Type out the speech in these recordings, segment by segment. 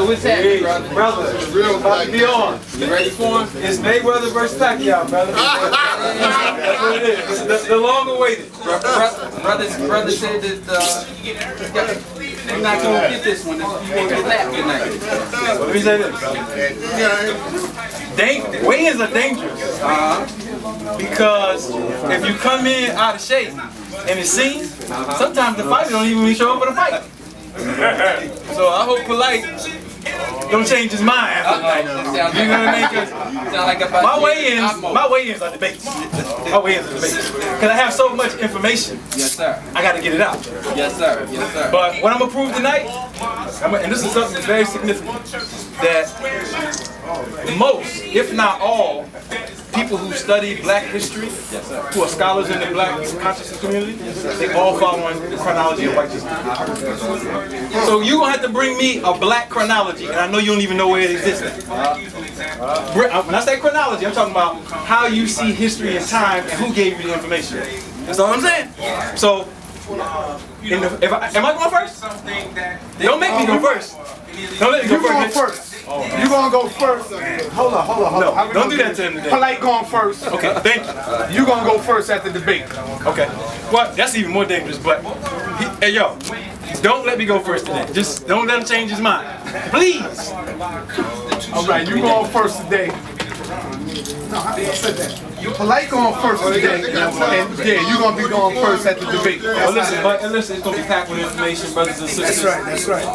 what's happening, brother? Brother, it's real about to be on. You ready for him? It's Mayweather versus Pacquiao, brother. That's what it is. The long awaited. Brother said that you're not going to get this one. You're going to get that tonight. Well, let me say this, brother. Weigh-ins are dangerous. Because if you come in out of shape and it's seen, sometimes the fighter don't even show up for the fight. So I hope Polight don't change his mind. You know what I mean? My weigh-ins are debates. My weigh-ins are debates. Because I have so much information. Yes, sir. I got to get it out. Yes, sir. Yes, sir. But what I'm going to prove tonight, and this is something that's very significant, that most, if not all, people who study black history, who are scholars in the black consciousness community, they all following the chronology of white history. So you're going to have to bring me a black chronology, and I know you don't even know where it exists. When I say chronology, I'm talking about how you see history and time and who gave you the information. That's all I'm saying. So, am I going first? Don't make me go first. Don't let me go first. You gonna go first? Hold on. No, don't do that to him today. Polight going first. Okay, thank you. You gonna go first at the debate. Okay. Well, that's even more dangerous, but hey, yo, don't let me go first today. Just don't let him change his mind. Please. All right, you going first today. No, I said that. Polight going first today, and yeah, you gonna be going first at the debate. Listen, it's gonna be packed with information, brothers and sisters. That's right.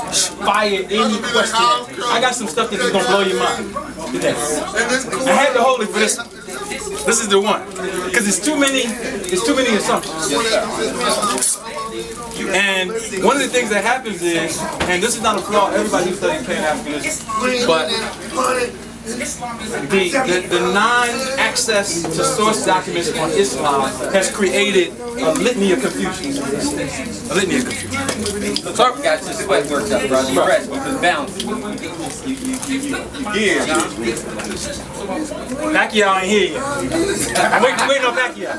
Fire any question. I got some stuff that's gonna blow your mind today. I had to hold it for this. This is the one, because it's too many assumptions. And one of the things that happens is, and this is not a flaw, everybody who studies Pan-Africanism, but the non-access to source documents on Islam has created a litany of confusion. A litany of confusion. The Turk got your sweat worked up, brother. You're fresh. You've been balanced. Yeah. Pacquiao ain't here yet. I'm waiting on Pacquiao.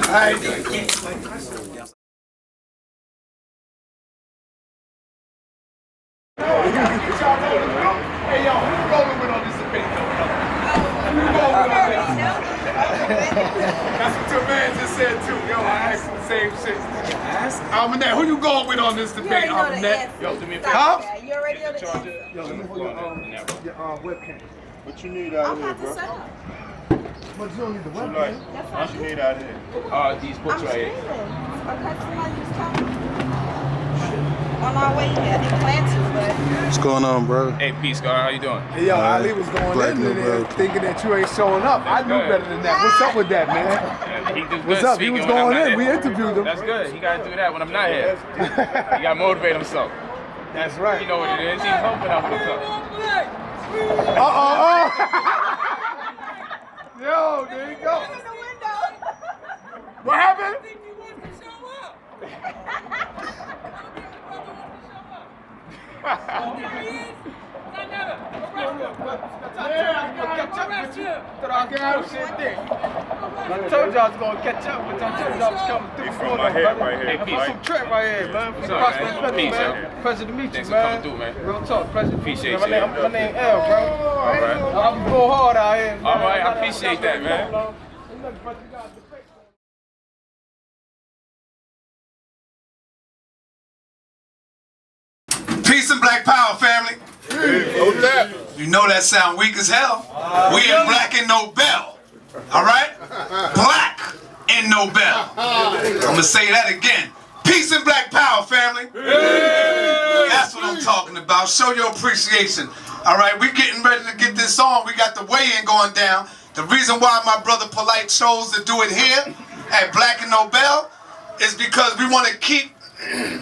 All right. Hey, yo, who you rolling with on this debate, though? That's what your man just said, too. Yo, I asked him the same shit. Almanette, who you going with on this debate, Almanette? Yo, do me a favor. Huh? You already know the answer. Yo, let me hold your webcam. What you need out of here, bro? Set up. But you don't need the What webcam. you need out of here? These books I'm right here. streaming. A customer just coming. On our way here. They plan to, but... What's going on, bro? Hey, peace, God. How you doing? Hey, yo, Ali was going in there thinking that you ain't showing up. I knew better than that. What's up with that, man? He just What's up? He was going in. We interviewed him. That's good. He got to do that when I'm not here. He got to motivate himself. That's right. You know what it is. He's hoping up with himself. Uh-oh. Yo, there you go. What happened? I told y'all I was gonna catch up with y'all. I told y'all I was coming through. From my head right here. Hey, peace. Some trip right here, man. What's up, man? Peace, man. yo. Pleasure to meet you, Thanks for man. coming through, man. Real talk, pleasure. Appreciate my you. name, my name L, bro. All right. I'm going hard out here, man. All right, I appreciate that, man. Peace and black power, family. You know that sound weak as hell. We in black and no bell. All right? Black and no bell. I'm gonna say that again. Peace and black power, family. That's what I'm talking about. Show your appreciation. All right, we getting ready to get this on. We got the weigh-in going down. The reason why my brother Polight chose to do it here at Black and No Bell is because we want to keep,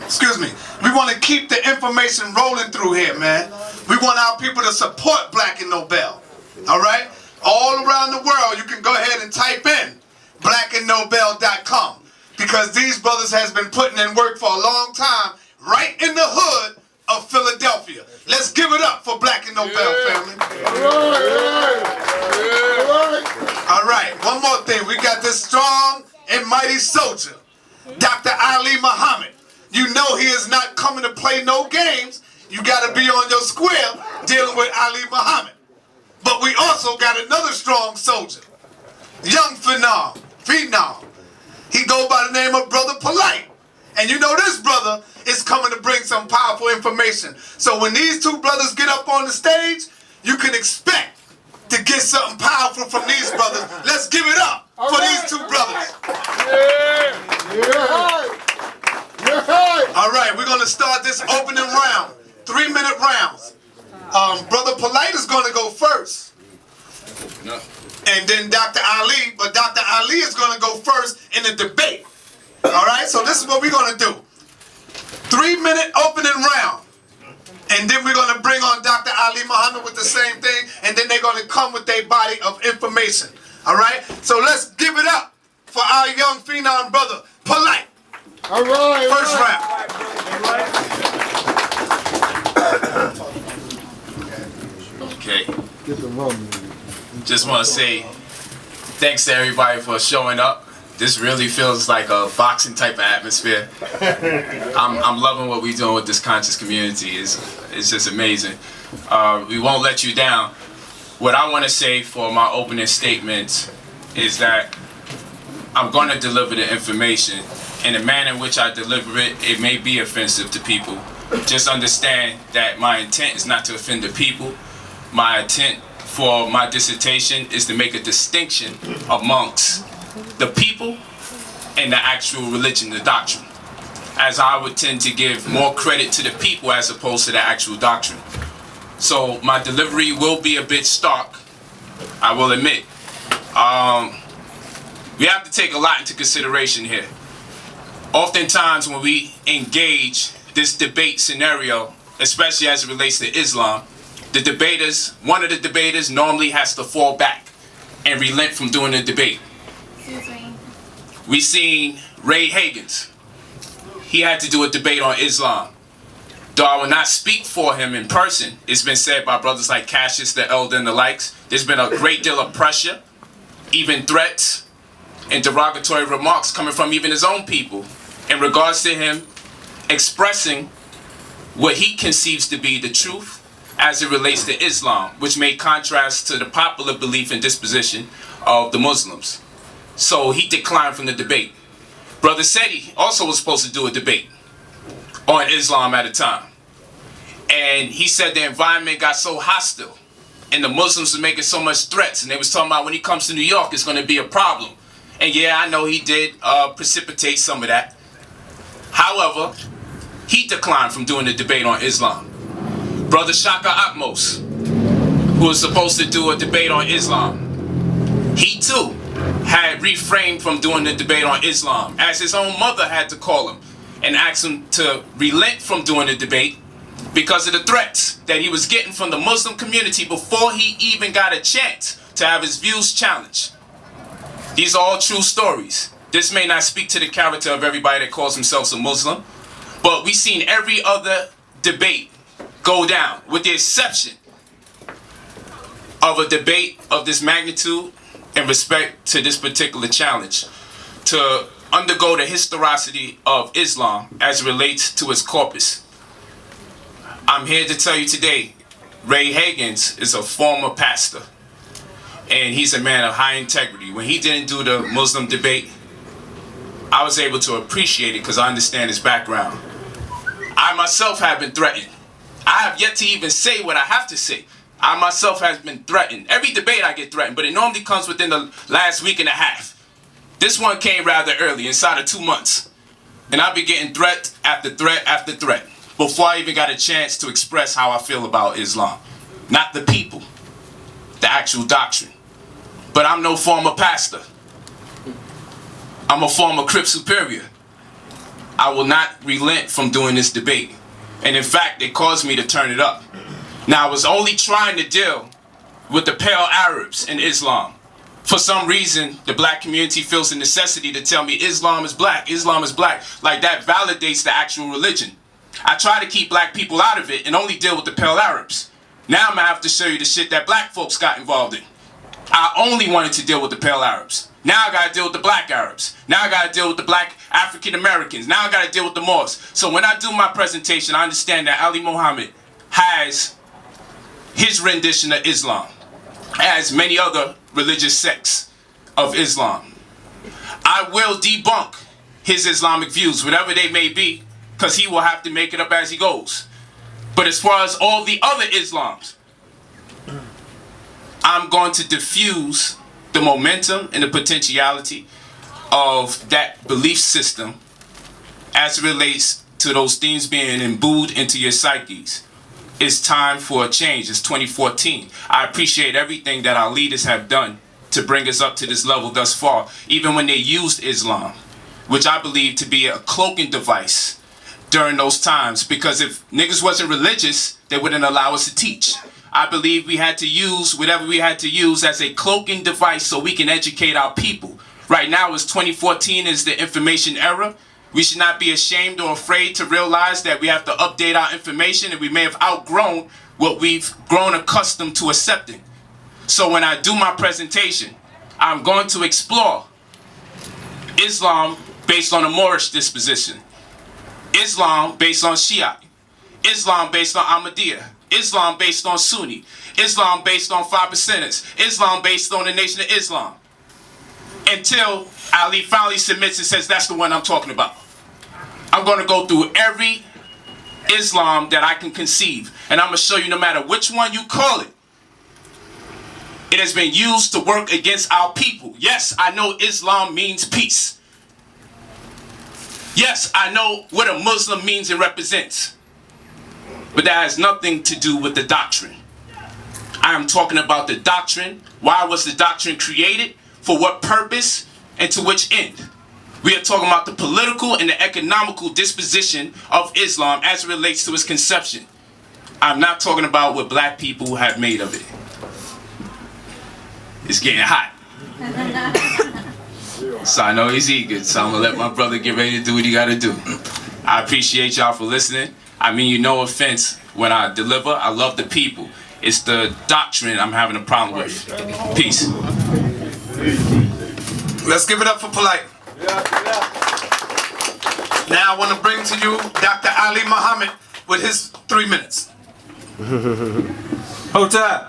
excuse me, we want to keep the information rolling through here, man. We want our people to support Black and No Bell. All right? All around the world, you can go ahead and type in blackandnobel.com because these brothers has been putting in work for a long time right in the hood of Philadelphia. Let's give it up for Black and No Bell, family. All right, one more thing. We got this strong and mighty soldier, Dr. Ali Muhammad. You know he is not coming to play no games. you got to be on your square dealing with Ali Muhammad. But we also got another strong soldier, young phenom. He go by the name of Brother Polight. And you know this brother is coming to bring some powerful information. So when these two brothers get up on the stage, you can expect to get something powerful from these brothers. Let's give it up for these two brothers. All right, we're going to start this opening round, 3-minute rounds. Brother Polight is going to go first. And then Dr. Ali, but Dr. Ali is going to go first in the debate. All right, so this is what we're going to do. 3-minute opening round. And then we're going to bring on Dr. Ali Muhammad with the same thing. And then they're going to come with their body of information. All right, so let's give it up for our young phenom brother, Polight. All right. First round. Okay. Just want to say thanks to everybody for showing up. This really feels like a boxing type of atmosphere. I'm loving what we're doing with this conscious community. It's just amazing. We won't let you down. What I want to say for my opening statement is that I'm going to deliver the information. In the manner in which I deliver it, it may be offensive to people. Just understand that my intent is not to offend the people. My intent for my dissertation is to make a distinction amongst the people and the actual religion, the doctrine, as I would tend to give more credit to the people as opposed to the actual doctrine. So my delivery will be a bit stark, I will admit. We have to take a lot into consideration here. Oftentimes when we engage this debate scenario, especially as it relates to Islam, one of the debaters normally has to fall back and relent from doing the debate. We seen Ray Hagins. He had to do a debate on Islam. Though I will not speak for him in person, it's been said by brothers like Cassius the Elder and the likes, there's been a great deal of pressure, even threats and derogatory remarks coming from even his own people in regards to him expressing what he conceives to be the truth as it relates to Islam, which may contrast to the popular belief and disposition of the Muslims. So he declined from the debate. Brother Seti also was supposed to do a debate on Islam at a time. And he said the environment got so hostile and the Muslims were making so much threats, and they was talking about when he comes to New York it's going to be a problem. And yeah, I know he did precipitate some of that. However, he declined from doing the debate on Islam. Brother Shaka Atmos, who was supposed to do a debate on Islam, he too had refrained from doing the debate on Islam, as his own mother had to call him and ask him to relent from doing the debate because of the threats that he was getting from the Muslim community before he even got a chance to have his views challenged. These are all true stories. This may not speak to the character of everybody that calls themselves a Muslim, but we've seen every other debate go down, with the exception of a debate of this magnitude in respect to this particular challenge, to undergo the historicity of Islam as it relates to its corpus. I'm here to tell you today, Ray Hagins is a former pastor, and he's a man of high integrity. When he didn't do the Muslim debate, I was able to appreciate it because I understand his background. I myself have been threatened. I have yet to even say what I have to say. I myself have been threatened. Every debate I get threatened, but it normally comes within the last week and a half. This one came rather early, inside of 2 months. And I've been getting threat after threat after threat before I even got a chance to express how I feel about Islam. Not the people, the actual doctrine. But I'm no former pastor. I'm a former Crip Superior. I will not relent from doing this debate. And in fact, it caused me to turn it up. Now, I was only trying to deal with the pale Arabs in Islam. For some reason, the black community feels the necessity to tell me Islam is black, Islam is black. Like that validates the actual religion. I try to keep black people out of it and only deal with the pale Arabs. Now I'm gonna have to show you the shit that black folks got involved in. I only wanted to deal with the pale Arabs. Now I gotta deal with the black Arabs. Now I gotta deal with the black African Americans. Now I gotta deal with the Moors. So when I do my presentation, I understand that Ali Muhammad has his rendition of Islam, as many other religious sects of Islam. I will debunk his Islamic views, whatever they may be, because he will have to make it up as he goes. But as far as all the other Islams, I'm going to diffuse the momentum and the potentiality of that belief system as it relates to those things being imbued into your psyches. It's time for a change. It's 2014. I appreciate everything that our leaders have done to bring us up to this level thus far, even when they used Islam, which I believe to be a cloaking device during those times, because if niggas wasn't religious, they wouldn't allow us to teach. I believe we had to use whatever we had to use as a cloaking device so we can educate our people. Right now, it's 2014, is the information era. We should not be ashamed or afraid to realize that we have to update our information, and we may have outgrown what we've grown accustomed to accepting. So when I do my presentation, I'm going to explore Islam based on a Moorish disposition, Islam based on Shia, Islam based on Ahmadiyya, Islam based on Sunni, Islam based on 5%ers, Islam based on the Nation of Islam. Until Ali finally submits and says, that's the one I'm talking about. I'm going to go through every Islam that I can conceive. And I'm going to show you, no matter which one you call it, it has been used to work against our people. Yes, I know Islam means peace. Yes, I know what a Muslim means and represents. But that has nothing to do with the doctrine. I am talking about the doctrine. Why was the doctrine created? For what purpose? And to which end? We are talking about the political and the economical disposition of Islam as it relates to its conception. I'm not talking about what black people have made of it. It's getting hot. So I know he's eager, so I'm gonna let my brother get ready to do what he gotta do. I appreciate y'all for listening. I mean you no offense when I deliver. I love the people. It's the doctrine I'm having a problem with. Peace. Let's give it up for Polight. Now I want to bring to you Dr. Ali Muhammad with his 3 minutes. Hotep.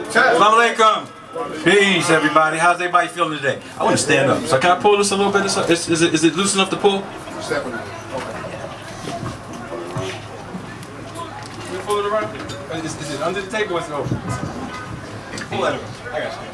Assalamu alaikum. Peace, everybody. How's everybody feeling today? I want to stand up. So can I pull this a little bit? Is it loose enough to pull? Pull it around. Is it under the table or is it over? Pull that around. I got you.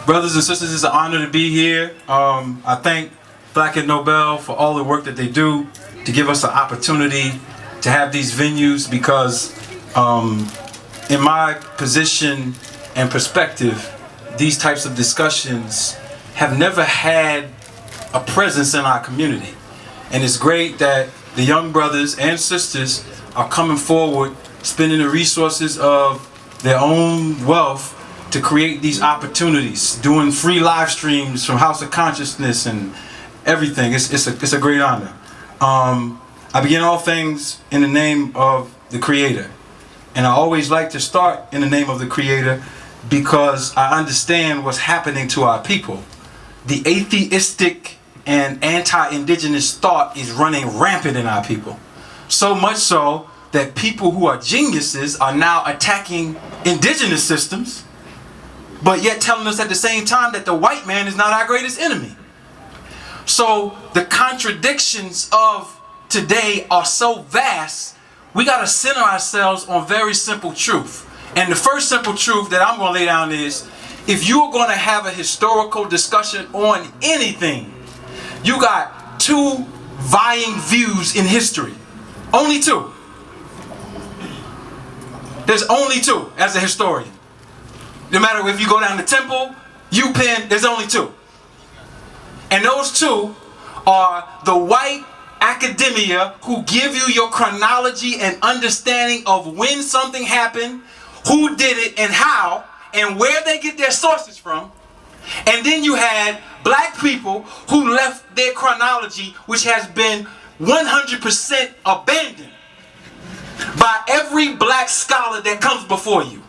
Brothers and sisters, it's an honor to be here. I thank Black and Nobel for all the work that they do to give us an opportunity to have these venues, because in my position and perspective, these types of discussions have never had a presence in our community. And it's great that the young brothers and sisters are coming forward, spending the resources of their own wealth to create these opportunities, doing free live streams from House of Consciousness and everything. It's a great honor. I begin all things in the name of the Creator. And I always like to start in the name of the Creator because I understand what's happening to our people. The atheistic and anti-indigenous thought is running rampant in our people. So much so that people who are geniuses are now attacking indigenous systems, but yet telling us at the same time that the white man is not our greatest enemy. So the contradictions of today are so vast, we got to center ourselves on very simple truth. And the first simple truth that I'm going to lay down is, if you're going to have a historical discussion on anything, you got two vying views in history. Only two. There's only two as a historian. No matter if you go down the Temple, UPenn, there's only two. And those two are the white academia who give you your chronology and understanding of when something happened, who did it and how, and where they get their sources from. And then you had black people who left their chronology, which has been 100% abandoned by every black scholar that comes before you.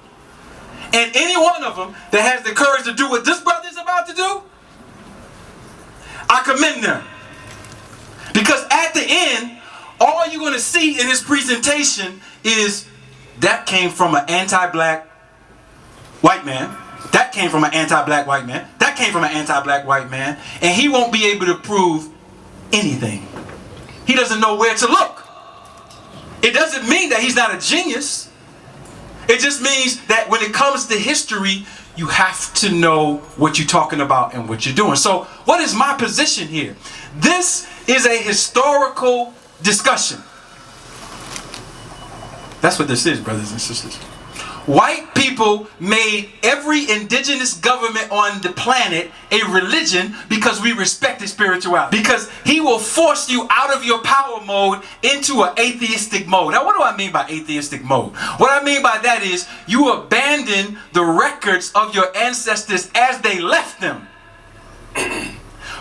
And any one of them that has the courage to do what this brother is about to do, I commend them. Because at the end, all you're going to see in his presentation is that came from an anti-black white man. That came from an anti-black white man. That came from an anti-black white man. And he won't be able to prove anything. He doesn't know where to look. It doesn't mean that he's not a genius. It just means that when it comes to history, you have to know what you're talking about and what you're doing. So what is my position here? This is a historical discussion. That's what this is, brothers and sisters. White people made every indigenous government on the planet a religion because we respected spirituality. Because he will force you out of your power mode into an atheistic mode. Now, what do I mean by atheistic mode? What I mean by that is you abandon the records of your ancestors as they left them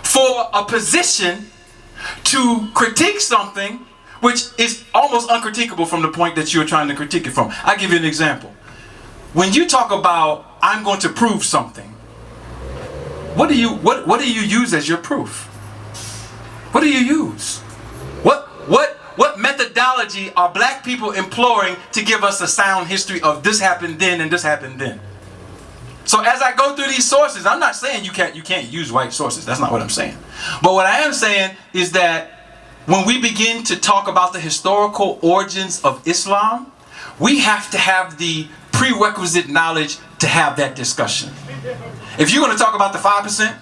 for a position to critique something which is almost uncritiquable from the point that you're trying to critique it from. I'll give you an example. When you talk about, I'm going to prove something, what do you use as your proof? What do you use? What methodology are black people employing to give us a sound history of this happened then and this happened then? So as I go through these sources, I'm not saying you can't use white sources. That's not what I'm saying. But what I am saying is that when we begin to talk about the historical origins of Islam, we have to have the prerequisite knowledge to have that discussion. If you're going to talk about the 5%,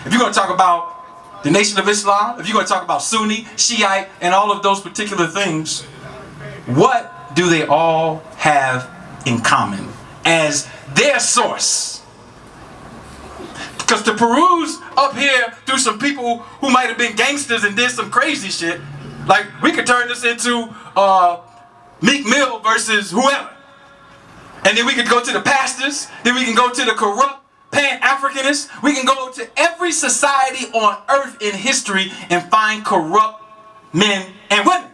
if you're going to talk about the Nation of Islam, if you're going to talk about Sunni, Shiite, and all of those particular things, what do they all have in common as their source? Because to peruse up here through some people who might have been gangsters and did some crazy shit, like we could turn this into Meek Mill versus whoever. And then we could go to the pastors, then we can go to the corrupt Pan-Africanists, we can go to every society on earth in history and find corrupt men and women.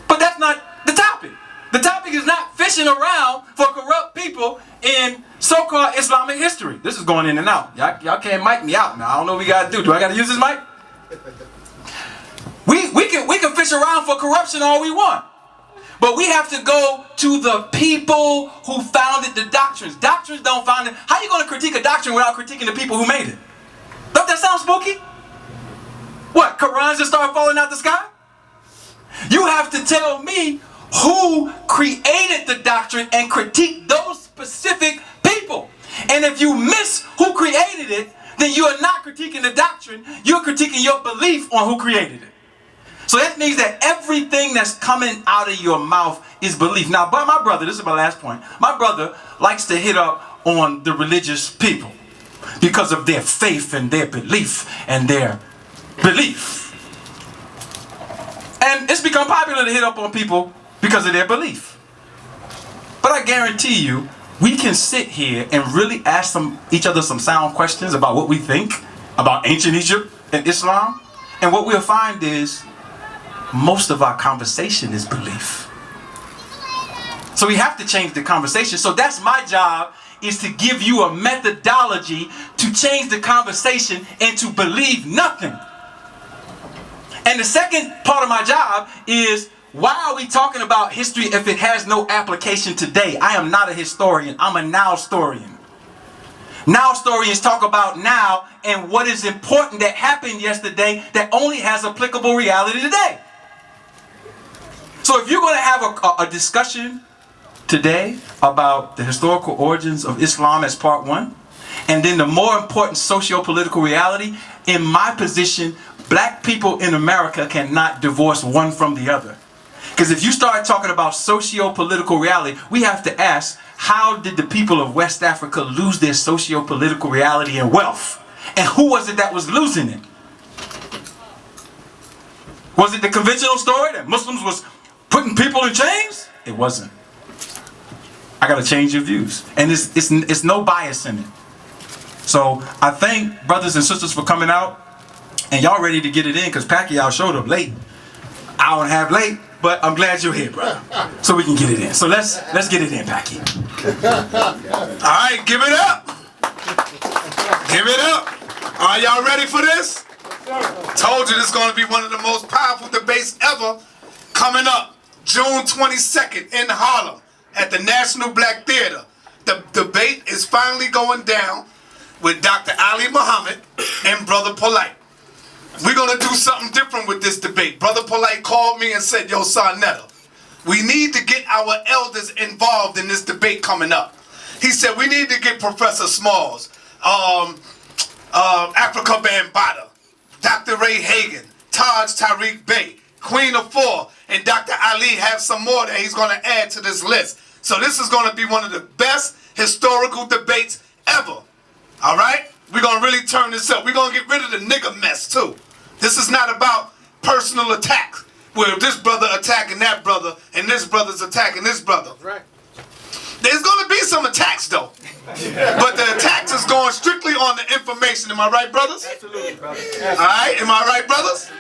But that's not the topic. The topic is not fishing around for corrupt people in so-called Islamic history. This is going in and out. Y'all can't mic me out now. I don't know what we gotta do. Do I gotta use this mic? We can fish around for corruption all we want. But we have to go to the people who founded the doctrines. Doctrines don't found it. How are you going to critique a doctrine without critiquing the people who made it? Don't that sound spooky? What, Qurans just start falling out the sky? You have to tell me who created the doctrine and critique those specific people. And if you miss who created it, then you are not critiquing the doctrine. You're critiquing your belief on who created it. So that means that everything that's coming out of your mouth is belief. Now, but my brother, this is my last point. My brother likes to hit up on the religious people because of their faith and their belief and their belief. And it's become popular to hit up on people because of their belief. But I guarantee you, we can sit here and really ask each other some sound questions about what we think about ancient Egypt and Islam. And what we'll find is most of our conversation is belief. So we have to change the conversation. So that's my job, is to give you a methodology to change the conversation and to believe nothing. And the second part of my job is, why are we talking about history if it has no application today? I am not a historian. I'm a now-storian. Now-storians talk about now and what is important that happened yesterday that only has applicable reality today. So if you're going to have a discussion today about the historical origins of Islam as part one, and then the more important socio-political reality, in my position, black people in America cannot divorce one from the other. Because if you start talking about socio-political reality, we have to ask, how did the people of West Africa lose their socio-political reality and wealth? And who was it that was losing it? Was it the conventional story that Muslims was putting people in chains? It wasn't. I gotta change your views. And it's no bias in it. So I thank brothers and sisters for coming out. And y'all ready to get it in, because Pacquiao showed up late. Hour and a half late. but I'm glad you're here, brother. So we can get it in. So let's get it in, Packy. All right, give it up. Give it up. Are y'all ready for this? Told you this is going to be one of the most powerful debates ever. Coming up June 22nd in Harlem at the National Black Theater. The debate is finally going down with Dr. Ali Muhammad and Brother Polight. We're going to do something different with this debate. Brother Polight called me and said, yo, Sarnetta, we need to get our elders involved in this debate coming up. He said we need to get Professor Smalls, Africa Bambaataa, Dr. Ray Hagan, Taj Tariq Bey, Queen of Four, and Dr. Ali have some more that he's going to add to this list. So this is going to be one of the best historical debates ever. All right? We're going to really turn this up. We're going to get rid of the nigger mess, too. This is not about personal attacks, where this brother attacking that brother, and this brother's attacking this brother. Right. There's going to be some attacks, though. But the attacks is going strictly on the information. Am I right, brothers? Absolutely, brother. All right? Am I right, brothers?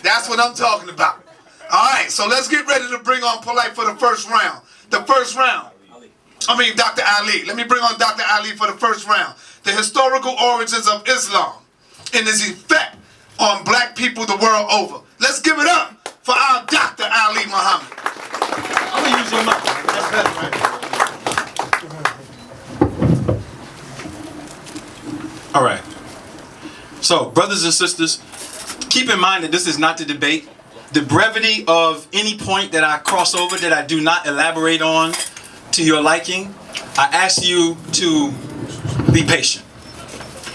That's what I'm talking about. All right, so let's get ready to bring on Polight for the first round. The first round. I mean, Dr. Ali. Let me bring on Dr. Ali for the first round. The historical origins of Islam and its effect on black people the world over. Let's give it up for our Dr. Ali Muhammad. I'm going to use your mic. That's better, right? All right. So, brothers and sisters, keep in mind that this is not the debate. The brevity of any point that I cross over that I do not elaborate on to your liking, I ask you to be patient.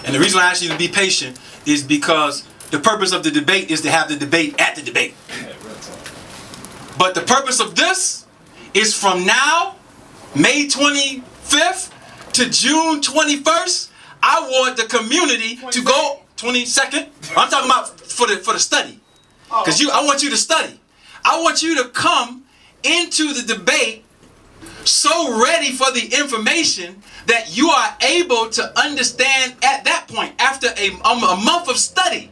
And the reason I ask you to be patient is because the purpose of the debate is to have the debate at the debate. But the purpose of this is from now, May 25th to June 21st, I want the community to go 22nd. I'm talking about for the study. Because I want you to study. I want you to come into the debate so ready for the information that you are able to understand at that point, after a month of study,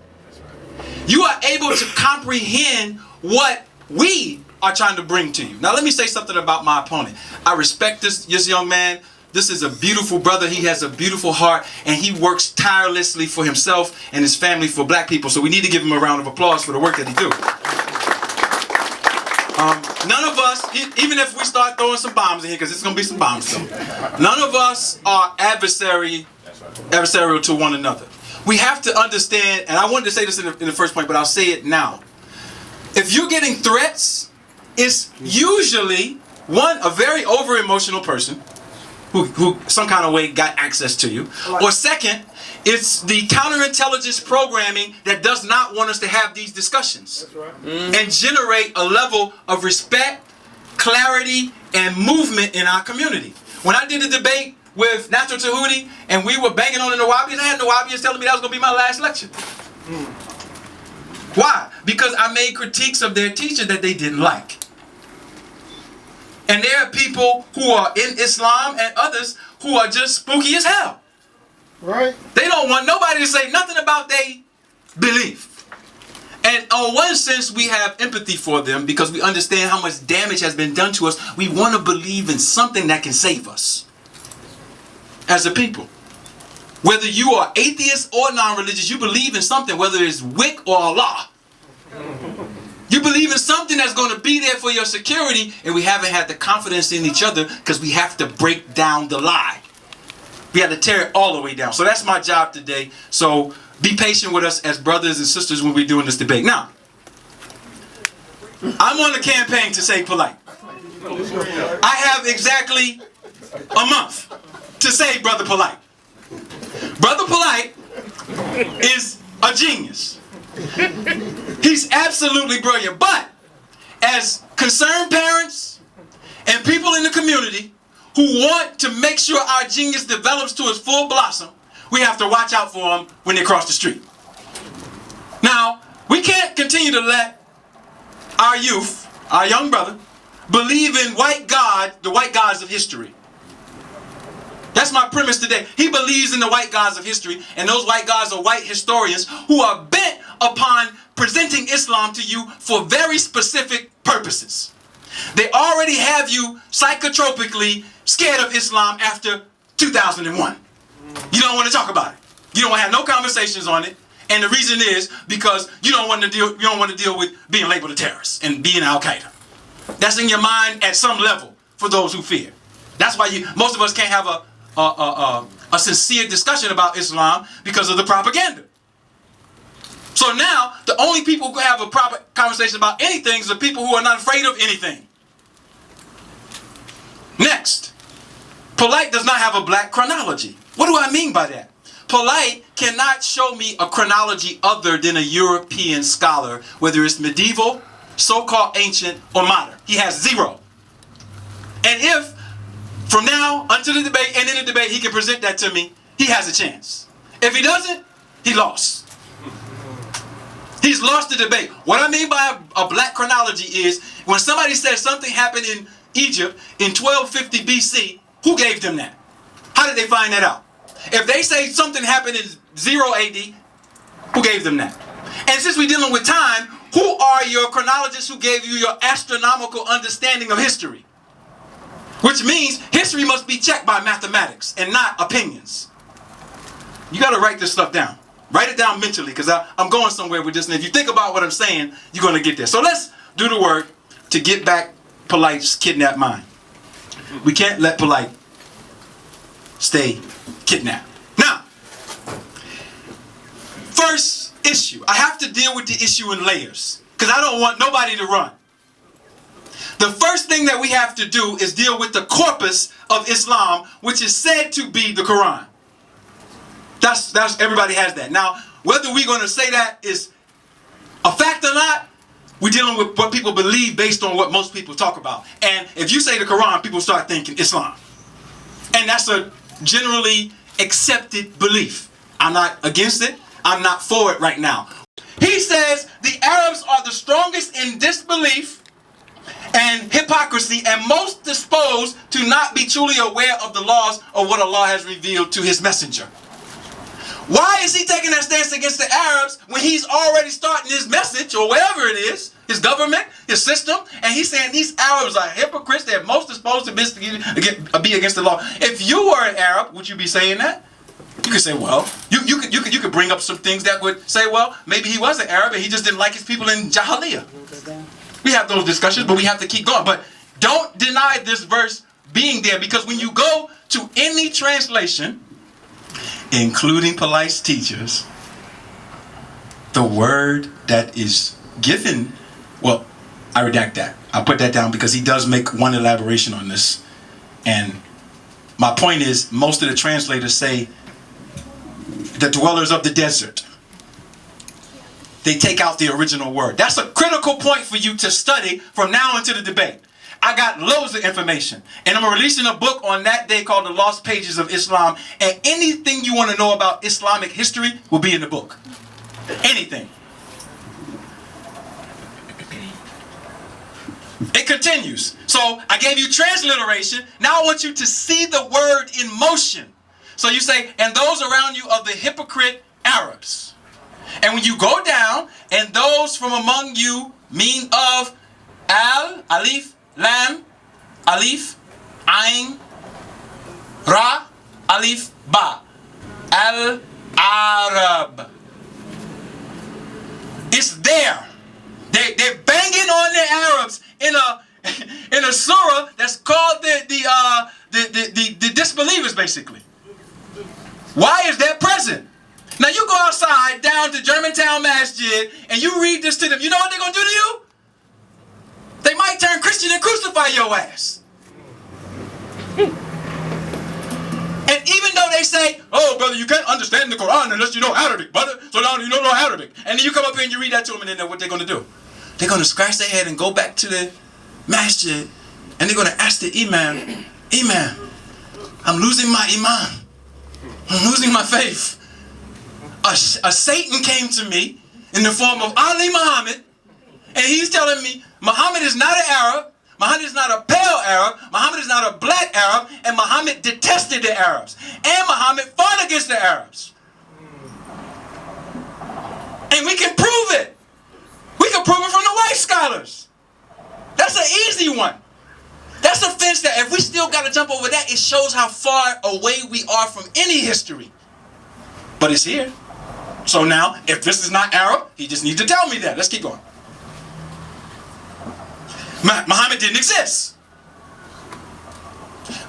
you are able to comprehend what we are trying to bring to you. Now let me say something about my opponent. I respect this young man. This is a beautiful brother. He has a beautiful heart, and he works tirelessly for himself and his family, for black people. So we need to give him a round of applause for the work that he do. None of us, even if we start throwing some bombs in here, because it's going to be some bombs though, none of us are adversarial to one another. We have to understand, and I wanted to say this in the first point, but I'll say it now. If you're getting threats, it's usually, one, a very over-emotional person who some kind of way got access to you. Or second, it's the counterintelligence programming that does not want us to have these discussions. That's right. And generate a level of respect, clarity, and movement in our community. When I did a debate with Natural Tahuti and we were banging on the Nawabians, I had Nawabians telling me that was going to be my last lecture. Why? Because I made critiques of their teacher that they didn't like. And there are people who are in Islam and others who are just spooky as hell. Right. They don't want nobody to say nothing about their belief. And in one sense, we have empathy for them because we understand how much damage has been done to us. We want to believe in something that can save us as a people. Whether you are atheist or non-religious, you believe in something, whether it's Wick or Allah. You believe in something that's going to be there for your security, and we haven't had the confidence in each other because we have to break down the lie. We have to tear it all the way down. So that's my job today. So be patient with us as brothers and sisters when we're doing this debate. Now, I'm on the campaign to say Polight. I have exactly a month to say Brother Polight. Brother Polight is a genius. He's absolutely brilliant. But as concerned parents and people in the community who want to make sure our genius develops to its full blossom, we have to watch out for them when they cross the street. Now, we can't continue to let our youth, our young brother, believe in white God, the white gods of history. That's my premise today. He believes in the white gods of history, and those white gods are white historians who are bent upon presenting Islam to you for very specific purposes. They already have you psychotropically scared of Islam after 2001. You don't want to talk about it. You don't want to have no conversations on it. And the reason is because you don't want to deal with being labeled a terrorist and being Al-Qaeda. That's in your mind at some level for those who fear. That's why most of us can't have a sincere discussion about Islam because of the propaganda. So now, the only people who can have a proper conversation about anything is the people who are not afraid of anything. Next, Polight does not have a black chronology. What do I mean by that? Polight cannot show me a chronology other than a European scholar, whether it's medieval, so-called ancient, or modern. He has zero. And if, from now until the debate, and in the debate, he can present that to me, he has a chance. If he doesn't, he lost. He's lost the debate. What I mean by a black chronology is when somebody says something happened in Egypt in 1250 BC, who gave them that? How did they find that out? If they say something happened in 0 AD, who gave them that? And since we're dealing with time, who are your chronologists who gave you your astronomical understanding of history? Which means history must be checked by mathematics and not opinions. You got to write this stuff down. Write it down mentally, because I'm going somewhere with this. And if you think about what I'm saying, you're going to get there. So let's do the work to get back Polight's kidnapped mind. We can't let Polight stay kidnapped. Now, first issue. I have to deal with the issue in layers, because I don't want nobody to run. The first thing that we have to do is deal with the corpus of Islam, which is said to be the Quran. That's everybody has that. Now, whether we're going to say that is a fact or not, we're dealing with what people believe based on what most people talk about. And if you say the Quran, people start thinking Islam. And that's a generally accepted belief. I'm not against it. I'm not for it right now. He says the Arabs are the strongest in disbelief and hypocrisy and most disposed to not be truly aware of the laws of what Allah has revealed to his messenger. Why is he taking that stance against the Arabs when he's already starting his message, or whatever it is, his government, his system, and he's saying these Arabs are hypocrites, they're most disposed to be against the law. If you were an Arab, would you be saying that? You could say, well, you could bring up some things that would say, well, maybe he was an Arab and he just didn't like his people in Jahiliyyah. We have those discussions, but we have to keep going. But don't deny this verse being there, because when you go to any translation, including Polight's teachers, the word that is given, well, I redact that. I'll put that down because he does make one elaboration on this. And my point is, most of the translators say the dwellers of the desert. They take out the original word. That's a critical point for you to study from now into the debate. I got loads of information, and I'm releasing a book on that day called The Lost Pages of Islam, and anything you want to know about Islamic history will be in the book. Anything. It continues. So I gave you transliteration. Now I want you to see the word in motion. So you say, and those around you of the hypocrite Arabs. And when you go down, and those from among you mean of al, alif, lam, alif, ain, ra, alif, ba. Al-Arab. It's there. They're banging on the Arabs in a surah that's called the disbelievers, basically. Why is that present? Now you go outside down to Germantown Masjid and you read this to them. You know what they're going to do to you? They might turn Christian and crucify your ass. And even though they say, oh brother, you can't understand the Quran unless you know Arabic, brother. So now you don't know Arabic. And then you come up here and you read that to them, and then what they're going to do? They're going to scratch their head and go back to the masjid, and they're going to ask the imam, I'm losing my iman. I'm losing my faith. A Satan came to me in the form of Ali Muhammad, and he's telling me Muhammad is not an Arab. Muhammad is not a pale Arab, Muhammad is not a black Arab, and Muhammad detested the Arabs. And Muhammad fought against the Arabs. And we can prove it. We can prove it from the white scholars. That's an easy one. That's a fence that if we still got to jump over that, it shows how far away we are from any history. But it's here. So now, if this is not Arab, he just needs to tell me that. Let's keep going. Muhammad didn't exist.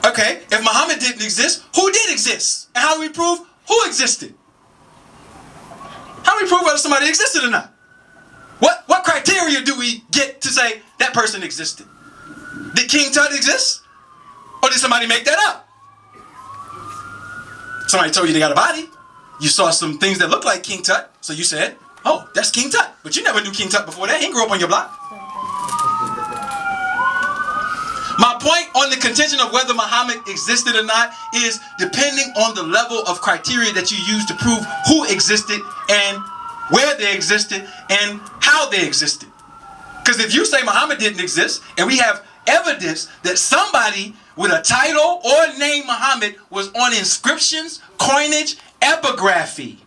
Okay, if Muhammad didn't exist, who did exist? And how do we prove who existed? How do we prove whether somebody existed or not? What criteria do we get to say that person existed? Did King Tut exist? Or did somebody make that up? Somebody told you they got a body. You saw some things that looked like King Tut, so you said, oh, that's King Tut. But you never knew King Tut before that. He grew up on your block. My point on the contention of whether Muhammad existed or not is depending on the level of criteria that you use to prove who existed and where they existed and how they existed. Because if you say Muhammad didn't exist and we have evidence that somebody with a title or name Muhammad was on inscriptions, coinage, epigraphy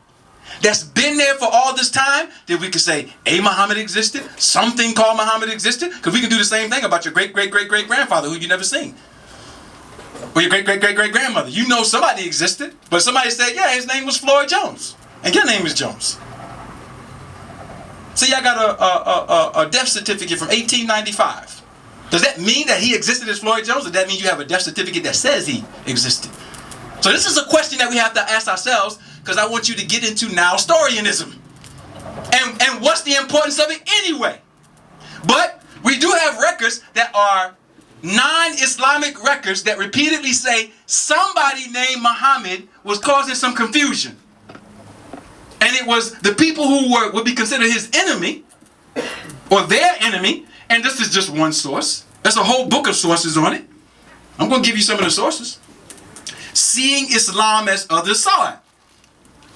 that's been there for all this time, then we could say a Muhammad existed, something called Muhammad existed, because we can do the same thing about your great-great-great-great-grandfather who you never seen. Or your great-great-great-great-grandmother. You know somebody existed, but somebody said, yeah, his name was Floyd Jones, and your name is Jones. So y'all got a death certificate from 1895. Does that mean that he existed as Floyd Jones, or does that mean you have a death certificate that says he existed? So this is a question that we have to ask ourselves, because I want you to get into now historianism. And what's the importance of it anyway? But we do have records that are non-Islamic records that repeatedly say somebody named Muhammad was causing some confusion. And it was the people who would be considered his enemy, or their enemy, and this is just one source. There's a whole book of sources on it. I'm going to give you some of the sources. Seeing Islam as Others Saw It.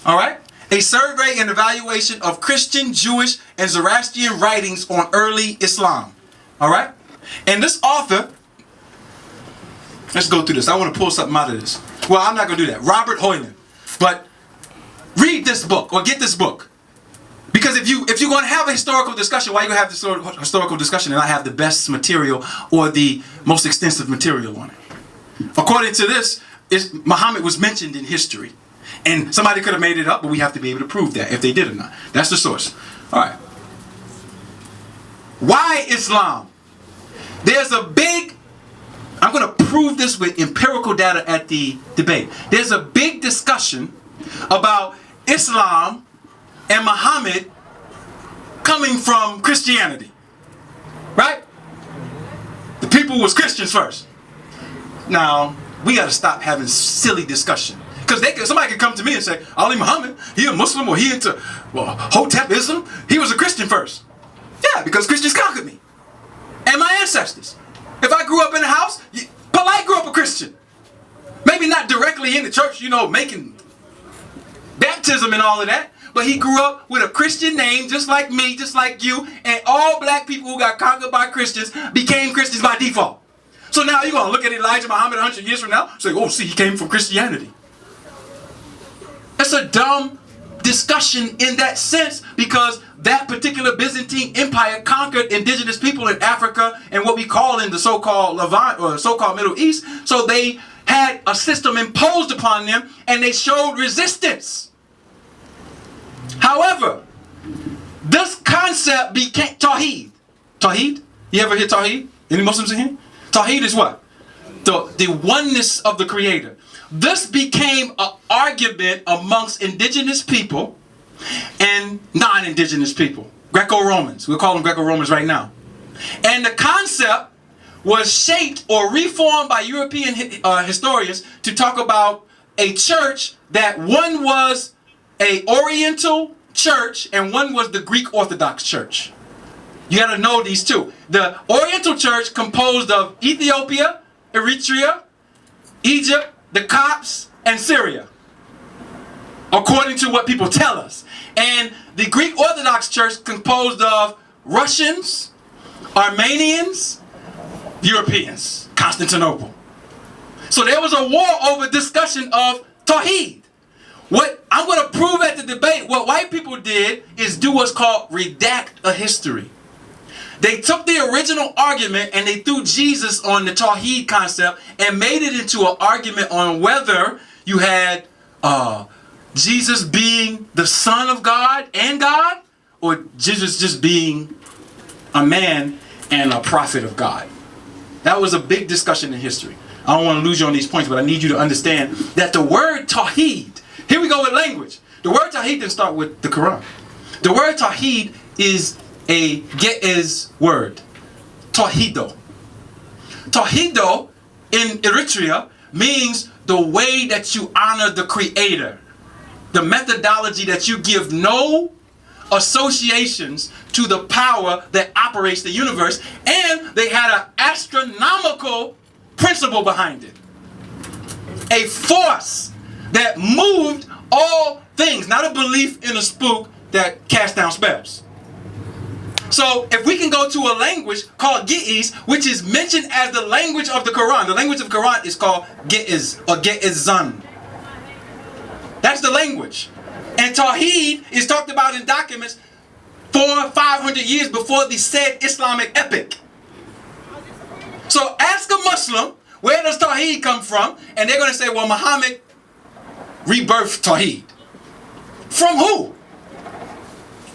All right? A survey and evaluation of Christian, Jewish, and Zoroastrian writings on early Islam. All right? And this author, let's go through this. I want to pull something out of this. Well, I'm not going to do that. Robert Hoyland. But read this book, or get this book. Because if you're going to have a historical discussion, why are you going to have this historical discussion and not have the best material or the most extensive material on it? According to this, Muhammad was mentioned in history. And somebody could have made it up, but we have to be able to prove that, if they did or not. That's the source. All right. Why Islam? There's a big, I'm going to prove this with empirical data at the debate. There's a big discussion about Islam and Muhammad coming from Christianity. Right? The people was Christians first. Now, we got to stop having silly discussion. Because somebody could come to me and say, Ali Muhammad, he a Muslim, or he into Hotepism. He was a Christian first. Yeah, because Christians conquered me. And my ancestors. If I grew up in a house, Polight grew up a Christian. Maybe not directly in the church, making baptism and all of that. But he grew up with a Christian name, just like me, just like you. And all black people who got conquered by Christians became Christians by default. So now you're going to look at Elijah Muhammad 100 years from now and say, oh, see, he came from Christianity. That's a dumb discussion in that sense, because that particular Byzantine Empire conquered indigenous people in Africa and what we call in the so-called Levant or so-called Middle East. So they had a system imposed upon them and they showed resistance. However, this concept became Tawheed. Tawheed? You ever hear Tawheed? Any Muslims in here? Tawheed is what? The oneness of the Creator. This became an argument amongst indigenous people and non-indigenous people. Greco-Romans. We'll call them Greco-Romans right now. And the concept was shaped or reformed by European historians to talk about a church that one was an Oriental church and one was the Greek Orthodox Church. You got to know these two. The Oriental Church composed of Ethiopia, Eritrea, Egypt, the Copts, and Syria, according to what people tell us. And the Greek Orthodox Church composed of Russians, Armenians, Europeans, Constantinople. So there was a war over discussion of Tawheed. What I'm going to prove at the debate, what white people did is do what's called redact a history. They took the original argument and they threw Jesus on the Tawheed concept and made it into an argument on whether you had Jesus being the Son of God and God, or Jesus just being a man and a prophet of God. That was a big discussion in history. I don't want to lose you on these points, but I need you to understand that the word Tawheed, here we go with language. The word Tawheed didn't start with the Quran. The word Tawheed is a Ge'ez word. Tawhido. Tawhido in Eritrea means the way that you honor the Creator. The methodology that you give no associations to the power that operates the universe, and they had an astronomical principle behind it. A force that moved all things, not a belief in a spook that cast down spells. So if we can go to a language called Ge'ez, which is mentioned as the language of the Quran. The language of the Quran is called Ge'ez or Ge'ezan. That's the language. And Tawheed is talked about in documents 400 or 500 years before the said Islamic epic. So ask a Muslim, where does Tawheed come from? And they're going to say, well, Muhammad rebirthed Tawheed. From who?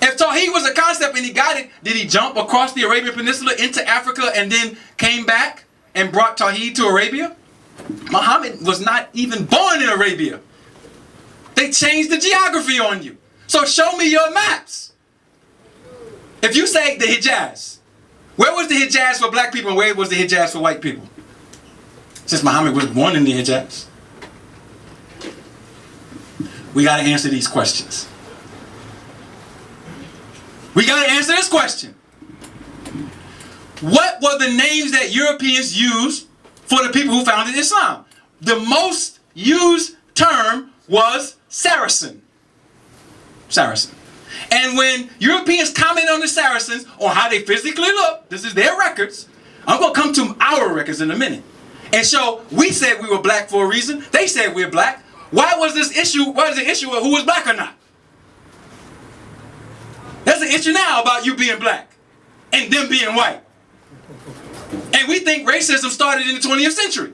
If Tawheed was a concept and he got it, did he jump across the Arabian Peninsula into Africa and then came back and brought Tawheed to Arabia? Muhammad was not even born in Arabia. They changed the geography on you. So show me your maps. If you say the Hijaz, where was the Hijaz for black people and where was the Hijaz for white people? Since Muhammad was born in the Hijaz. We got to answer these questions. We got to answer this question. What were the names that Europeans used for the people who founded Islam? The most used term was Saracen. Saracen. And when Europeans comment on the Saracens, on how they physically look, this is their records. I'm going to come to our records in a minute. And so we said we were black for a reason. They said we're black. Why was this issue? Why is the issue of who was black or not? There's an issue now about you being black and them being white. And we think racism started in the 20th century.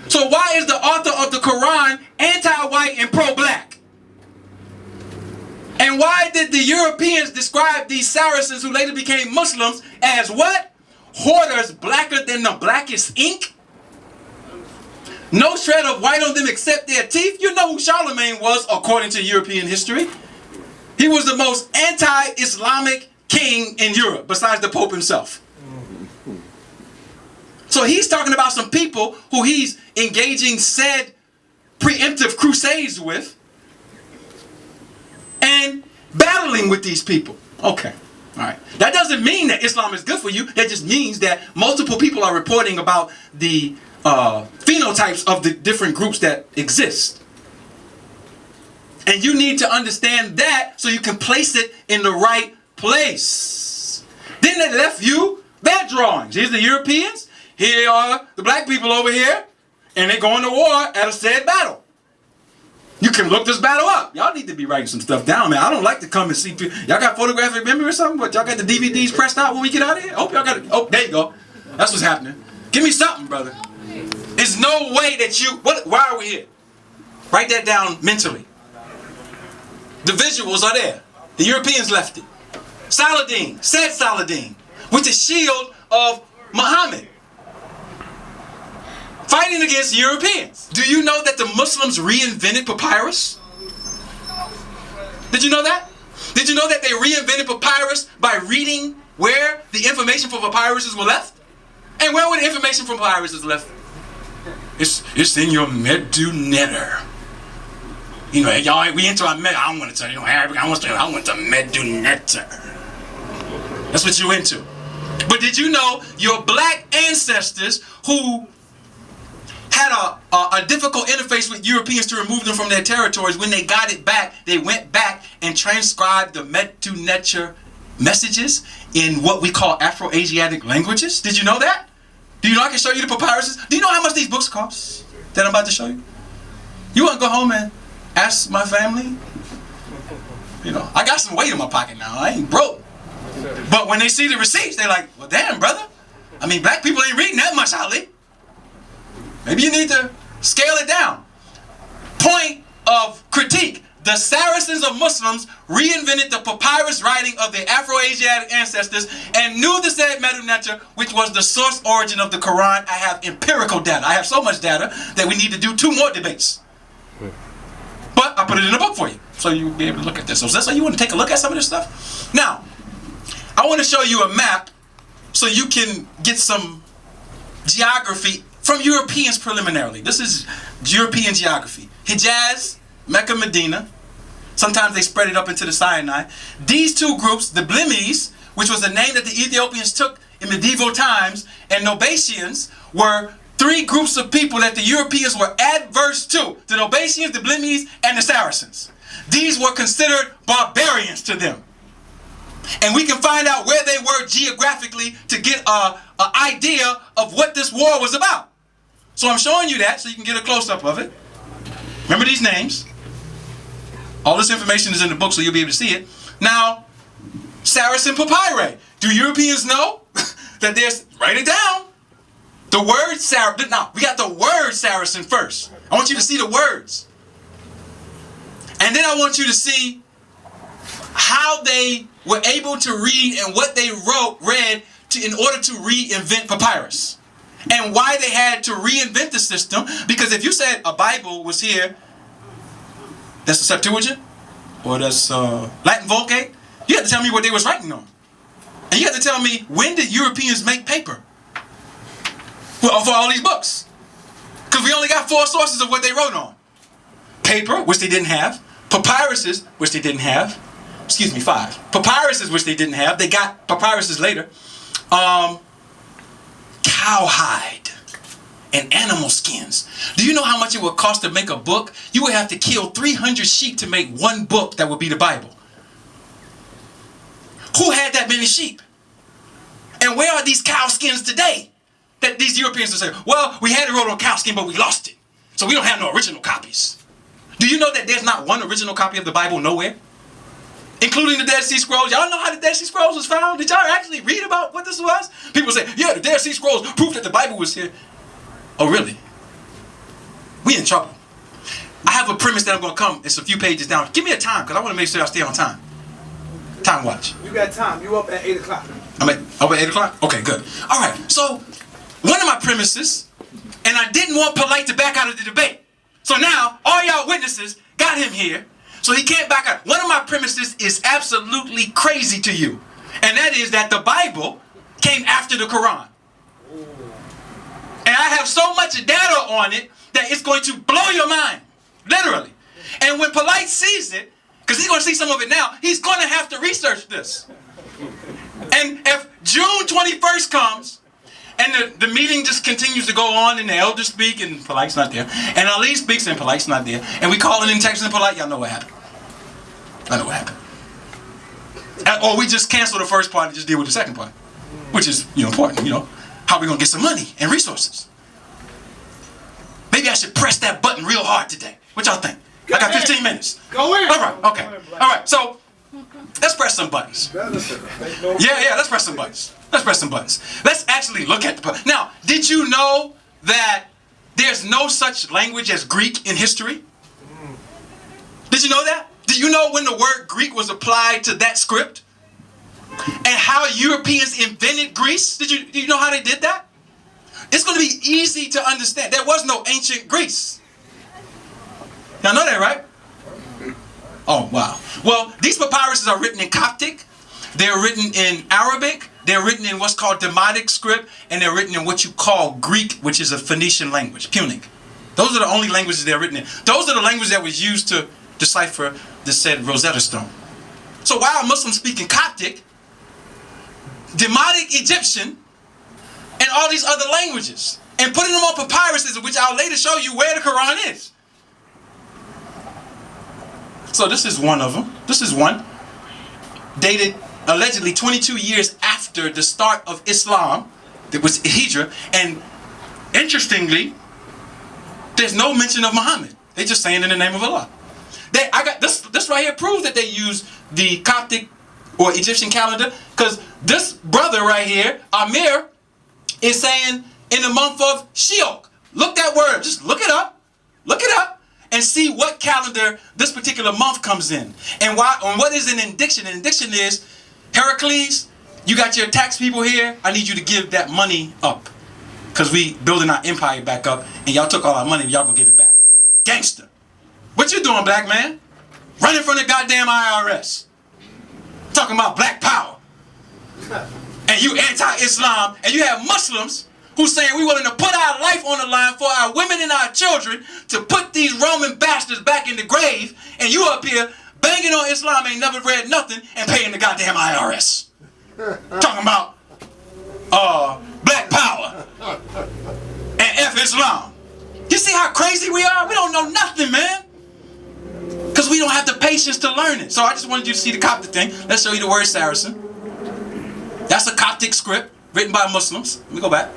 So why is the author of the Quran anti-white and pro-black? And why did the Europeans describe these Saracens who later became Muslims as what? Hoarders blacker than the blackest ink? No shred of white on them except their teeth. You know who Charlemagne was according to European history. He was the most anti-Islamic king in Europe besides the Pope himself. So he's talking about some people who he's engaging said preemptive crusades with and battling with these people. Okay, all right. That doesn't mean that Islam is good for you. That just means that multiple people are reporting about the phenotypes of the different groups that exist. And you need to understand that so you can place it in the right place. Then they left you their drawings. Here's the Europeans. Here are the black people over here. And they're going to war at a said battle. You can look this battle up. Y'all need to be writing some stuff down, man. I don't like to come and see people. Y'all got photographic memory or something? But y'all got the DVDs pressed out when we get out of here? I hope y'all got it. Oh, there you go. That's what's happening. Give me something, brother. There's no way that you... Why are we here? Write that down mentally. The visuals are there. The Europeans left it. Saladin, said Saladin, with the shield of Muhammad, fighting against Europeans. Do you know that the Muslims reinvented papyrus? Did you know that? Did you know that they reinvented papyrus by reading where the information for papyruses were left? And where were the information from papyruses left? It's in your Medu Netter. You know, y'all, we into our I don't want to tell you Arabic. I want to Medu Netter. That's what you into. But did you know your black ancestors who had a difficult interface with Europeans to remove them from their territories, when they got it back, they went back and transcribed the Medu Netter messages in what we call Afro-Asiatic languages? Did you know that? Do you know I can show you the papyruses? Do you know how much these books cost that I'm about to show you? You want to go home and ask my family? You know, I got some weight in my pocket now. I ain't broke. But when they see the receipts, they're like, well, damn, brother. I mean, black people ain't reading that much, Ali. Maybe you need to scale it down. Point of critique. The Saracens of Muslims reinvented the papyrus writing of their Afro-Asiatic ancestors and knew the said Medu-Neter, which was the source origin of the Quran. I have empirical data. I have so much data that we need to do 2 more debates. But I put it in a book for you, so you'll be able to look at this. So is that so you want to take a look at some of this stuff? Now, I want to show you a map so you can get some geography from Europeans preliminarily. This is European geography. Hijaz, Mecca, Medina. Sometimes they spread it up into the Sinai. These 2 groups, the Blemmyes, which was the name that the Ethiopians took in medieval times, and Nobatians, were 3 groups of people that the Europeans were adverse to. The Nobatians, the Blemmyes, and the Saracens. These were considered barbarians to them. And we can find out where they were geographically to get an idea of what this war was about. So I'm showing you that so you can get a close-up of it. Remember these names. All this information is in the book, so you'll be able to see it. Now, Saracen papyri. Do Europeans know that there's, write it down. The word Saracen, now, we got the word Saracen first. I want you to see the words. And then I want you to see how they were able to read and what they read in order to reinvent papyrus. And why they had to reinvent the system. Because if you said a Bible was here, that's the Septuagint, or that's Latin Vulgate, you have to tell me what they was writing on. And you have to tell me, when did Europeans make paper for all these books? Because we only got 4 sources of what they wrote on. Paper, which they didn't have. Papyruses, which they didn't have. Excuse me, 5. Papyruses, which they didn't have. They got papyruses later. Cowhide and animal skins. Do you know how much it would cost to make a book? You would have to kill 300 sheep to make 1 book that would be the Bible. Who had that many sheep? And where are these cow skins today? That these Europeans will say, well, we had it wrote on cow skin, but we lost it. So we don't have no original copies. Do you know that there's not 1 original copy of the Bible nowhere? Including the Dead Sea Scrolls. Y'all know how the Dead Sea Scrolls was found? Did y'all actually read about what this was? People say, yeah, the Dead Sea Scrolls prove that the Bible was here. Oh, really? We in trouble. I have a premise that I'm going to come. It's a few pages down. Give me a time, because I want to make sure I stay on time. Time watch. You got time. You up at 8 o'clock. I'm up at 8 o'clock? Okay, good. All right, so one of my premises, and I didn't want Polight to back out of the debate. So now, all y'all witnesses got him here, so he can't back out. One of my premises is absolutely crazy to you, and that is that the Bible came after the Quran. And I have so much data on it that it's going to blow your mind, literally. And when Polight sees it, because he's going to see some of it now, he's going to have to research this. And if June 21st comes, and the meeting just continues to go on, and the elders speak, and Polight's not there, and Ali speaks, and Polight's not there, and we call in Texas and Polight, y'all know what happened. I know what happened. Or we just cancel the first part and just deal with the second part, which is important, how are we going to get some money and resources? Maybe I should press that button real hard today. What y'all think? I got 15 minutes. Go in. All right, okay. All right, so let's press some buttons. Yeah, let's press some buttons. Let's press some buttons. Let's actually look at the button. Now, did you know that there's no such language as Greek in history? Did you know that? Did you know when the word Greek was applied to that script? And how Europeans invented Greece? Do you know how they did that? It's going to be easy to understand. There was no ancient Greece. Y'all know that, right? Oh, wow. Well, these papyruses are written in Coptic. They're written in Arabic. They're written in what's called Demotic script. And they're written in what you call Greek, which is a Phoenician language, Punic. Those are the only languages they're written in. Those are the languages that was used to decipher the said Rosetta Stone. So while Muslims speak in Coptic, Demotic Egyptian, and all these other languages, and putting them on papyruses, which I'll later show you where the Quran is. So this is one of them. This is one dated allegedly 22 years after the start of Islam. There was Hijra, and interestingly, there's no mention of Muhammad. They're just saying in the name of Allah. I got this right here proves that they use the Coptic or Egyptian calendar, because this brother right here, Amir, is saying in the month of Shiok. Look that word, just look it up, and see what calendar this particular month comes in. And what is an indiction? An indiction is, Heracles, you got your tax people here, I need you to give that money up. Because we building our empire back up, and y'all took all our money, y'all gonna give it back. Gangster. What you doing, black man? Running from the goddamn IRS. Talking about black power. And you anti-Islam, and you have Muslims who's saying we're willing to put our life on the line for our women and our children to put these Roman bastards back in the grave, and you up here banging on Islam, ain't never read nothing, and paying the goddamn IRS. Talking about black power and F Islam. You see how crazy we are? We don't know nothing, man. Because we don't have the patience to learn it. So I just wanted you to see the Coptic thing. Let's show you the word Saracen. That's a Coptic script written by Muslims. Let me go back.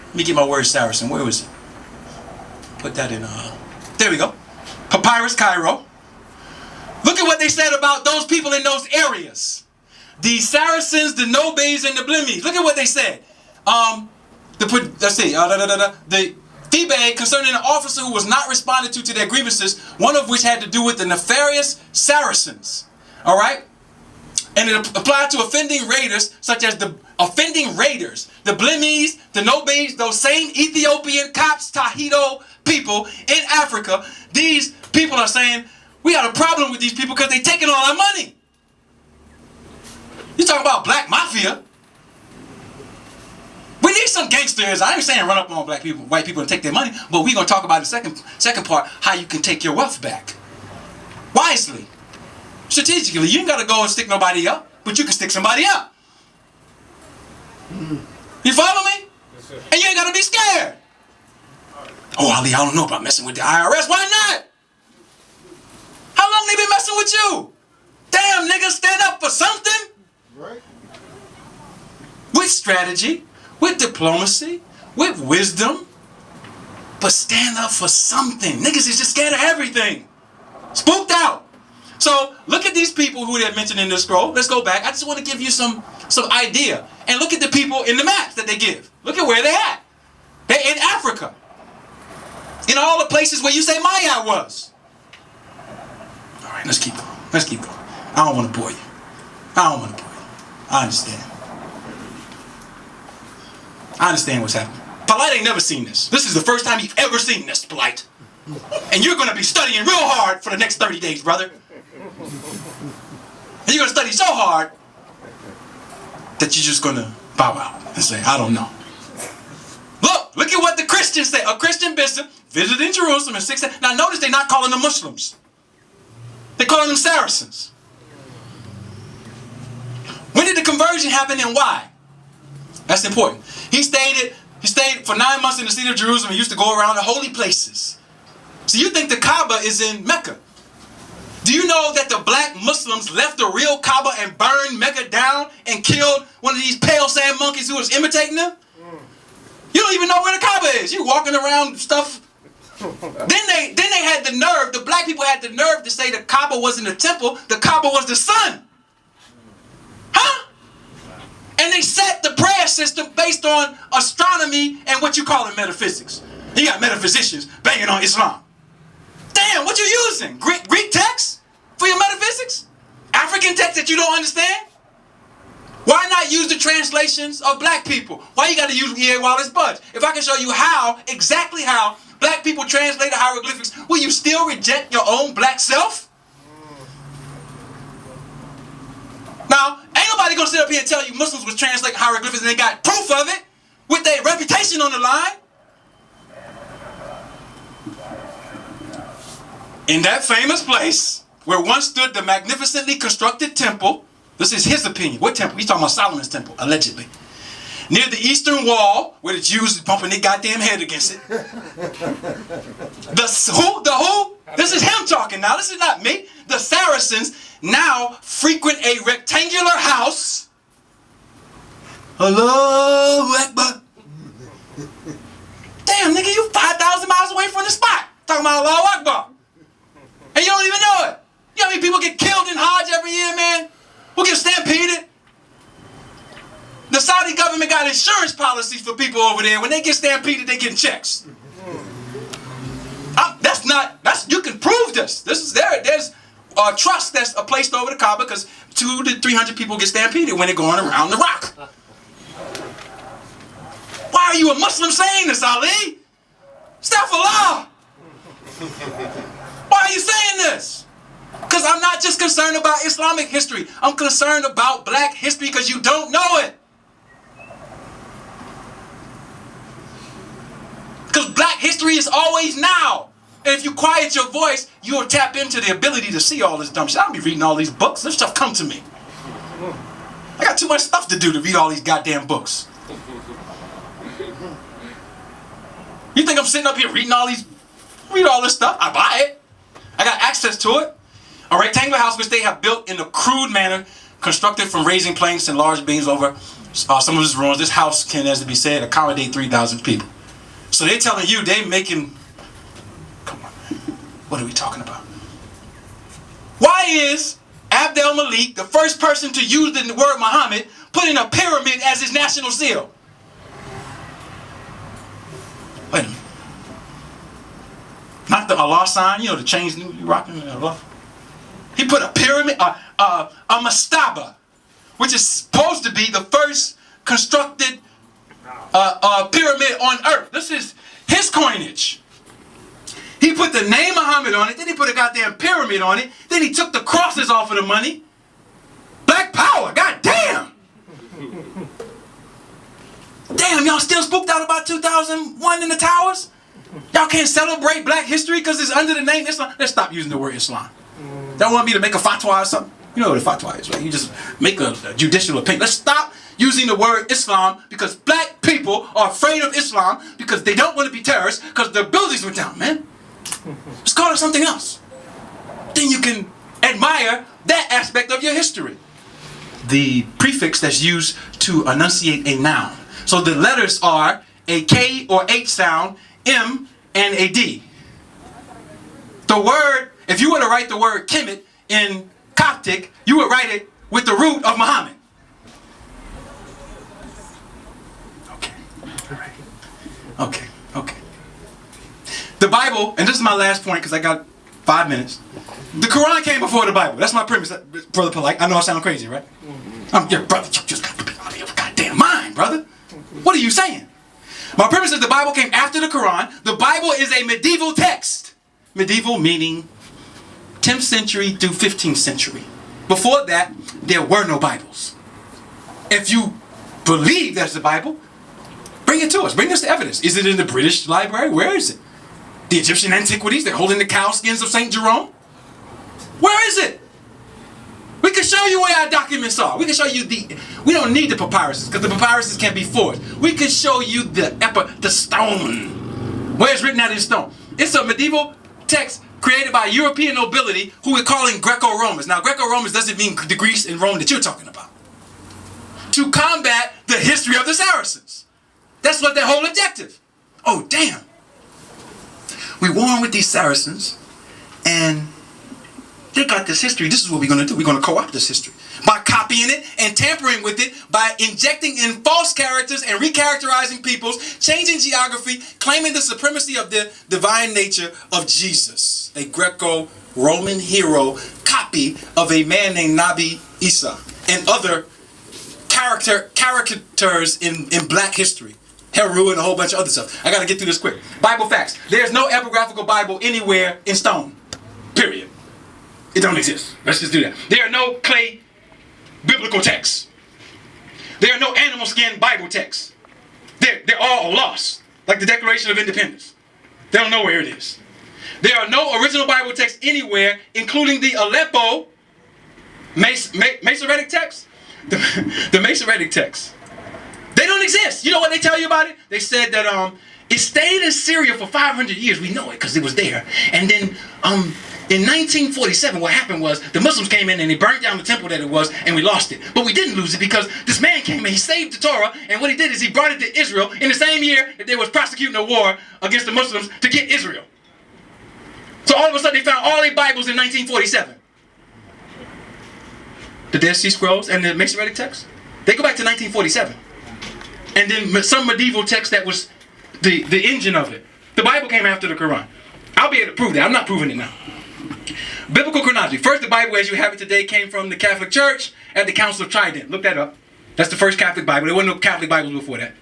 Let me get my word Saracen. Where was it? Put that in, there we go. Papyrus, Cairo. Look at what they said about those people in those areas. The Saracens, the Nobes, and the Blimies. Look at what they said. Let's see. The Thebae concerning an officer who was not responded to their grievances, one of which had to do with the nefarious Saracens. All right? And it applied to offending raiders, such as the offending raiders, the Blimies, the Nobes, those same Ethiopian Copts, Tahito people in Africa. These people are saying, we got a problem with these people because they're taking all our money. You talking about black mafia? We need some gangsters. I ain't saying run up on black people, white people, and take their money, but we're gonna talk about the second part, how you can take your wealth back. Wisely. Strategically. You ain't gotta go and stick nobody up, but you can stick somebody up. You follow me? Yes, sir. And you ain't gotta be scared. Oh, Ali, I don't know about messing with the IRS. Why not? How long they been messing with you? Damn, nigga, stand up for something. Right. With strategy, with diplomacy, with wisdom, but stand up for something. Niggas is just scared of everything. Spooked out. So look at these people who they're mentioned in this scroll. Let's go back. I just want to give you some idea. And look at the people in the maps that they give. Look at where they're at. They're in Africa. In all the places where you say Maya was. All right, let's keep going. Let's keep going. I don't want to bore you. I understand. I understand what's happening. Polight ain't never seen this. This is the first time you've ever seen this, Polight. And you're going to be studying real hard for the next 30 days, brother. And you're going to study so hard that you're just going to bow out and say, I don't know. Look at what the Christians say. A Christian bishop visited Jerusalem in 6. Now notice they're not calling them Muslims. They're calling them Saracens. When did the conversion happen and why? That's important. He stayed for 9 months in the city of Jerusalem. He used to go around the holy places. So you think the Kaaba is in Mecca? Do you know that the black Muslims left the real Kaaba and burned Mecca down and killed one of these pale sand monkeys who was imitating them? You don't even know where the Kaaba is. You walking around stuff. Then they had the nerve, the black people had the nerve to say the Kaaba wasn't a temple, the Kaaba was the sun. Huh? And they set the prayer system based on astronomy and what you call it metaphysics. You got metaphysicians banging on Islam. Damn, what you using? Greek texts for your metaphysics? African texts that you don't understand? Why not use the translations of black people? Why you got to use E.A. Wallace Budge? If I can show you exactly how black people translate the hieroglyphics, will you still reject your own black self? Now, ain't nobody gonna sit up here and tell you Muslims was translating hieroglyphics and they got proof of it with their reputation on the line. In that famous place where once stood the magnificently constructed temple, this is his opinion. What temple? He's talking about Solomon's temple, allegedly. Near the eastern wall, where the Jews is bumping their goddamn head against it. The who? This is him talking now. This is not me. The Saracens now frequent a rectangular house Allahu Akbar. Damn, nigga, you 5,000 miles away from the spot. Talking about Allahu Akbar. And you don't even know it. You know how many people get killed in Hajj every year, man? Who get stampeded? The Saudi government got insurance policies for people over there. When they get stampeded, they get checks. You can prove this. There's a trust that's placed over the Kaaba because 200 to 300 people get stampeded when they're going around the rock. Why are you a Muslim saying this, Ali? Astaghfirullah. Why are you saying this? Because I'm not just concerned about Islamic history. I'm concerned about black history because you don't know it. Because black history is always now. And if you quiet your voice, you'll tap into the ability to see all this dumb shit. I don't be reading all these books. This stuff come to me. I got too much stuff to do to read all these goddamn books. You think I'm sitting up here read all this stuff? I buy it. I got access to it. A rectangular house which they have built in a crude manner, constructed from raising planks and large beams over some of its ruins. This house can, as to be said, accommodate 3,000 people. So they're telling you they making... Come on, what are we talking about? Why is Abdel Malik the first person to use the word Muhammad putting a pyramid as his national seal? Wait a minute. Not the Allah sign, you know, the chains you rocking Allah. He put a pyramid, a mastaba, which is supposed to be the first constructed pyramid on earth. This is his coinage. He put the name Muhammad on it, then he put a goddamn pyramid on it, then he took the crosses off of the money. Black power, goddamn! Damn, y'all still spooked out about 2001 in the towers? Y'all can't celebrate black history because it's under the name Islam? Let's stop using the word Islam. Y'all want me to make a fatwa or something? You know what a fatwa is, right? You just make a judicial opinion. Let's stop using the word Islam because black people are afraid of Islam because they don't want to be terrorists because their buildings went down, man. Let's call it something else. Then you can admire that aspect of your history. The prefix that's used to enunciate a noun. So the letters are a K or H sound, M, and a D. The word, if you were to write the word Kemet in Coptic, you would write it with the root of Muhammad. Okay. The Bible, and this is my last point because I got 5 minutes. The Quran came before the Bible. That's my premise, Brother Polight. I know I sound crazy, right? Your brother, you just got to be out of your goddamn mind, brother. What are you saying? My premise is the Bible came after the Quran. The Bible is a medieval text. Medieval meaning 10th century through 15th century. Before that, there were no Bibles. If you believe there's a Bible, bring it to us. Bring us the evidence. Is it in the British Library? Where is it? The Egyptian antiquities? They're holding the cow skins of St. Jerome? Where is it? We can show you where our documents are. We can show you we don't need the papyruses because the papyruses can be forged. We can show you the stone. Where it's written out in stone. It's a medieval text created by European nobility who we're calling Greco-Romans. Now, Greco-Romans doesn't mean the Greece and Rome that you're talking about. To combat the history of the Saracens. That's what their whole objective. Oh, damn. We warn with these Saracens, and they got this history. This is what we're going to do. We're going to co-opt this history by copying it and tampering with it, by injecting in false characters and recharacterizing peoples, changing geography, claiming the supremacy of the divine nature of Jesus, a Greco-Roman hero copy of a man named Nabi Isa and other characters in black history. Heru and a whole bunch of other stuff. I got to get through this quick. Bible facts. There's no epigraphical Bible anywhere in stone. Period. It don't exist. Let's just do that. There are no clay biblical texts. There are no animal skin Bible texts. They're all lost. Like the Declaration of Independence. They don't know where it is. There are no original Bible texts anywhere, including the Aleppo Masoretic text. The Masoretic text. They don't exist. You know what they tell you about it? They said that it stayed in Syria for 500 years. We know it because it was there. And then In 1947, what happened was the Muslims came in and they burned down the temple that it was, and we lost it. But we didn't lose it because this man came and he saved the Torah, and what he did is he brought it to Israel in the same year that they was prosecuting a war against the Muslims to get Israel. So all of a sudden they found all their Bibles in 1947. The Dead Sea Scrolls and the Masoretic texts, they go back to 1947. And then some medieval text that was the engine of it. The Bible came after the Quran. I'll be able to prove that. I'm not proving it now. Biblical chronology. First, the Bible as you have it today came from the Catholic Church at the Council of Trident. Look that up. That's the first Catholic Bible. There wasn't no Catholic Bibles before that.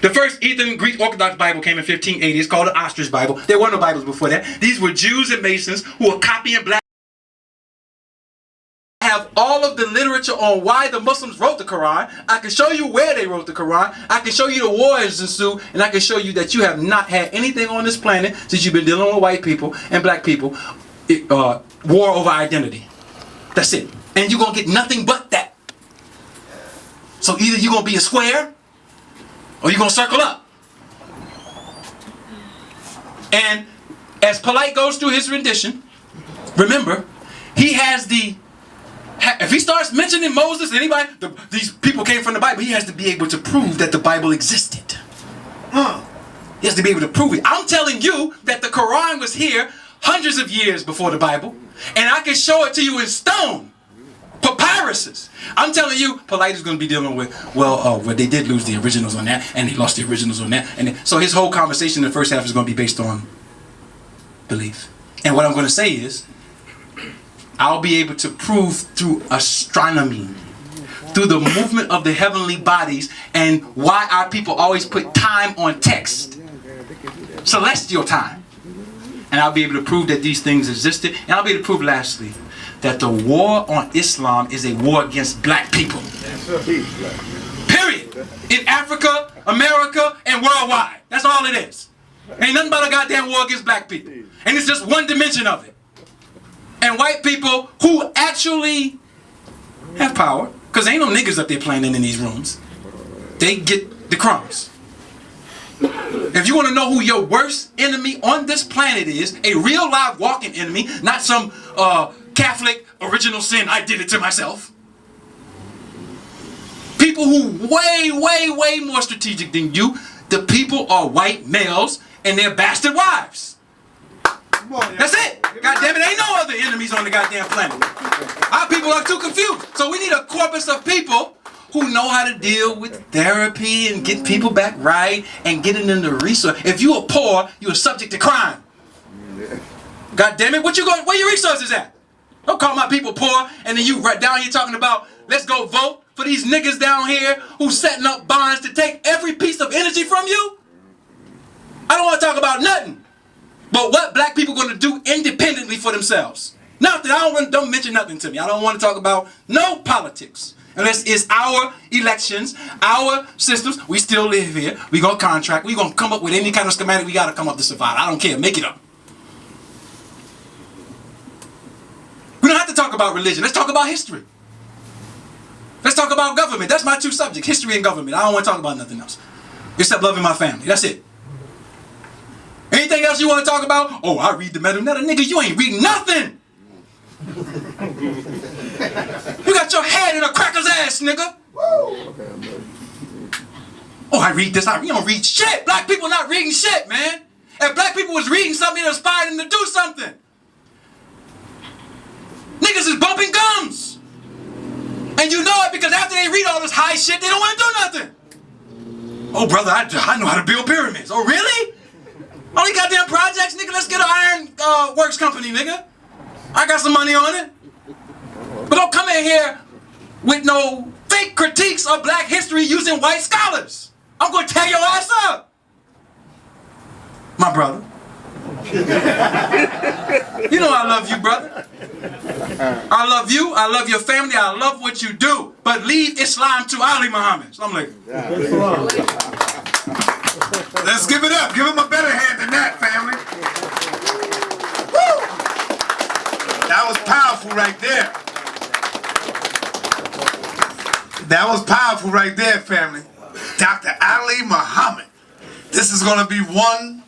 The first Eastern Greek Orthodox Bible came in 1580. It's called the Ostrich Bible. There were no Bibles before that. These were Jews and Masons who were copying black. I have all of the literature on why the Muslims wrote the Quran. I can show you where they wrote the Quran. I can show you the wars ensued, and I can show you that you have not had anything on this planet since you've been dealing with white people and black people. War over identity. That's it. And you're going to get nothing but that. So either you're going to be a square or you're going to circle up. And as Polight goes through his rendition, remember, he has the... If he starts mentioning Moses, anybody, these people came from the Bible, he has to be able to prove that the Bible existed. He has to be able to prove it. I'm telling you that the Quran was here hundreds of years before the Bible, and I can show it to you in stone, papyruses. I'm telling you, Polight is going to be dealing with, well, they did lose the originals on that, and they lost the originals on that, and so his whole conversation in the first half is going to be based on belief. And what I'm going to say is, I'll be able to prove through astronomy, through the movement of the heavenly bodies, and why our people always put time on text, celestial time. And I'll be able to prove that these things existed. And I'll be able to prove, lastly, that the war on Islam is a war against black people. Period. In Africa, America, and worldwide. That's all it is. Ain't nothing but a goddamn war against black people. And it's just one dimension of it. And white people who actually have power, because ain't no niggas up there planning in these rooms, they get the crumbs. If you want to know who your worst enemy on this planet is, a real live walking enemy, not some Catholic original sin, I did it to myself. People who way more strategic than you, the people are white males and their bastard wives. That's it. God damn it, ain't no other enemies on the goddamn planet. Our people are too confused. So we need a corpus of people who know how to deal with therapy and get people back right and getting them the resource. If you are poor, you are subject to crime. God damn it, where your resources at? Don't call my people poor and then you right down here talking about let's go vote for these niggas down here who's setting up bonds to take every piece of energy from you. I don't want to talk about nothing but what black people going to do independently for themselves. Nothing. Don't mention nothing to me. I don't want to talk about no politics. Unless it's our elections, our systems. We still live here. We gonna contract. We gonna come up with any kind of schematic we gotta come up to survive. I don't care. Make it up. We don't have to talk about religion. Let's talk about history. Let's talk about government. That's my two subjects, history and government. I don't want to talk about nothing else. Except loving my family. That's it. Anything else you want to talk about? Oh, I read the metanoia. Nigga, you ain't reading nothing. You got your head in a cracker's ass, nigga. Oh, I read this. You don't read shit. Black people not reading shit, man. If black people was reading something that inspired them to do something. Niggas is bumping gums. And you know it because after they read all this high shit, they don't want to do nothing. Oh, brother, I know how to build pyramids. Oh, really? All these goddamn projects, nigga, let's get an iron works company, nigga. I got some money on it. But don't come in here with no fake critiques of black history using white scholars. I'm going to tear your ass up. My brother. You know I love you, brother. I love you. I love your family. I love what you do. But leave Islam to Ali Muhammad. So I'm like, let's give it up. Give him a better hand than that, family. Woo! That was powerful right there. That was powerful right there, family. Dr. Ali Muhammad. This is going to be one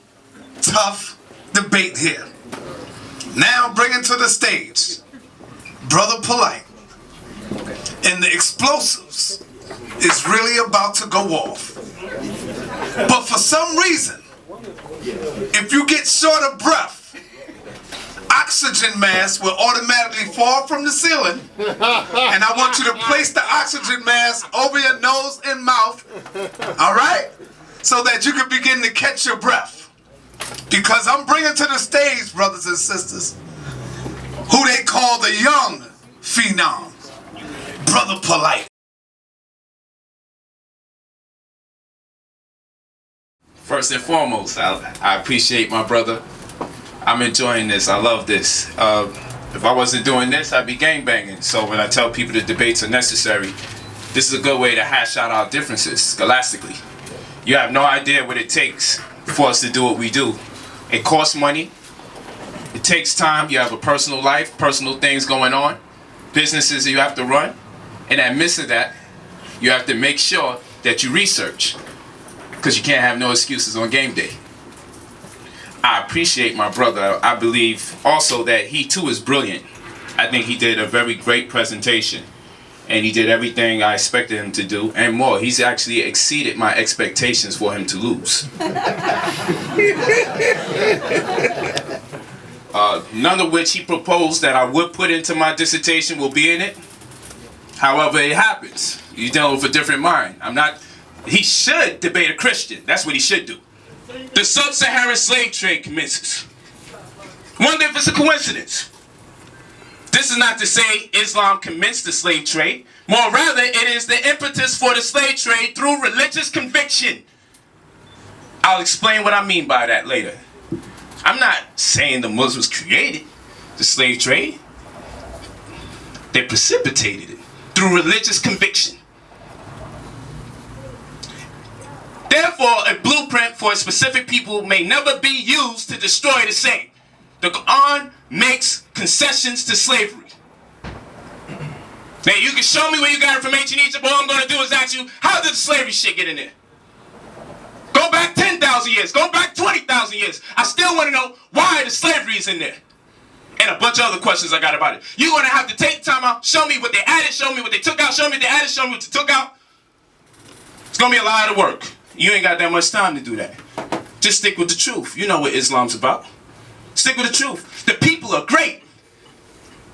tough debate here. Now bringing to the stage Brother Polight. And the explosives is really about to go off. But for some reason, if you get short of breath, oxygen mask will automatically fall from the ceiling. And I want you to place the oxygen mask over your nose and mouth, all right? So that you can begin to catch your breath. Because I'm bringing to the stage, brothers and sisters, who they call the young phenom, Brother Polight. First and foremost, I appreciate my brother. I'm enjoying this. I love this. If I wasn't doing this, I'd be gangbanging. So when I tell people that debates are necessary, this is a good way to hash out our differences scholastically. You have no idea what it takes for us to do what we do. It costs money. It takes time. You have a personal life, personal things going on, businesses that you have to run. And in the midst of that, you have to make sure that you research, because you can't have no excuses on game day. I appreciate my brother. I believe also that he too is brilliant. I think he did a very great presentation, and he did everything I expected him to do and more. He's actually exceeded my expectations for him to lose. None of which he proposed that I would put into my dissertation will be in it. However, it happens. You're dealing with a different mind. He should debate a Christian. That's what he should do. The sub-Saharan slave trade commences. Wonder if it's a coincidence. This is not to say Islam commenced the slave trade. More rather, it is the impetus for the slave trade through religious conviction. I'll explain what I mean by that later. I'm not saying the Muslims created the slave trade. They precipitated it through religious conviction. Therefore, a blueprint for a specific people may never be used to destroy the same. The Quran makes concessions to slavery. Now, you can show me where you got it from ancient Egypt, but all I'm going to do is ask you, how did the slavery shit get in there? Go back 10,000 years, go back 20,000 years. I still want to know why the slavery is in there. And a bunch of other questions I got about it. You're going to have to take time out, show me what they added, show me what they took out, show me what they added, show me what they took out. It's going to be a lot of work. You ain't got that much time to do that. Just stick with the truth. You know what Islam's about. Stick with the truth. The people are great.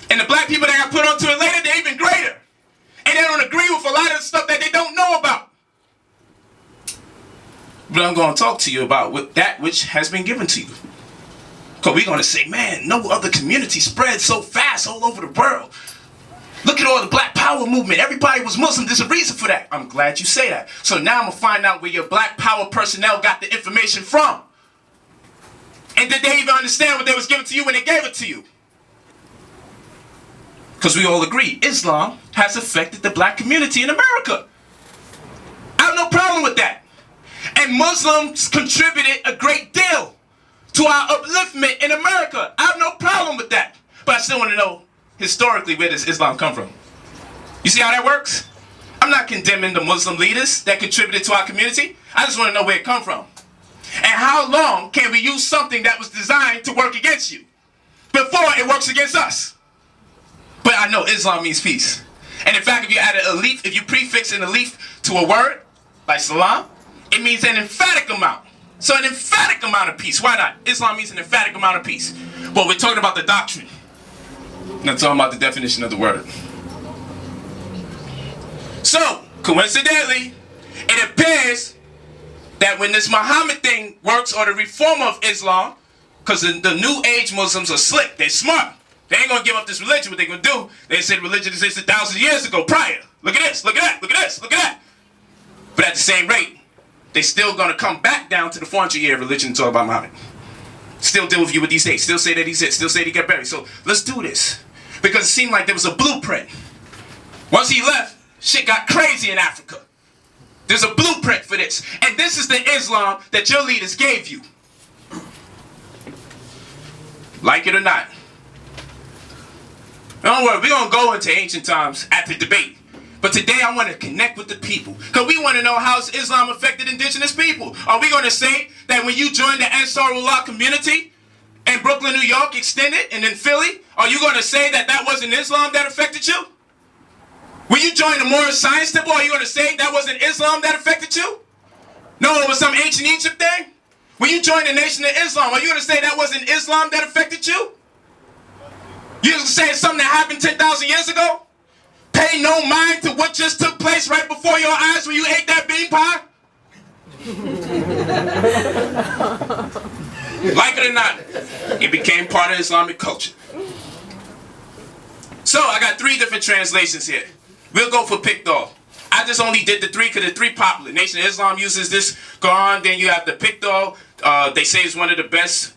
And the black people that got put onto it later, they're even greater. And they don't agree with a lot of the stuff that they don't know about. But I'm going to talk to you about that which has been given to you. Because we're going to say, man, no other community spread so fast all over the world. Look at all the Black Power movement. Everybody was Muslim. There's a reason for that. I'm glad you say that. So now I'm going to find out where your Black Power personnel got the information from. And did they even understand what they was giving to you when they gave it to you? Because we all agree, Islam has affected the black community in America. I have no problem with that. And Muslims contributed a great deal to our upliftment in America. I have no problem with that. But I still want to know, historically, where does Islam come from? You see how that works? I'm not condemning the Muslim leaders that contributed to our community. I just want to know where it come from. And how long can we use something that was designed to work against you before it works against us? But I know Islam means peace. And in fact, if you add an alif, if you prefix an alif to a word, like salam, it means an emphatic amount. So an emphatic amount of peace. Why not? Islam means an emphatic amount of peace. But we're talking about the doctrine. Not talking about the definition of the word. So, coincidentally, it appears that when this Muhammad thing works, or the reform of Islam, because the new age Muslims are slick, they're smart. They ain't gonna give up this religion. What they gonna do? They said religion existed thousands of years ago, prior. Look at this, look at that, look at this, look at that. But at the same rate, they still gonna come back down to the 400-year religion and talk about Muhammad. Still deal with you with these dates. Still say that he's it. Still say that he got buried. So let's do this. Because it seemed like there was a blueprint. Once he left, shit got crazy in Africa. There's a blueprint for this. And this is the Islam that your leaders gave you. Like it or not. Don't worry, we're going to go into ancient times at the debate. But today I want to connect with the people. Because we want to know how Islam affected indigenous people. Are we going to say that when you join the Ansarullah community, and Brooklyn, New York extended, and then Philly, are you going to say that that wasn't Islam that affected you? When you joined the Moorish Science Temple, are you going to say that wasn't Islam that affected you? No, it was some ancient Egypt thing? When you joined the Nation of Islam, are you going to say that wasn't Islam that affected you? You're going to say it's something that happened 10,000 years ago? Pay no mind to what just took place right before your eyes when you ate that bean pie? Like it or not, it became part of Islamic culture. So I got 3 different translations here. We'll go for Pictol. I just only did the 3 because the 3 popular. Nation of Islam uses this Quran. Then you have the Pictol. They say it's one of the best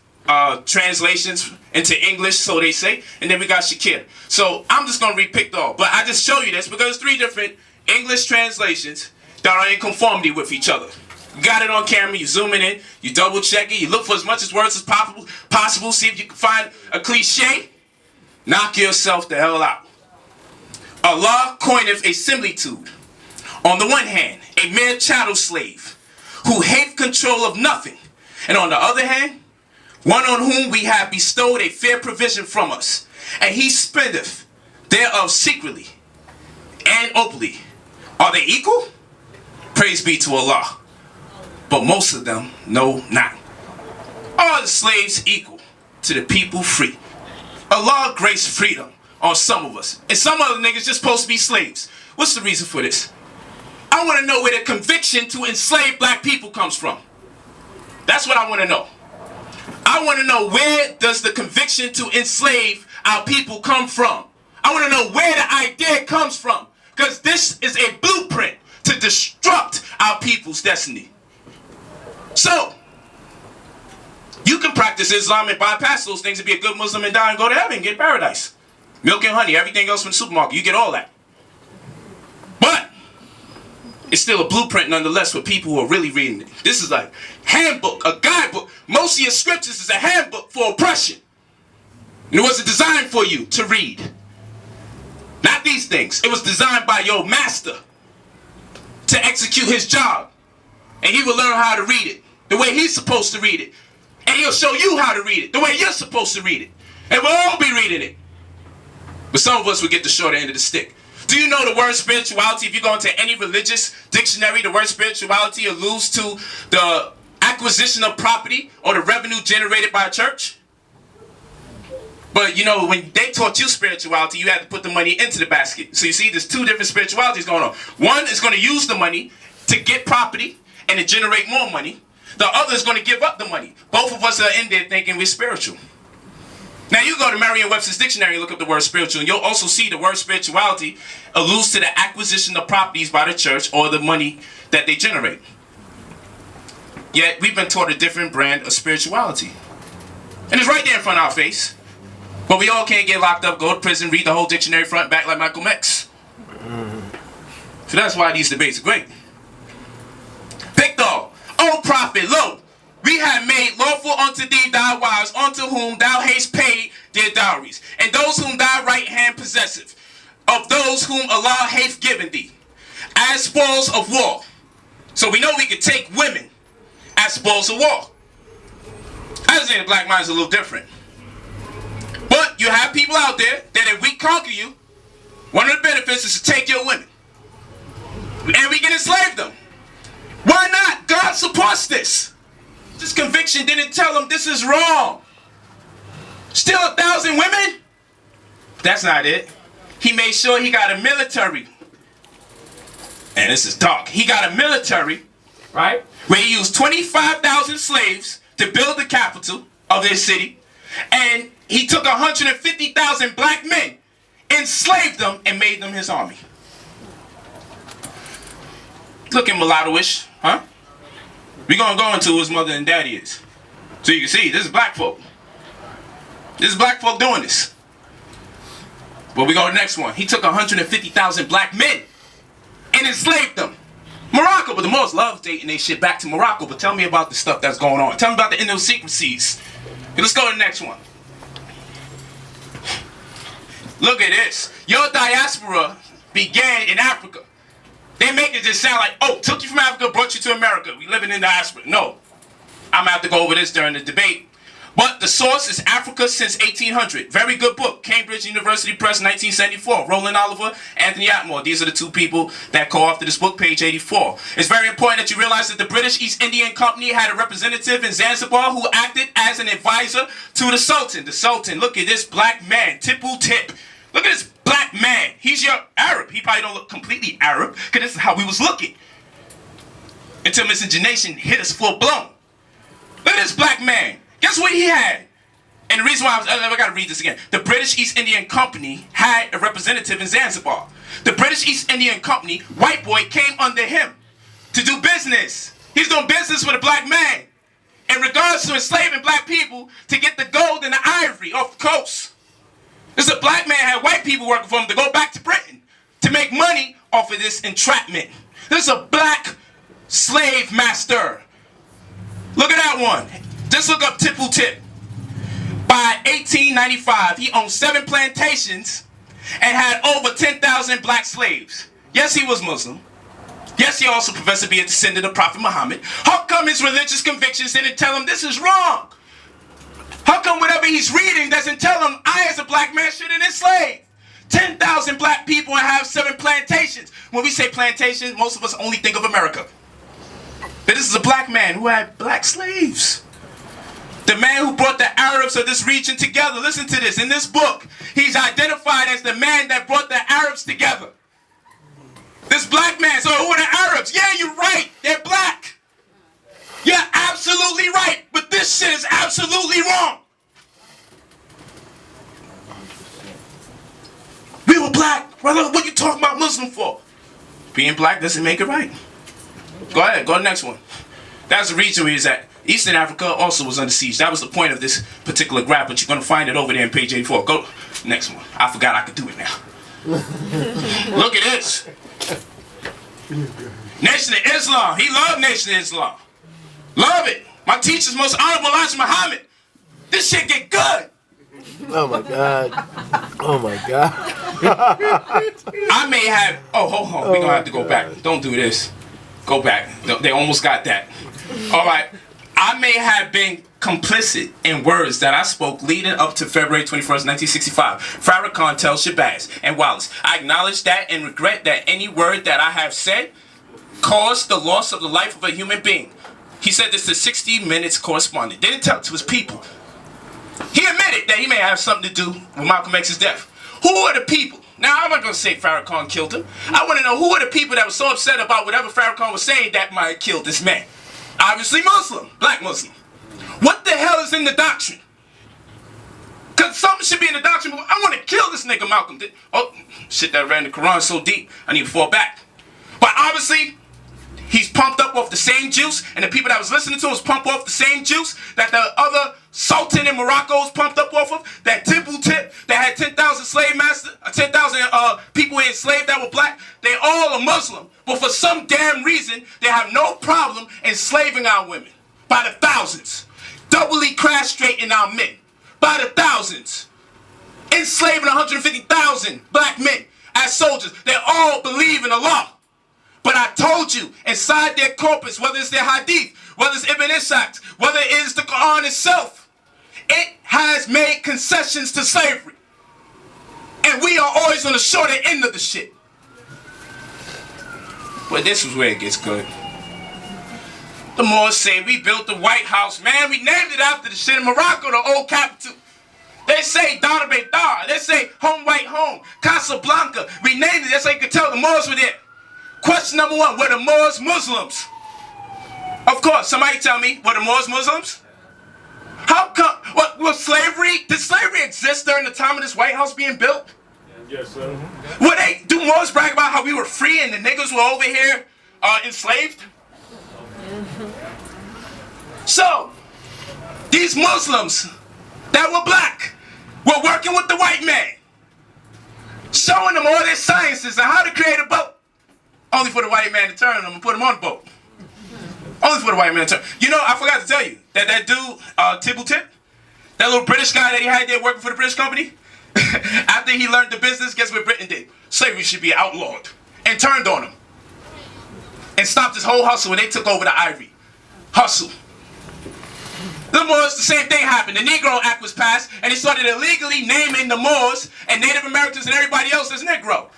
translations into English, so they say. And then we got Shakir. So I'm just going to read Pictol. But I just show you this because 3 different English translations that are in conformity with each other. You got it on camera, you zoom it in, you double check it, you look for as much as words as possible, see if you can find a cliche. Knock yourself the hell out. Allah coineth a similitude. On the one hand, a mere chattel slave who hath control of nothing. And on the other hand, one on whom we have bestowed a fair provision from us. And he spendeth thereof secretly and openly. Are they equal? Praise be to Allah. But most of them know not. Are the slaves equal to the people free? Allah graced freedom on some of us. And some other niggas just supposed to be slaves. What's the reason for this? I want to know where the conviction to enslave black people comes from. That's what I want to know. I want to know, where does the conviction to enslave our people come from? I want to know where the idea comes from. Because this is a blueprint to destruct our people's destiny. So, you can practice Islam and bypass those things and be a good Muslim and die and go to heaven and get paradise. Milk and honey, everything else from the supermarket, you get all that. But, it's still a blueprint nonetheless for people who are really reading it. This is like handbook, a guidebook. Most of your scriptures is a handbook for oppression. And it wasn't designed for you to read. Not these things. It was designed by your master to execute his job. And he will learn how to read it the way he's supposed to read it. And he'll show you how to read it the way you're supposed to read it. And we'll all be reading it. But some of us will get the short end of the stick. Do you know the word spirituality? If you go into any religious dictionary, the word spirituality alludes to the acquisition of property or the revenue generated by a church. But you know, when they taught you spirituality, you had to put the money into the basket. So you see, there's 2 different spiritualities going on. One is going to use the money to get property and to generate more money. The other is going to give up the money. Both of us are in there thinking we're spiritual. Now you go to Merriam-Webster's dictionary and look up the word spiritual, and you'll also see the word spirituality alludes to the acquisition of properties by the church or the money that they generate. Yet we've been taught a different brand of spirituality. And it's right there in front of our face. But we all can't get locked up, go to prison, read the whole dictionary front and back like Malcolm X. So that's why these debates are great. Pictol, O prophet, lo, we have made lawful unto thee thy wives, unto whom thou hast paid their dowries, and those whom thy right hand possesseth, of those whom Allah hath given thee, as spoils of war. So we know we could take women as spoils of war. I understand the black mind is a little different. But you have people out there that if we conquer you, one of the benefits is to take your women. And we can enslave them. Why not? God supports this. This conviction didn't tell them this is wrong. Still 1,000 women? That's not it. He made sure he got a military. And this is dark. He got a military, right? Where he used 25,000 slaves to build the capital of their city. And he took 150,000 black men, enslaved them, and made them his army. Looking mulatto-ish, huh? We're going to go into who his mother and daddy is. So you can see, this is black folk. This is black folk doing this. Well, we go to the next one. He took 150,000 black men and enslaved them. Morocco, but the Moors love dating their shit back to Morocco. But tell me about the stuff that's going on. Tell me about the idiosyncrasies. Let's go to the next one. Look at this. Your diaspora began in Africa. They make it just sound like, oh, took you from Africa, brought you to America. We living in diaspora. No. I'm going to have to go over this during the debate. But the source is Africa Since 1800. Very good book. Cambridge University Press, 1974. Roland Oliver, Anthony Atmore. These are the two people that co-authored this book, page 84. It's very important that you realize that the British East Indian Company had a representative in Zanzibar who acted as an advisor to the Sultan. The Sultan, look at this black man, Tipu Tip. Look at this black man. He's your Arab. He probably don't look completely Arab, because this is how we was looking. Until miscegenation hit us full blown. Look at this black man. Guess what he had? And the reason why I got to read this again. The British East Indian Company had a representative in Zanzibar. The British East Indian Company, white boy, came under him to do business. He's doing business with a black man in regards to enslaving black people to get the gold and the ivory off the coast. This is a black man had white people working for him to go back to Britain to make money off of this entrapment. This is a black slave master. Look at that one. Just look up Tipu Tip. By 1895, he owned 7 plantations and had over 10,000 black slaves. Yes, he was Muslim. Yes, he also professed to be a descendant of Prophet Muhammad. How come his religious convictions didn't tell him this is wrong? How come whatever he's reading doesn't tell him I as a black man shouldn't enslave 10,000 black people and have 7 plantations? When we say plantation, most of us only think of America. But this is a black man who had black slaves. The man who brought the Arabs of this region together. Listen to this. In this book, he's identified as the man that brought the Arabs together. This black man. So who are the Arabs? Yeah, you're right. They're black. You're absolutely right. But this shit is absolutely wrong. We were black. Brother, what are you talking about Muslim for? Being black doesn't make it right. Go ahead. Go to the next one. That's the region where he's at. Eastern Africa also was under siege. That was the point of this particular graph, but you're going to find it over there in page 84. Go next one. I forgot I could do it now. Look at this. Nation of Islam. He loved Nation of Islam. Love it. My teacher's most honorable Elijah Muhammad. This shit get good. Oh my God. Oh my God. I may have... Oh, hold on. We're going to have to go back. Don't do this. Go back. They almost got that. All right. I may have been complicit in words that I spoke leading up to February 21st, 1965. Farrakhan tells Shabazz and Wallace, I acknowledge that and regret that any word that I have said caused the loss of the life of a human being. He said this to 60 Minutes correspondent. Didn't tell it to his people. He admitted that he may have something to do with Malcolm X's death. Who are the people? Now, I'm not going to say Farrakhan killed him. I want to know who are the people that were so upset about whatever Farrakhan was saying that might have killed this man. Obviously Muslim, black Muslim. What the hell is in the doctrine? Because something should be in the doctrine, but I want to kill this nigga Malcolm. Oh, shit that ran the Quran so deep, I need to fall back. But obviously, he's pumped up off the same juice, and the people that was listening to was pumped off the same juice that the other Sultan in Morocco was pumped up off of, that Tipu Tip that had 10,000 slave masters, 10,000 people enslaved that were black. They all are Muslim, but for some damn reason, they have no problem enslaving our women by the thousands, doubly castrating our men by the thousands, enslaving 150,000 black men as soldiers. They all believe in Allah. But I told you, inside their corpus, whether it's their hadith, whether it's Ibn Ishaq, whether it is the Quran itself, it has made concessions to slavery. And we are always on the shorter end of the shit. But this is where it gets good. The Moors say, we built the White House, man. We named it after the shit in Morocco, the old capital. They say Dar Beitar. They say Home White Home, Casablanca. We named it, that's how you could tell the Moors were there. Question number 1, were the Moors Muslims? Of course, somebody tell me, were the Moors Muslims? How come, what, was slavery, did slavery exist during the time of this White House being built? Yes, sir. Do Moors brag about how we were free and the niggas were over here enslaved? So, these Muslims that were black were working with the white man, showing them all their sciences and how to create a boat. Only for the white man to turn them and put them on the boat. Only for the white man to turn. You know, I forgot to tell you that dude, Tipu Tip, that little British guy that he had there working for the British company, after he learned the business, guess what Britain did? Slavery should be outlawed. And turned on him. And stopped his whole hustle when they took over the ivory. Hustle. The Moors, the same thing happened. The Negro Act was passed, and they started illegally naming the Moors and Native Americans and everybody else as Negro.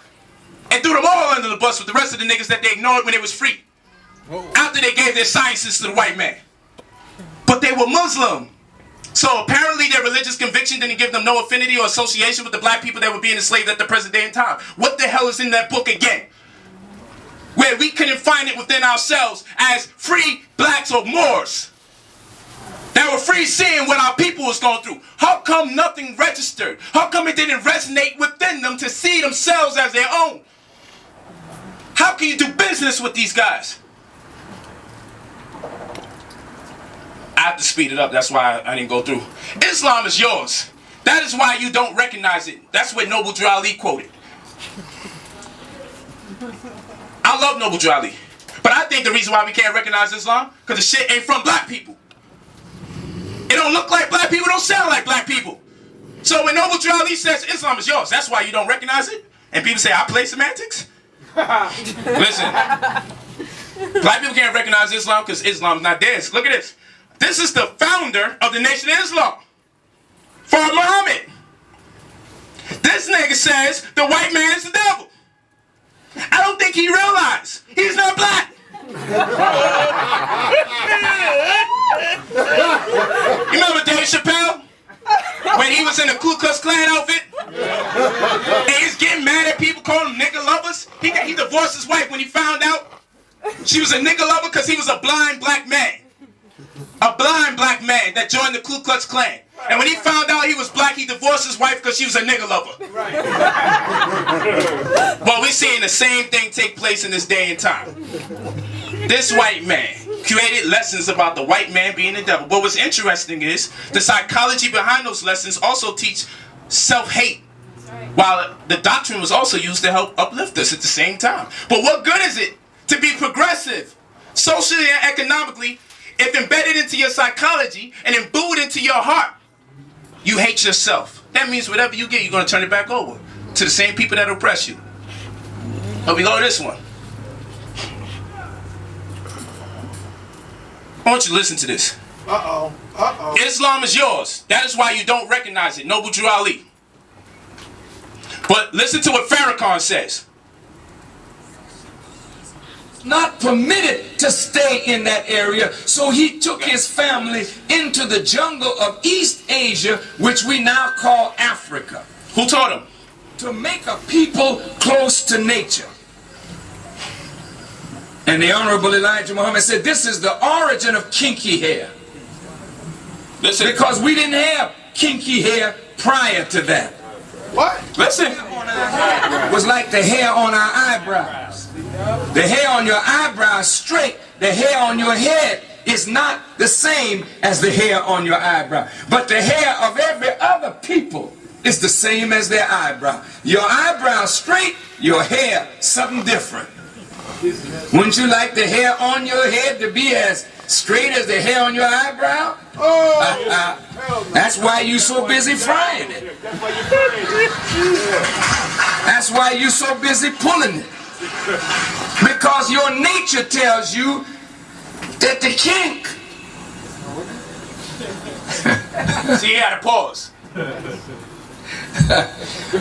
And threw them all under the bus with the rest of the niggas that they ignored when it was free. After they gave their sciences to the white man. But they were Muslim. So apparently their religious conviction didn't give them no affinity or association with the black people that were being enslaved at the present day and time. What the hell is in that book again? Where we couldn't find it within ourselves as free blacks or Moors that were free seeing what our people was going through. How come nothing registered? How come it didn't resonate within them to see themselves as their own? How can you do business with these guys? I have to speed it up. That's why I didn't go through. Islam is yours. That is why you don't recognize it. That's what Noble Drew Ali quoted. I love Noble Drew Ali. But I think the reason why we can't recognize Islam, because the shit ain't from black people. It don't look like black people, don't sound like black people. So when Noble Drew Ali says Islam is yours, that's why you don't recognize it? And people say, I play semantics? Listen. Black people can't recognize Islam because Islam is not theirs. Look at this. This is the founder of the Nation of Islam. For Muhammad. This nigga says the white man is the devil. I don't think he realized he's not black. You remember Dave Chappelle? When he was in the Ku Klux Klan outfit? And he's getting mad at people calling him nigga lovers? He divorced his wife when he found out she was a nigga lover because he was a blind black man. A blind black man that joined the Ku Klux Klan. And when he found out he was black, he divorced his wife because she was a nigga lover. Right. Well, we're seeing the same thing take place in this day and time. This white man created lessons about the white man being the devil. But what's interesting is the psychology behind those lessons also teach self-hate. While the doctrine was also used to help uplift us at the same time. But what good is it to be progressive, socially and economically, if embedded into your psychology and imbued into your heart, you hate yourself? That means whatever you get, you're going to turn it back over to the same people that oppress you. But we go to this one. I want you to listen to this. Uh-oh. Uh-oh. Islam is yours. That is why you don't recognize it. Noble Drew Ali. But listen to what Farrakhan says. Not permitted to stay in that area, so he took his family into the jungle of East Asia, which we now call Africa. Who taught him? To make a people close to nature. And the Honorable Elijah Muhammad said this is the origin of kinky hair. Listen. Because we didn't have kinky hair prior to that. What? Listen. Was like the hair on our eyebrows. The hair on your eyebrows straight, the hair on your head is not the same as the hair on your eyebrow. But the hair of every other people is the same as their eyebrow. Your eyebrow straight, your hair something different. Wouldn't you like the hair on your head to be as straight as the hair on your eyebrow? Oh, that's why you so busy frying it. That's why you so busy pulling it. Because your nature tells you that the kink. See, you had to pause.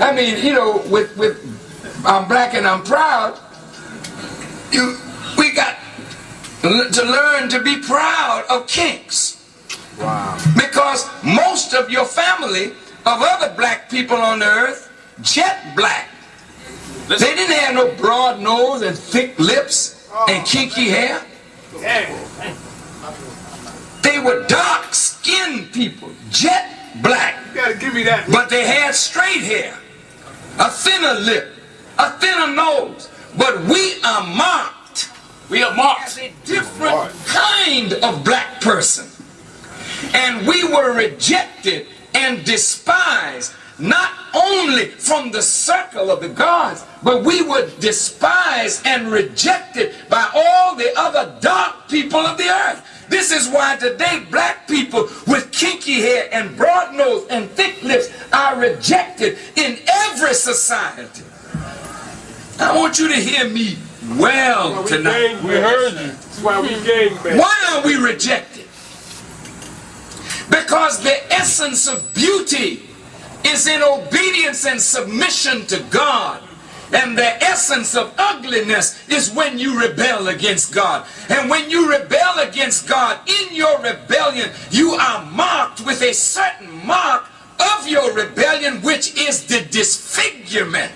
I mean, you know, with I'm black and I'm proud. We got to learn to be proud of kinks. Wow. Because most of your family of other black people on the earth, jet black. Listen. They didn't have no broad nose and thick lips and kinky hair. They were dark-skinned people, jet black. You gotta give me that. But they had straight hair, a thinner lip, a thinner nose. But we are marked. We are marked as a different kind of black person. And we were rejected and despised, not only from the circle of the gods, but we were despised and rejected by all the other dark people of the earth. This is why today black people with kinky hair and broad nose and thick lips are rejected in every society. I want you to hear me well tonight. We heard you. That's why we gang bang. Why are we rejected? Because the essence of beauty is in obedience and submission to God. And the essence of ugliness is when you rebel against God. And when you rebel against God, in your rebellion, you are marked with a certain mark of your rebellion, which is the disfigurement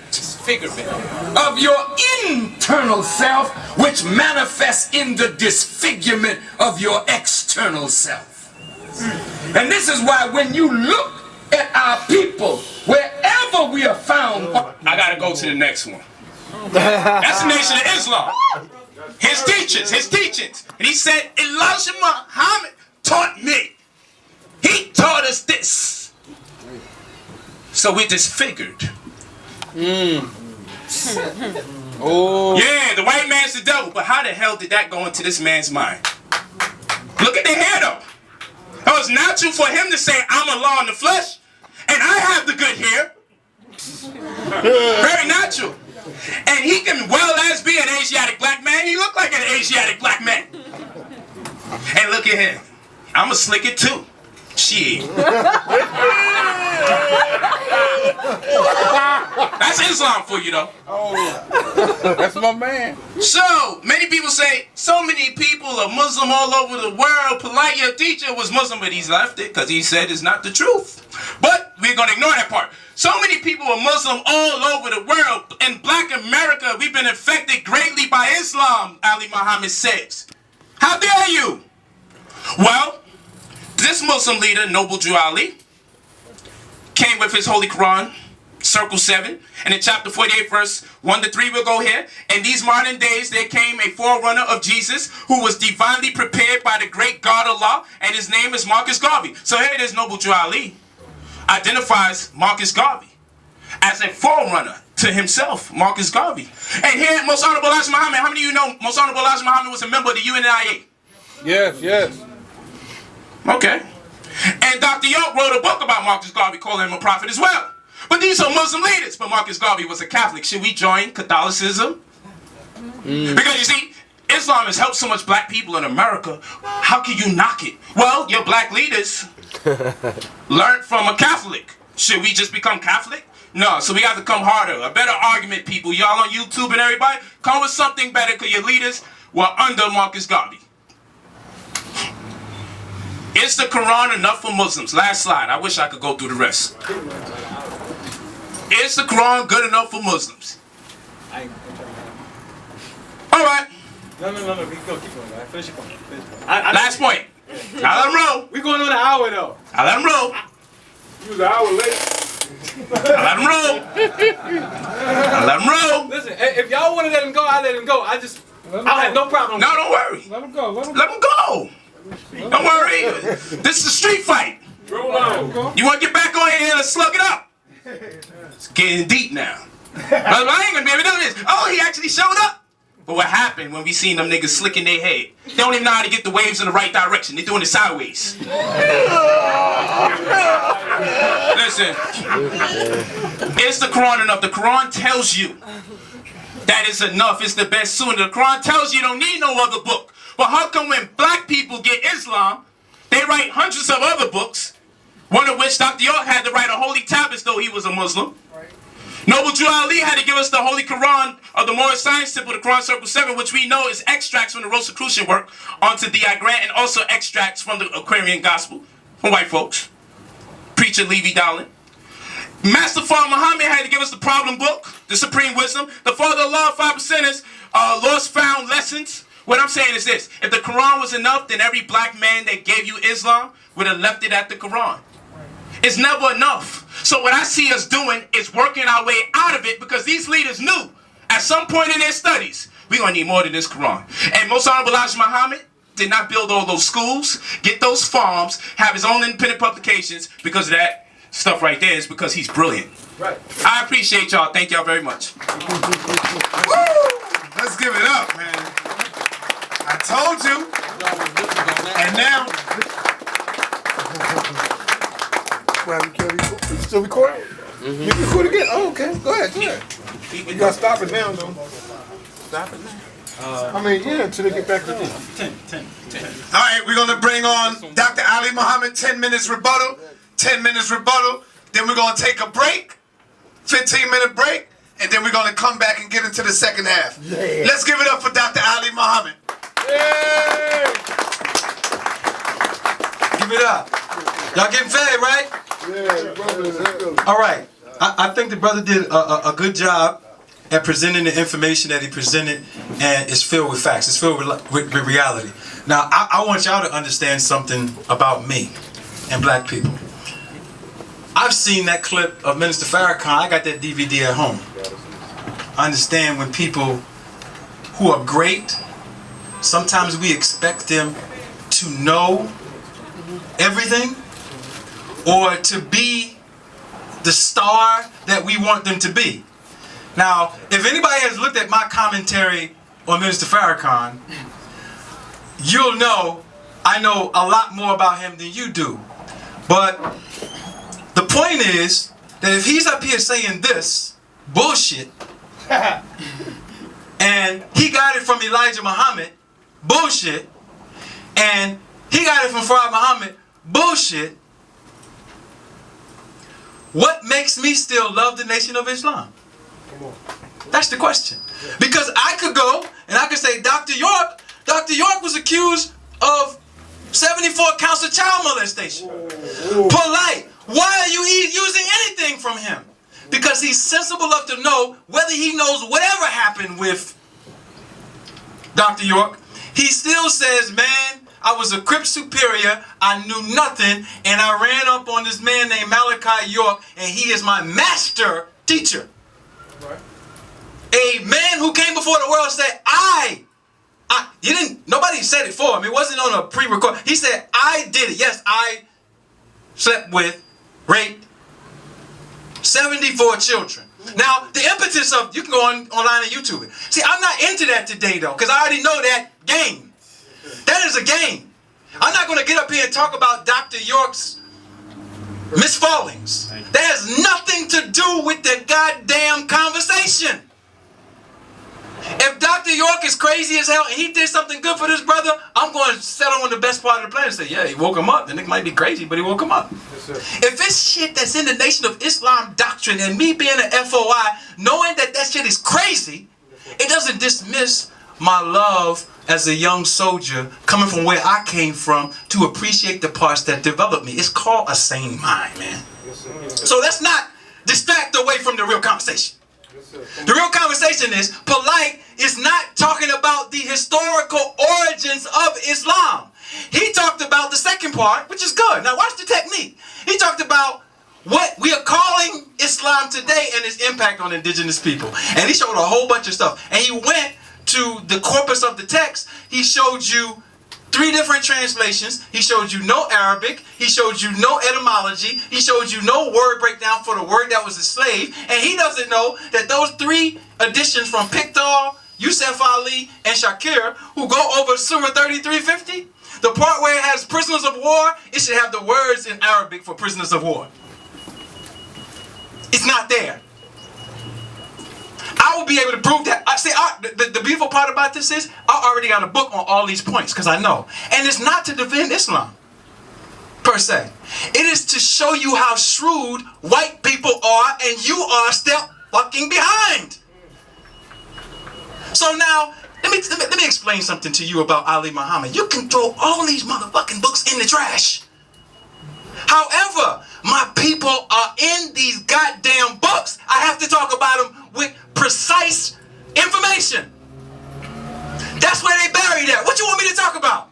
of your internal self, which manifests in the disfigurement of your external self. And this is why when you look at our people, wherever we are found. I gotta go to the next one. That's the Nation of Islam. His teachings. And he said, Elijah Muhammad taught me. He taught us this. So we're disfigured. Oh. Yeah, the white man's the devil. But how the hell did that go into this man's mind? Look at the hair though. It was natural for him to say, I'm Allah in the flesh, and I have the good hair. Very natural. And he can well as be an Asiatic black man. He looked like an Asiatic black man. And look at him. I'm a slick it too. Shit. That's Islam for you though. Oh, that's my man. So, many people say, so many people are Muslim all over the world. Polight, your teacher, was Muslim, but he's left it because he said it's not the truth. But we're going to ignore that part. So many people are Muslim all over the world. In Black America, we've been affected greatly by Islam, Ali Muhammad says. How dare you? Well, this Muslim leader, Noble Drew Ali, came with his Holy Quran, Circle 7, and in chapter 48, verse 1-3, we'll go here. In these modern days, there came a forerunner of Jesus who was divinely prepared by the great God Allah, and his name is Marcus Garvey. So here it is, Noble Drew Ali identifies Marcus Garvey as a forerunner to himself, Marcus Garvey. And here, Most Honorable Elijah Muhammad, how many of you know Most Honorable Elijah Muhammad was a member of the UNIA? Yes. Okay. And Dr. York wrote a book about Marcus Garvey, calling him a prophet as well. But these are Muslim leaders. But Marcus Garvey was a Catholic. Should we join Catholicism? Because you see, Islam has helped so much black people in America. How can you knock it? Well, your black leaders learned from a Catholic. Should we just become Catholic? No, so we have to come harder. A better argument, people. Y'all on YouTube and everybody, come with something better because your leaders were under Marcus Garvey. Is the Quran enough for Muslims? Last slide. I wish I could go through the rest. Is the Quran good enough for Muslims? All right. No. Keep going. Finish your point. Last point. I let him roll. We're going on an hour though. I let him roll. You was an hour late. I let him roll. Listen, if y'all want to let him go, I let him go. I have no problem. No, don't worry. Let him go. Let him go. Don't worry. This is a street fight. Roll on. You want to get back on here? Let's slug it up. It's getting deep now. But I ain't going to be able to do this. Oh, he actually showed up. But what happened when we seen them niggas slicking their head? They don't even know how to get the waves in the right direction. They're doing it sideways. Listen. Is the Quran enough? The Quran tells you that is enough. It's the best sunnah. The Quran tells you you don't need no other book. But how come when black people get Islam, they write hundreds of other books, one of which Dr. York had to write a holy tablets, though he was a Muslim. Noble Drew Ali had to give us the Holy Quran of the Moorish Science Temple, the Quran Circle 7, which we know is extracts from the Rosicrucian work onto D.I. Grant, and also extracts from the Aquarian Gospel from white folks. Preacher Levi Dowling. Master Father Muhammad had to give us the Problem Book, the Supreme Wisdom, the Father of Law, 5%ers, Lost Found Lessons. What I'm saying is this: if the Quran was enough, then every black man that gave you Islam would have left it at the Quran. It's never enough. So what I see us doing is working our way out of it, because these leaders knew at some point in their studies, we're going to need more than this Quran. And Most Honorable Elijah Muhammad did not build all those schools, get those farms, have his own independent publications because of that stuff right there. Is because he's brilliant. Right. I appreciate y'all. Thank y'all very much. Woo! Let's give it up, man. I told you. And now. Still recording? You can record again? Oh, okay. Go ahead. You gotta stop it now, though. Stop it now. Until they get back to 10. All right, we're going to bring on Dr. Ali Muhammad, 10 minutes rebuttal. 10 minutes rebuttal. Then we're going to take a break, 15-minute break, and then we're going to come back and get into the second half. Yeah. Let's give it up for Dr. Ali Muhammad. Yay! Give it up. Y'all getting fed, right? Yeah, brother. All right. I think the brother did a good job at presenting the information that he presented, and it's filled with facts. It's filled with reality. Now, I want y'all to understand something about me and black people. I've seen that clip of Minister Farrakhan. I got that DVD at home. I understand when people who are great, sometimes we expect them to know everything or to be the star that we want them to be. Now, if anybody has looked at my commentary on Minister Farrakhan, you'll know I know a lot more about him than you do. But the point is that if he's up here saying this bullshit, and he got it from Elijah Muhammad, bullshit, and he got it from Farah Muhammad, bullshit, what makes me still love the Nation of Islam? That's the question. Because I could go and I could say, Dr. York was accused of 74 counts of child molestation. Polight, why are you using anything from him? Because he's sensible enough to know whether he knows whatever happened with Dr. York. He still says, man, I was a Crip superior, I knew nothing, and I ran up on this man named Malachi York, and he is my master teacher. Right. A man who came before the world said, nobody said it for him. It wasn't on a pre-record. He said, I did it. Yes, I slept with, raped 74 children. Now, the impetus of, you can go online and YouTube it. See, I'm not into that today, though, because I already know that game. That is a game. I'm not going to get up here and talk about Dr. York's misfallings. That has nothing to do with the goddamn conversation. If Dr. York is crazy as hell and he did something good for this brother, I'm going to settle on the best part of the planet and say, yeah, he woke him up. The nigga might be crazy, but he woke him up. If it's shit that's in the Nation of Islam doctrine and me being an FOI, knowing that shit is crazy, it doesn't dismiss my love as a young soldier coming from where I came from to appreciate the parts that developed me. It's called a sane mind, man. So let's not distract away from the real conversation. The real conversation is, Polight is not talking about the historical origins of Islam. He talked about the second part, which is good. Now watch the technique. He talked about what we are calling Islam today and its impact on indigenous people. And he showed a whole bunch of stuff. And he went to the corpus of the text. He showed you 3 different translations. He showed you no Arabic. He showed you no etymology. He showed you no word breakdown for the word that was a slave. And he doesn't know that those 3 additions from Pickthall, Yusuf Ali, and Shakir, who go over Surah 3350, the part where it has prisoners of war, it should have the words in Arabic for prisoners of war. It's not there. I will be able to prove that. The beautiful part about this is I already got a book on all these points because I know. And it's not to defend Islam, per se. It is to show you how shrewd white people are and you are a step fucking behind. So now, let me explain something to you about Ali Muhammad. You can throw all these motherfucking books in the trash. However, my people are in these goddamn books. I have to talk about them with precise information. That's where they buried at. What you want me to talk about?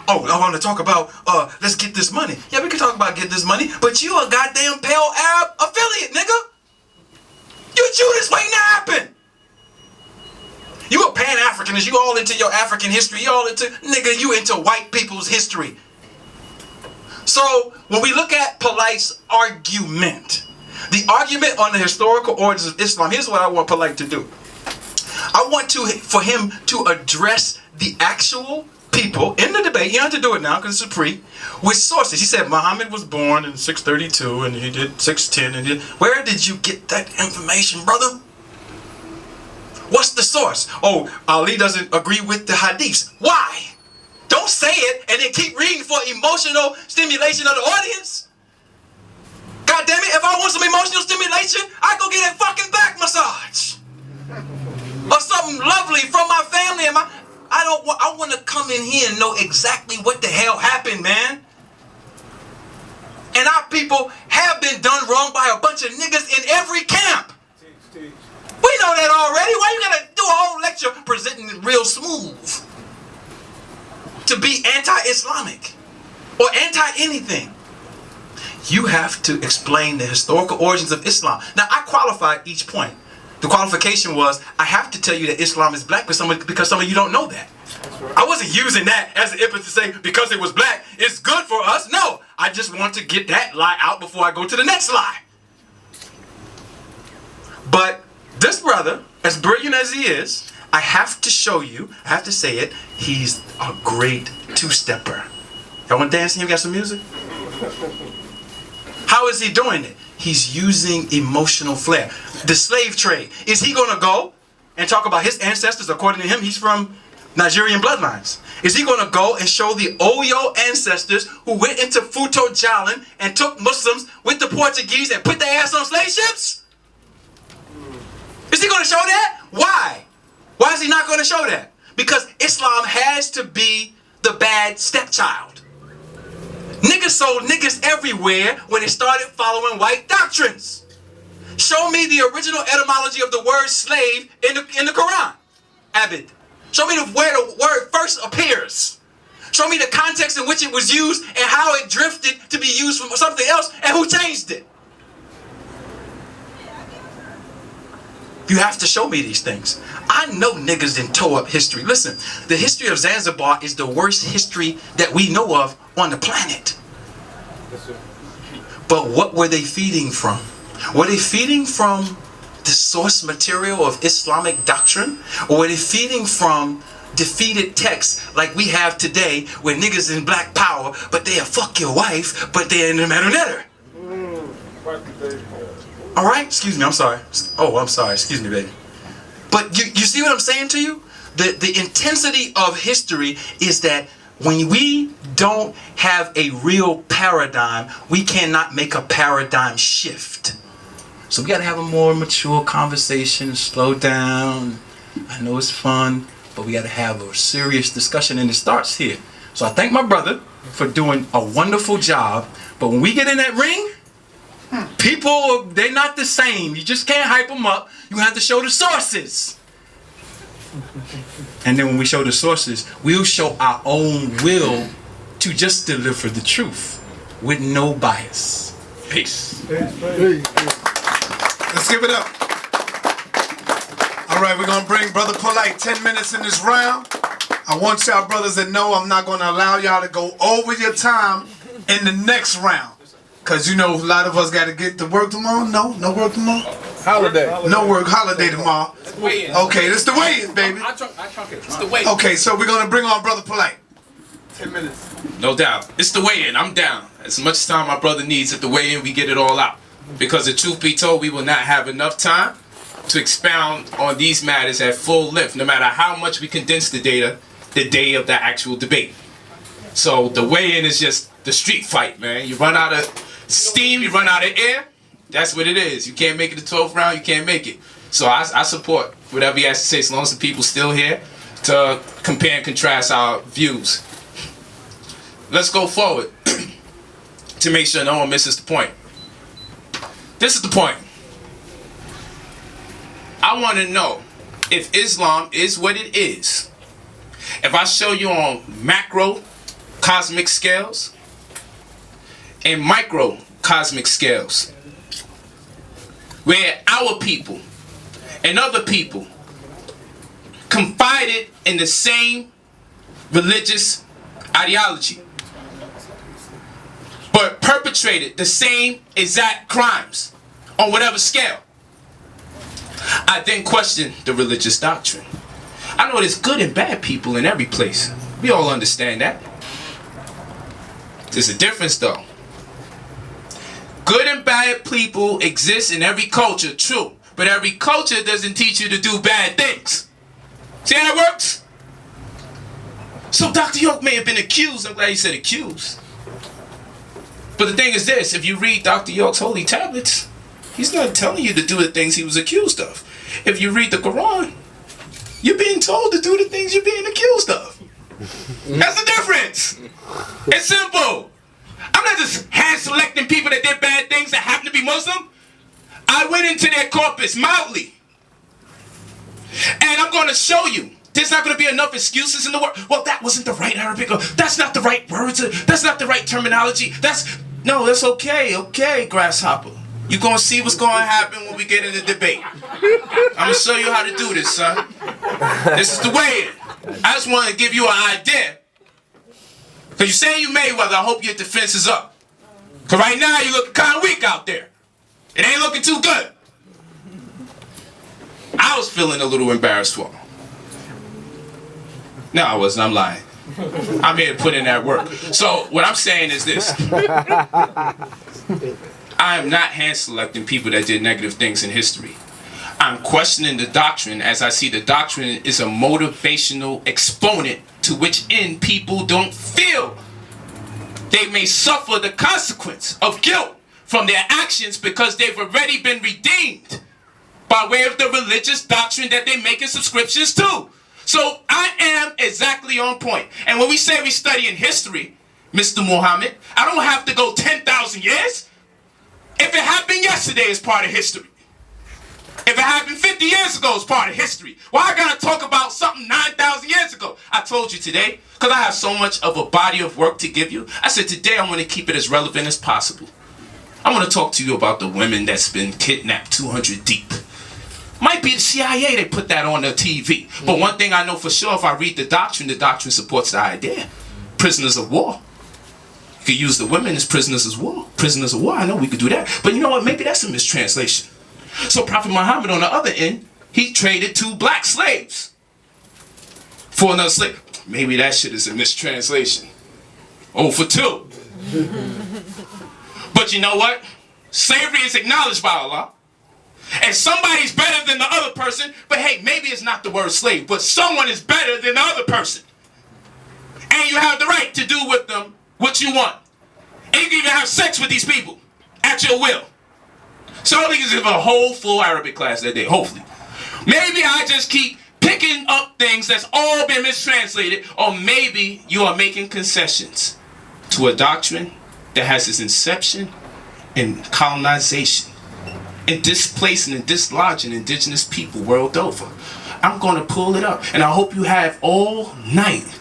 Oh, I want to talk about, let's get this money. Yeah, we can talk about get this money, but you a goddamn pale Arab affiliate, nigga. You Judas waiting to happen. You a Pan-Africanist. You all into your African history. You all into, nigga, you into white people's history. So, when we look at Polight's argument, the argument on the historical origins of Islam, here's what I want Polight to do. I want for him to address the actual people in the debate. You don't have to do it now because it's a pre. With sources. He said Muhammad was born in 632 and he did 610. Where did you get that information, brother? What's the source? Oh, Ali doesn't agree with the hadiths. Why? Don't say it and then keep reading for emotional stimulation of the audience. God damn it, if I want some emotional stimulation, I go get a fucking back massage. Or something lovely from my family and I want to come in here and know exactly what the hell happened, man. And our people have been done wrong by a bunch of niggas in every camp. We know that already. Why you gotta do a whole lecture presenting it real smooth? To be anti-Islamic or anti-anything. You have to explain the historical origins of Islam. Now, I qualified each point. The qualification was, I have to tell you that Islam is black because some of you don't know that. I wasn't using that as an impetus to say, because it was black, it's good for us. No, I just want to get that lie out before I go to the next lie. But this brother, as brilliant as he is, I have to show you, I have to say it, he's a great two-stepper. Y'all want to dance to him? Got some music? How is he doing it? He's using emotional flair. The slave trade. Is he going to go and talk about his ancestors? According to him, he's from Nigerian bloodlines. Is he going to go and show the Oyo ancestors who went into Futo Jalan and took Muslims with the Portuguese and put their ass on slave ships? Is he going to show that? Why? Why is he not going to show that? Because Islam has to be the bad stepchild. Niggas sold niggas everywhere when they started following white doctrines. Show me the original etymology of the word slave in the Quran. Abid. Show me where the word first appears. Show me the context in which it was used and how it drifted to be used for something else and who changed it. You have to show me these things. I know niggas didn't toe up history. Listen, the history of Zanzibar is the worst history that we know of on the planet. But what were they feeding from? Were they feeding from the source material of Islamic doctrine? Or were they feeding from defeated texts like we have today where niggas in black power, but they'll fuck your wife, but they're in the matter? All right, excuse me, I'm sorry. Oh, I'm sorry, excuse me, baby. But you see what I'm saying to you? The intensity of history is that when we don't have a real paradigm, we cannot make a paradigm shift. So we gotta have a more mature conversation, slow down. I know it's fun, but we gotta have a serious discussion, and it starts here. So I thank my brother for doing a wonderful job, but when we get in that ring, people, they're not the same. You just can't hype them up. You have to show the sources. And then when we show the sources, we'll show our own will to just deliver the truth with no bias. Peace. Let's give it up. All right, we're going to bring Brother Polight 10 minutes in this round. I want y'all brothers to know I'm not going to allow y'all to go over your time in the next round. Because, you know, a lot of us got to get to work tomorrow. No work tomorrow. Holiday. No work, holiday tomorrow. Okay, this the weigh-in, baby. It's the weigh-in. Okay, so we're going to bring on Brother Polight. 10 minutes. No doubt. It's the weigh-in. I'm down. As much time my brother needs at the weigh-in, we get it all out. Because the truth be told, we will not have enough time to expound on these matters at full length, no matter how much we condense the data the day of the actual debate. So the weigh-in is just the street fight, man. You run out of steam, you run out of air. That's what it is. You can't make it the 12th round, you can't make it. So I support whatever he has to say, as long as the people still here to compare and contrast our views. Let's go forward to make sure no one misses the point. This is the point. I want to know if Islam is what it is. If I show you on macro cosmic scales and micro cosmic scales, where our people and other people confided in the same religious ideology, but perpetrated the same exact crimes on whatever scale, I then question the religious doctrine. I know there's good and bad people in every place. We all understand that. There's a difference though. Good and bad people exist in every culture, true. but every culture doesn't teach you to do bad things. See how that works? So Dr. York may have been accused. I'm glad he said accused. But the thing is this, if you read Dr. York's holy tablets, he's not telling you to do the things he was accused of. If you read the Quran, you're being told to do the things you're being accused of. That's the difference. It's simple. I'm not just hand-selecting people that did bad things that happen to be Muslim. I went into their corpus mildly. And I'm going to show you. There's not going to be enough excuses in the world. Well, that wasn't the right Arabic. Or that's not the right words. That's not the right terminology. No, that's okay. Okay, grasshopper. You're going to see what's going to happen when we get in the debate. I'm going to show you how to do this, son. This is the way it. I just want to give you an idea. Because you're saying you Mayweather, I hope your defense is up. Because right now you look kind of weak out there. It ain't looking too good. I was feeling a little embarrassed for him. No, I wasn't. I'm lying. I'm here to put in that work. So what I'm saying is this. I am not hand-selecting people that did negative things in history. I'm questioning the doctrine as I see the doctrine is a motivational exponent to which end people don't feel. They may suffer the consequence of guilt from their actions because they've already been redeemed by way of the religious doctrine that they're making subscriptions to. So I am exactly on point. And when we say we study in history, Mr. Muhammad, I don't have to go 10,000 years. If it happened yesterday, it's part of history. If it happened 50 years ago, it's part of history. Why I gotta talk about something 9,000 years ago? I told you today, because I have so much of a body of work to give you. I said today I want to keep it as relevant as possible. I want to talk to you about the women that's been kidnapped 200 deep. Might be the CIA, they put that on the TV. But one thing I know for sure, if I read the doctrine supports the idea. Prisoners of war. You could use the women as prisoners of war. Prisoners of war, I know we could do that. But you know what, maybe that's a mistranslation. So Prophet Muhammad on the other end, he traded 2 black slaves for another slave. Maybe that shit is a mistranslation. 0 for 2. But you know what? Slavery is acknowledged by Allah. And somebody's better than the other person, but hey, maybe it's not the word slave, but someone is better than the other person. And you have the right to do with them what you want. And you can even have sex with these people at your will. So I think it's a whole full Arabic class that day, hopefully. Maybe I just keep picking up things that's all been mistranslated, or maybe you are making concessions to a doctrine that has its inception in colonization and displacing and dislodging indigenous people world over. I'm going to pull it up, and I hope you have all night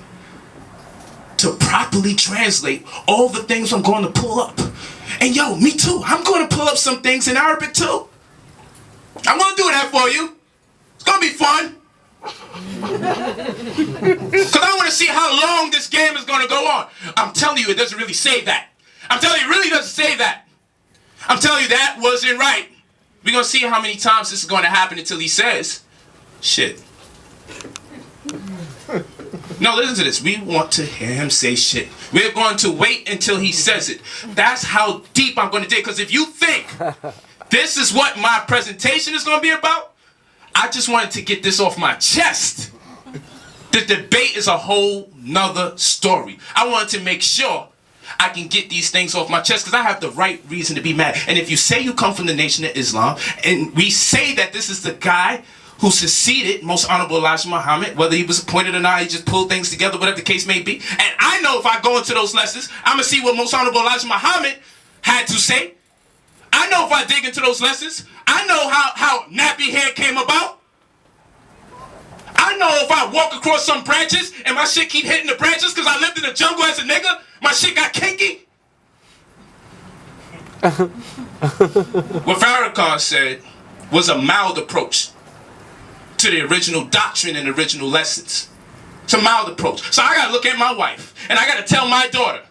to properly translate all the things I'm going to pull up. And yo, me too. I'm going to pull up some things in Arabic too. I'm going to do that for you. It's going to be fun. Because I want to see how long this game is going to go on. I'm telling you, it doesn't really say that. I'm telling you, it really doesn't say that. I'm telling you, that wasn't right. We're going to see how many times this is going to happen until he says, shit. No, listen to this. We want to hear him say shit. We're going to wait until he says it. That's how deep I'm going to dig. Because if you think this is what my presentation is going to be about, I just wanted to get this off my chest. The debate is a whole nother story. I wanted to make sure I can get these things off my chest because I have the right reason to be mad. And if you say you come from the Nation of Islam, and we say that this is the guy who succeeded Most Honorable Elijah Muhammad, whether he was appointed or not, he just pulled things together, whatever the case may be. And I know if I go into those lessons, I'm going to see what Most Honorable Elijah Muhammad had to say. I know if I dig into those lessons, I know how nappy hair came about. I know if I walk across some branches and my shit keep hitting the branches because I lived in the jungle as a nigga, my shit got kinky. What Farrakhan said was a mild approach to the original doctrine and original lessons. It's a mild approach. So I gotta look at my wife and I gotta tell my daughter,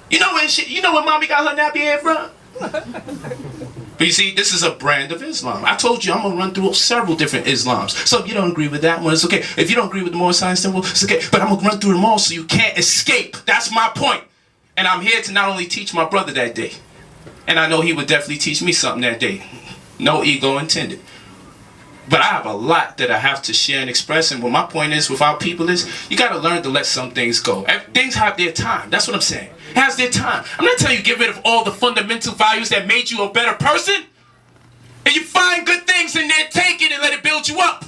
you know where mommy got her nappy hair from? But you see, this is a brand of Islam. I told you I'm gonna run through several different Islams. So if you don't agree with that one, it's okay. If you don't agree with the more science symbol, it's okay. But I'm gonna run through them all so you can't escape. That's my point. And I'm here to not only teach my brother that day, And I know he would definitely teach me something that day. No ego intended. But I have a lot that I have to share and express. And what my point is with our people is, you got to learn to let some things go. Things have their time. That's what I'm saying. It has their time. I'm not telling you get rid of all the fundamental values that made you a better person. And you find good things in there, take it and let it build you up.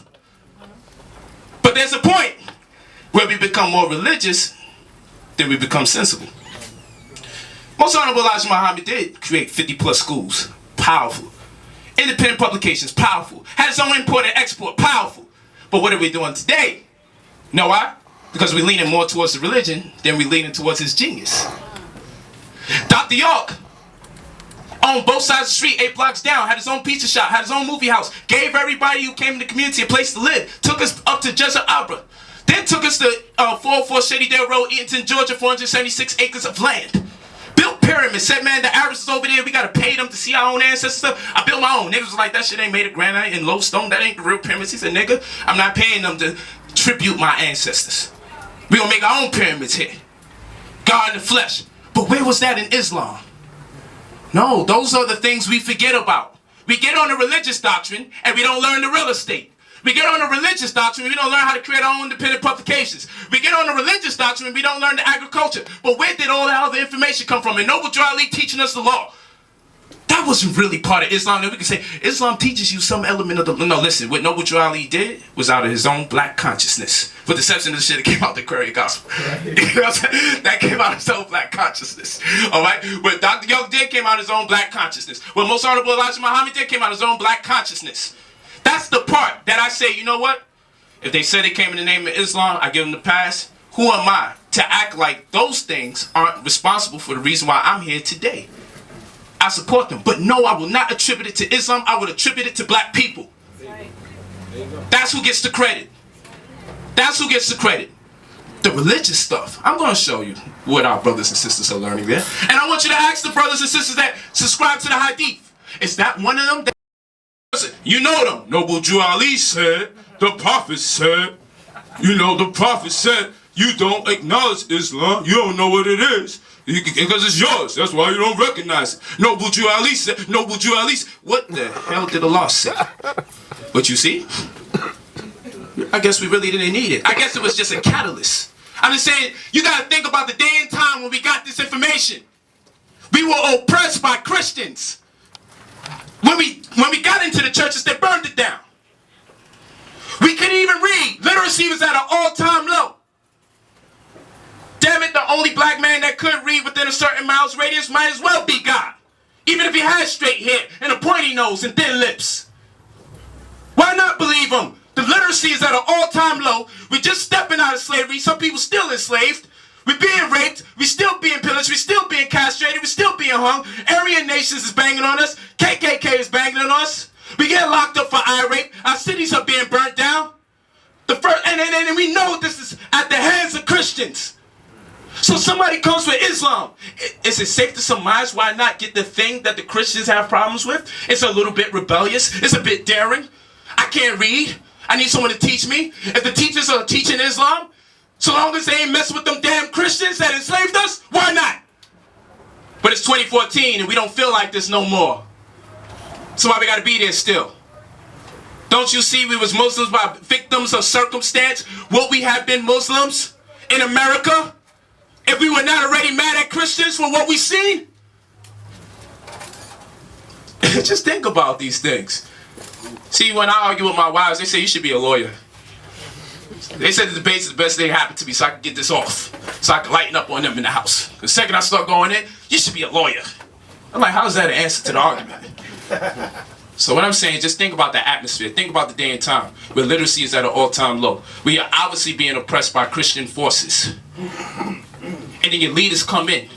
But there's a point where we become more religious than we become sensible. Most Honorable Elijah Muhammad did create 50+ schools. Powerful. Independent publications. Powerful. Had his own import and export. Powerful. But what are we doing today? You know why? Because we're leaning more towards the religion than we're leaning towards his genius. Dr. York owned both sides of the street, 8 blocks down, had his own pizza shop, had his own movie house, gave everybody who came in the community a place to live, took us up to Jezza Abra, then took us to 404 Shadydale Road, Eatonton, Georgia, 476 acres of land. Built pyramids, said, man, the Arabs is over there, we gotta pay them to see our own ancestors stuff. I built my own. Niggas was like, that shit ain't made of granite and low stone, that ain't the real pyramids. He said, nigga, I'm not paying them to tribute my ancestors. We gonna make our own pyramids here. God in the flesh. But where was that in Islam? No, those are the things we forget about. We get on the religious doctrine and we don't learn the real estate. We get on the religious doctrine and we don't learn how to create our own independent publications. We get on the religious doctrine and we don't learn the agriculture. But where did all that other information come from? And Noble Drew Ali teaching us the law. That wasn't really part of Islam. And we can say Islam teaches you some element of the... No, listen, what Noble Drew Ali did was out of his own black consciousness. With the exception of the shit that came out the Courier Gospel. You know what I'm saying? That came out of his own black consciousness. Alright? What Dr. York did came out of his own black consciousness. What Most Honorable Elijah Muhammad did came out of his own black consciousness. That's the part that I say, you know what? If they said they came in the name of Islam, I give them the pass. Who am I to act like those things aren't responsible for the reason why I'm here today? I support them. But no, I will not attribute it to Islam. I would attribute it to black people. That's who gets the credit. That's who gets the credit. The religious stuff, I'm going to show you what our brothers and sisters are learning there. And I want you to ask the brothers and sisters that subscribe to the Hadith. Is that one of them? You know them. Noble Drew Ali said, the Prophet said, you know, the Prophet said, you don't acknowledge Islam, you don't know what it is. Because it's yours. That's why you don't recognize it. Noble Drew Ali said, Noble Drew Ali said, what the hell did Allah say? But you see, I guess we really didn't need it. I guess it was just a catalyst. I'm just saying, you got to think about the day and time when we got this information. We were oppressed by Christians. When we got into the churches, they burned it down. We couldn't even read. Literacy was at an all-time low. Damn it, the only black man that could read within a certain miles radius might as well be God. Even if he had straight hair and a pointy nose and thin lips. Why not believe him? The literacy is at an all-time low. We're just stepping out of slavery. Some people still enslaved. We're being raped. We're still being pillaged. We're still being castrated. We're still being hung. Aryan nations is banging on us. KKK is banging on us. We get locked up for eye rape. Our cities are being burnt down. And we know this is at the hands of Christians. So somebody comes with Islam. Is it safe to surmise why not get the thing that the Christians have problems with? It's a little bit rebellious. It's a bit daring. I can't read. I need someone to teach me. If the teachers are teaching Islam, so long as they ain't messing with them damn Christians that enslaved us, why not? But it's 2014 and we don't feel like this no more. So why we gotta be there still? Don't you see we was Muslims by victims of circumstance? Would we have been Muslims in America if we were not already mad at Christians for what we seen? Just think about these things. See, when I argue with my wives, they say you should be a lawyer. They said the debate's the best thing that happened to me so I can get this off. So I can lighten up on them in the house. The second I start going in, you should be a lawyer. I'm like, how is that an answer to the argument? So what I'm saying, just think about the atmosphere. Think about the day and time where literacy is at an all-time low. We are obviously being oppressed by Christian forces. And then your leaders come in.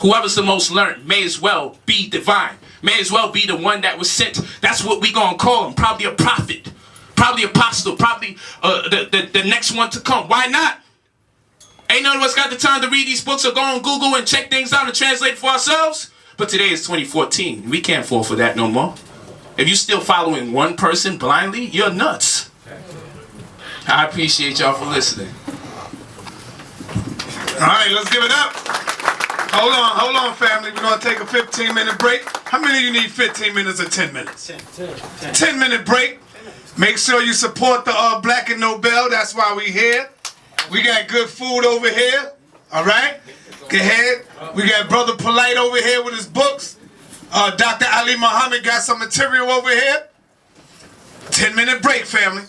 Whoever's the most learned may as well be divine. May as well be the one that was sent. That's what we gonna call him. Probably a prophet. Probably apostle. Probably the next one to come. Why not? Ain't none of us got the time to read these books or go on Google and check things out and translate it for ourselves. But today is 2014. We can't fall for that no more. If you're still following one person blindly, you're nuts. I appreciate y'all for listening. All right, let's give it up. Hold on, family. We're going to take a 15-minute break. How many of you need 15 minutes or 10 minutes? 10-minute break. Make sure you support the Black and Nobel. That's why we here. We got good food over here. All right? Go ahead. We got Brother Polight over here with his books. Dr. Ali Muhammad got some material over here. 10-minute break, family.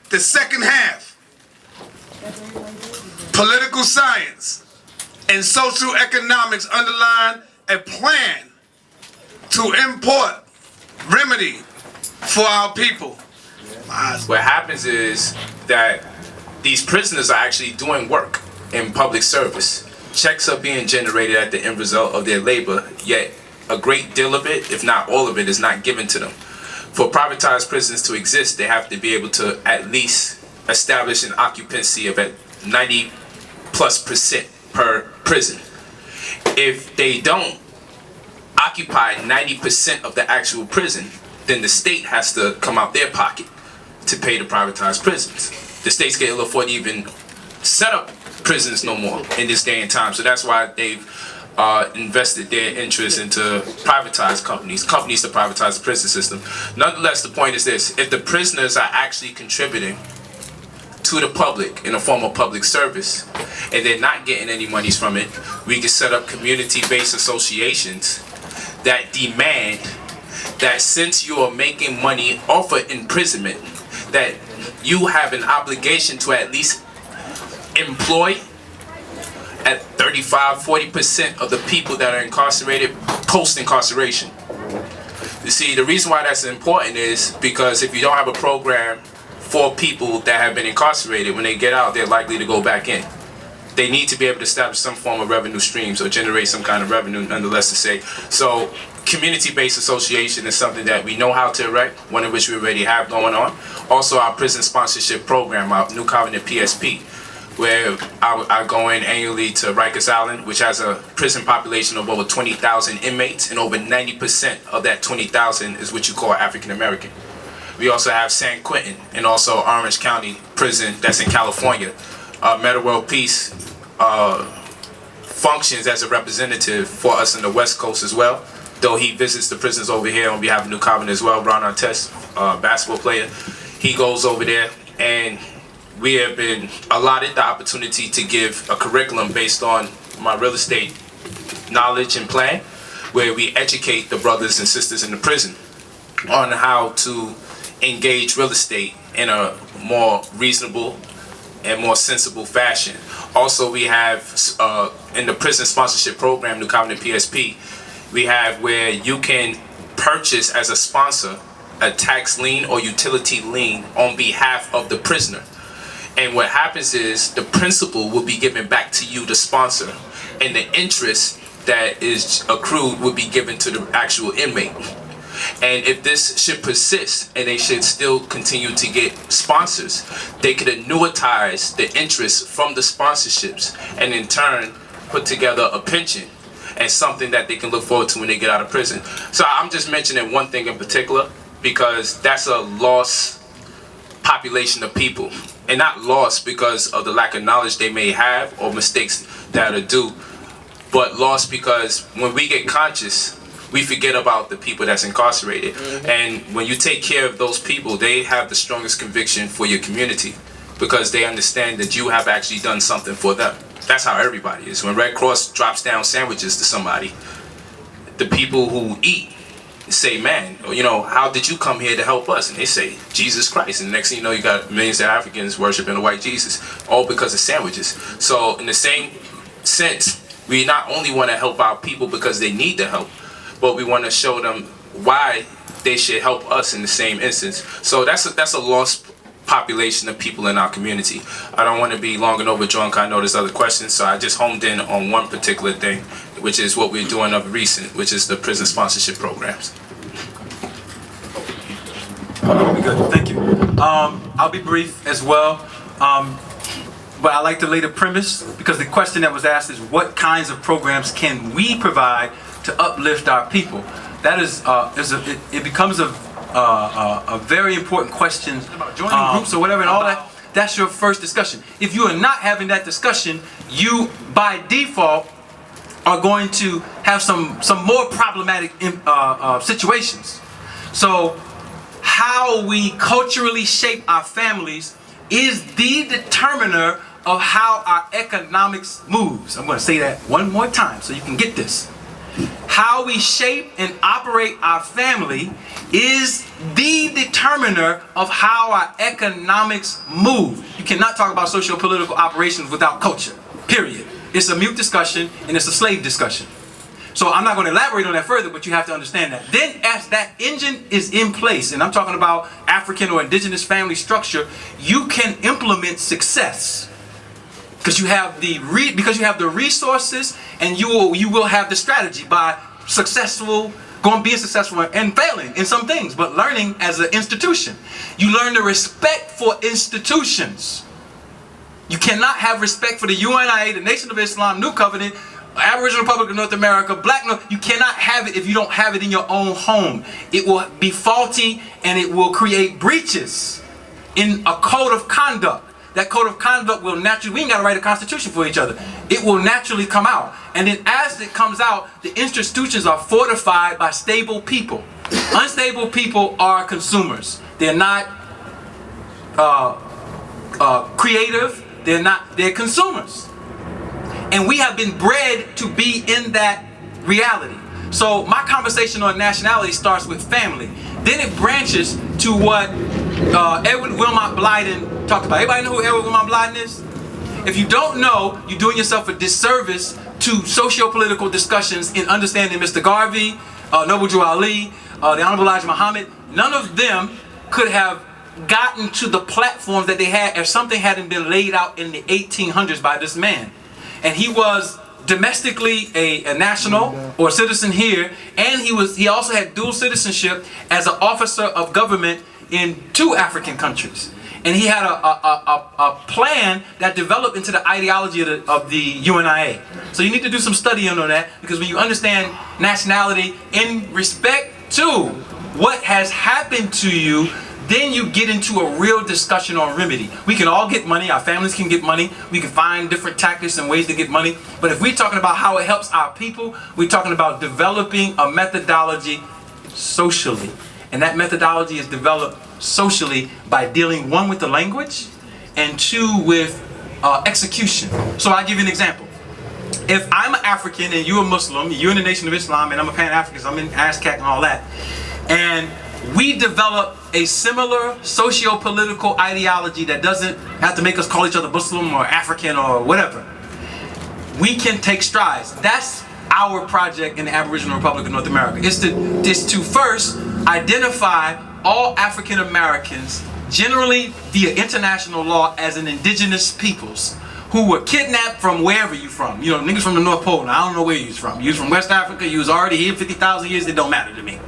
The second half, political science and social economics underline a plan to import remedy for our people. What happens is that these prisoners are actually doing work in public service. Checks are being generated at the end result of their labor, yet a great deal of it, if not all of it, is not given to them. For privatized prisons to exist, they have to be able to at least establish an occupancy of at 90+% per prison. If they don't occupy 90% of the actual prison, then the state has to come out their pocket to pay the privatized prisons. The states can't afford to even set up prisons no more in this day and time. So that's why they've invested their interest into privatized companies to privatize the prison system. Nonetheless, the point is this: if the prisoners are actually contributing to the public in a form of public service, and they're not getting any monies from it, we can set up community-based associations that demand that since you are making money off of imprisonment, that you have an obligation to at least employ at 35–40% of the people that are incarcerated post-incarceration. You see, the reason why that's important is because if you don't have a program for people that have been incarcerated, when they get out, they're likely to go back in. They need to be able to establish some form of revenue streams or generate some kind of revenue, nonetheless, to say. So community-based association is something that we know how to erect, one of which we already have going on. Also, our prison sponsorship program, our New Covenant PSP, where I go in annually to Rikers Island, which has a prison population of over 20,000 inmates, and over 90% of that 20,000 is what you call African American. We also have San Quentin and also Orange County Prison that's in California. Meta World Peace functions as a representative for us in the West Coast as well, though he visits the prisons over here on behalf of New Covenant as well. Ron Artest, basketball player, he goes over there, and we have been allotted the opportunity to give a curriculum based on my real estate knowledge and plan, where we educate the brothers and sisters in the prison on how to engage real estate in a more reasonable and more sensible fashion. Also, we have in the prison sponsorship program, New Covenant PSP, we have where you can purchase as a sponsor a tax lien or utility lien on behalf of the prisoner. And what happens is the principal will be given back to you, the sponsor, and the interest that is accrued will be given to the actual inmate. And if this should persist and they should still continue to get sponsors, they could annuitize the interest from the sponsorships and in turn put together a pension and something that they can look forward to when they get out of prison. So I'm just mentioning one thing in particular because that's a lost population of people. And not lost because of the lack of knowledge they may have or mistakes that are due, but lost because when we get conscious, we forget about the people that's incarcerated. And when you take care of those people, they have the strongest conviction for your community because they understand that you have actually done something for them. That's how everybody is. When Red Cross drops down sandwiches to somebody, the people who eat say, man, you know, how did you come here to help us? And they say, Jesus Christ. And the next thing you know, you got millions of Africans worshiping the white Jesus, all because of sandwiches. So in the same sense, we not only want to help our people because they need the help, but we want to show them why they should help us in the same instance. So that's a lost population of people in our community. I don't want to be long and overdrawn because I know there's other questions, so I just homed in on one particular thing, which is what we're doing of recent, which is the prison sponsorship programs. Good, thank you. I'll be brief as well, but I like to lay the premise because the question that was asked is what kinds of programs can we provide to uplift our people? That is, it becomes a very important question about joining groups or whatever and all that that's your first discussion. If you are not having that discussion, you by default are going to have some more problematic situations. So how we culturally shape our families is the determiner of how our economics moves. I'm going to say that one more time so you can get this. How we shape and operate our family is the determiner of how our economics move. You cannot talk about socio-political operations without culture, period. It's a mute discussion and it's a slave discussion. So I'm not going to elaborate on that further, but you have to understand that. Then as that engine is in place, and I'm talking about African or indigenous family structure, you can implement success. Because you have the resources, and you will have the strategy by being successful and failing in some things, but learning as an institution. You learn the respect for institutions. You cannot have respect for the UNIA, the Nation of Islam, New Covenant, Aboriginal Republic of North America, Black North. You cannot have it if you don't have it in your own home. It will be faulty and it will create breaches in a code of conduct. That code of conduct will naturally, we ain't got to write a constitution for each other. It will naturally come out. And then as it comes out, the institutions are fortified by stable people. Unstable people are consumers. They're not creative. They're consumers. And we have been bred to be in that reality. So my conversation on nationality starts with family. Then it branches to what Edward Wilmot Blyden talked about. Everybody know who Edward Wilmot Blyden is? If you don't know, you're doing yourself a disservice to socio-political discussions in understanding Mr. Garvey, Noble Drew Ali, the Honorable Elijah Muhammad. None of them could have gotten to the platforms that they had if something hadn't been laid out in the 1800s by this man. And he was domestically a national or a citizen here, and he also had dual citizenship as an officer of government in 2 African countries. And he had a plan that developed into the ideology of the UNIA. So you need to do some study on that, because when you understand nationality in respect to what has happened to you, then you get into a real discussion on remedy. We can all get money, our families can get money, we can find different tactics and ways to get money. But if we're talking about how it helps our people, we're talking about developing a methodology socially. And that methodology is developed socially by dealing, 1, with the language, and 2, with execution. So I'll give you an example. If I'm an African and you're a Muslim, you're in the Nation of Islam, and I'm a Pan-African, so I'm in ASCAC and all that, and we develop a similar socio-political ideology that doesn't have to make us call each other Muslim or African or whatever, we can take strides. That's our project in the Aboriginal Republic of North America. Is to first identify all African Americans, generally via international law, as an indigenous peoples who were kidnapped from wherever you from. You know, niggas from the North Pole. Now, I don't know where you was from. You was from West Africa. You was already here 50,000 years. It don't matter to me.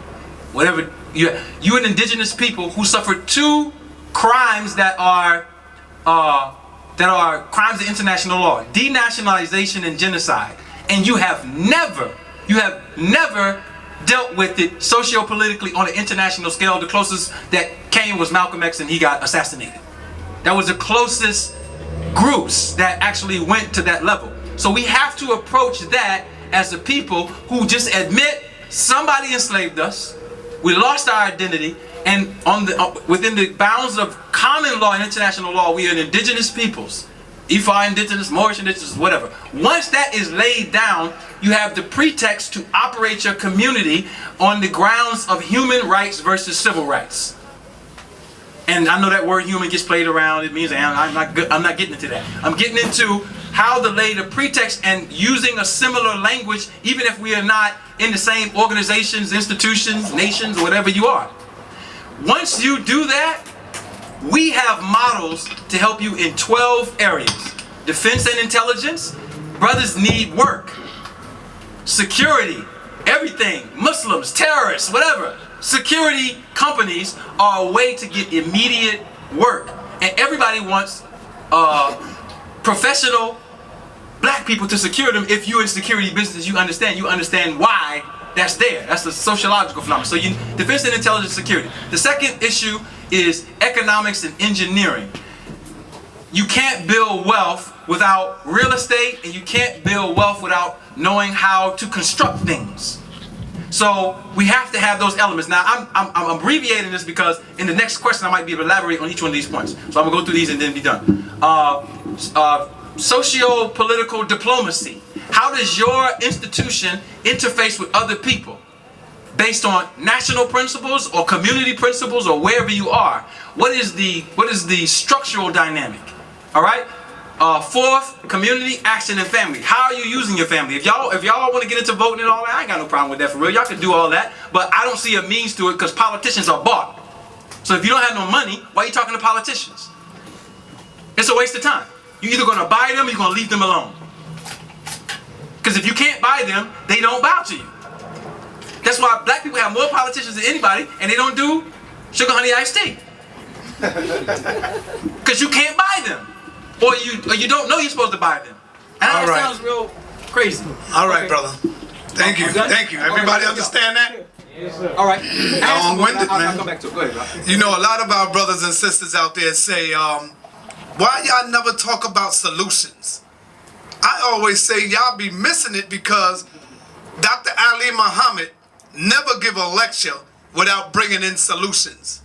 Whatever. You an indigenous people who suffered 2 crimes that are crimes of international law: denationalization and genocide. And you have never dealt with it socio-politically on an international scale. The closest that came was Malcolm X, and he got assassinated. That was the closest groups that actually went to that level. So we have to approach that as a people who just admit somebody enslaved us, we lost our identity, and within the bounds of common law and international law, we are indigenous peoples. Ifa indigenous, Moorish indigenous, whatever. Once that is laid down, you have the pretext to operate your community on the grounds of human rights versus civil rights. And I know that word human gets played around. It means I'm not getting into that. I'm getting into how to lay the pretext and using a similar language, even if we are not in the same organizations, institutions, nations, or whatever you are. Once you do that, we have models to help you in 12 areas. Defense and intelligence. Brothers need work. Security. Everything. Muslims, terrorists, whatever. Security companies are a way to get immediate work. And everybody wants professional black people to secure them. If you're in security business, you understand why that's there. That's a sociological phenomenon. So defense and intelligence security. The second issue is economics and engineering. you can't build wealth without real estate, and you can't build wealth without knowing how to construct things. So we have to have those elements. Now I'm abbreviating this because in the next question I might be able to elaborate on each one of these points. So I'm gonna go through these and then be done. Socio-political diplomacy. How does your institution interface with other people? Based on national principles or community principles or wherever you are. What is the structural dynamic? All right. Fourth, community, action, and family. How are you using your family? If y'all want to get into voting and all that, I ain't got no problem with that for real. Y'all can do all that, but I don't see a means to it because politicians are bought. So if you don't have no money, why are you talking to politicians? It's a waste of time. You're either going to buy them or you're going to leave them alone. Because if you can't buy them, they don't bow to you. That's why black people have more politicians than anybody, and they don't do sugar honey iced tea. Because you can't buy them. Or you don't know you're supposed to buy them. And that sounds real crazy. All right, brother. Thank you. Thank you. Everybody understand that? Yes, sir. All right. Long-winded, man. I'll come back to it. Go ahead, bro. You know, a lot of our brothers and sisters out there say, why y'all never talk about solutions? I always say y'all be missing it because Dr. Ali Muhammad never give a lecture without bringing in solutions.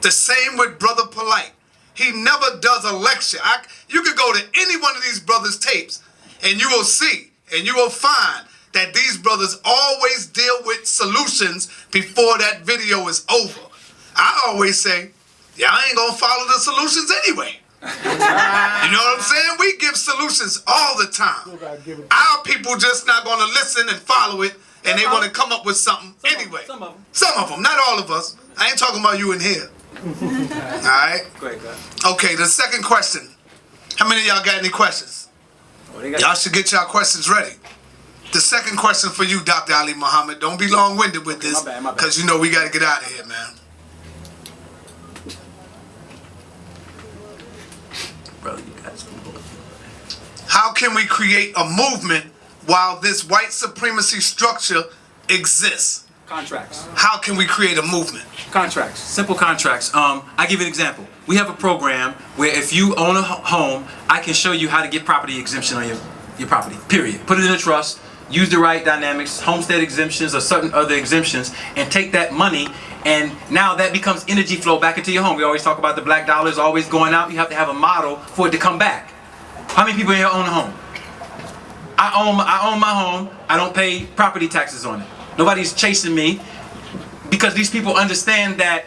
The same with Brother Polight. He never does a lecture. You could go to any one of these brothers' tapes and you will see and you will find that these brothers always deal with solutions before that video is over. I always say, y'all ain't gonna follow the solutions anyway. You know what I'm saying? We give solutions all the time. Our people just not gonna listen and follow it, and they want to come up with something anyway. Some of them, not all of us. I ain't talking about you in here. Alright? Okay, the second question. How many of y'all got any questions? Y'all should get y'all questions ready. The second question for you, Dr. Ali Muhammad. Don't be long-winded with this, because you know we got to get out of here, man. How can we create a movement while this white supremacy structure exists? Contracts. How can we create a movement? Contracts. Simple contracts. I give you an example. We have a program where if you own a home, I can show you how to get property exemption on your property, period. Put it in a trust, use the right dynamics, homestead exemptions or certain other exemptions, and take that money, and now that becomes energy flow back into your home. We always talk about the black dollar is always going out. You have to have a model for it to come back. How many people here own a home? I own my home. I don't pay property taxes on it. Nobody's chasing me because these people understand that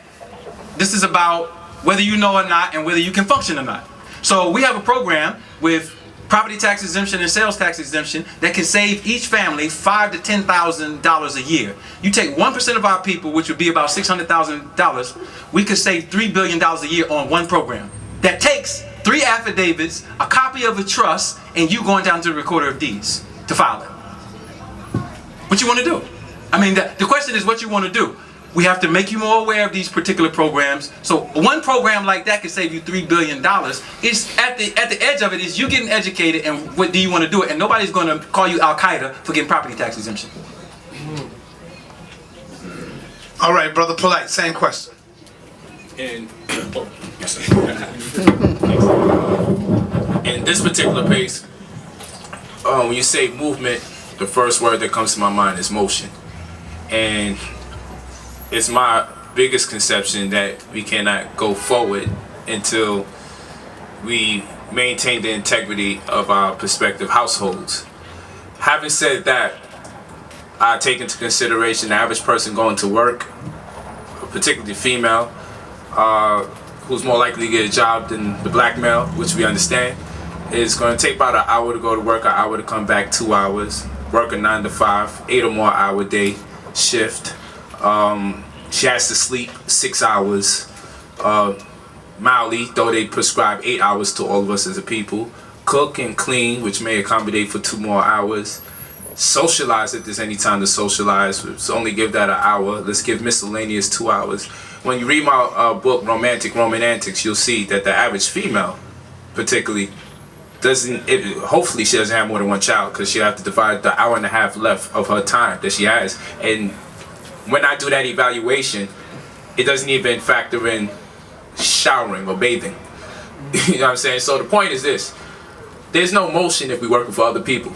this is about whether you know or not and whether you can function or not. So we have a program with property tax exemption and sales tax exemption that can save each family $5,000 to $10,000 a year. You take 1% of our people, which would be about $600,000, we could save $3 billion a year on one program. That takes 3 affidavits, a copy of a trust, and you going down to the recorder of deeds to file it. What you want to do? I mean, the question is what you want to do. We have to make you more aware of these particular programs. So one program like that can save you $3 billion. It's at the edge of it is you getting educated and what do you want to do it, and nobody's going to call you Al-Qaeda for getting property tax exemption. All right, Brother Polight, same question. In this particular case, when you say movement, the first word that comes to my mind is motion. And it's my biggest conception that we cannot go forward until we maintain the integrity of our prospective households. Having said that, I take into consideration the average person going to work, particularly female, who's more likely to get a job than the black male, which we understand. It's going to take about an hour to go to work, an hour to come back, 2 hours, work a 9 to 5, 8 or more hour day shift. She has to sleep 6 hours, mildly, though they prescribe 8 hours to all of us as a people. Cook and clean, which may accommodate for 2 more hours. Socialize if there's any time to socialize. Let's only give that an hour. Let's give miscellaneous 2 hours. When you read my book, Romantic Roman Antics, you'll see that the average female, particularly, hopefully she doesn't have more than 1 child, because she'll have to divide the hour and a half left of her time that she has. And when I do that evaluation, it doesn't even factor in showering or bathing. You know what I'm saying? So the point is this. There's no motion if we're working for other people.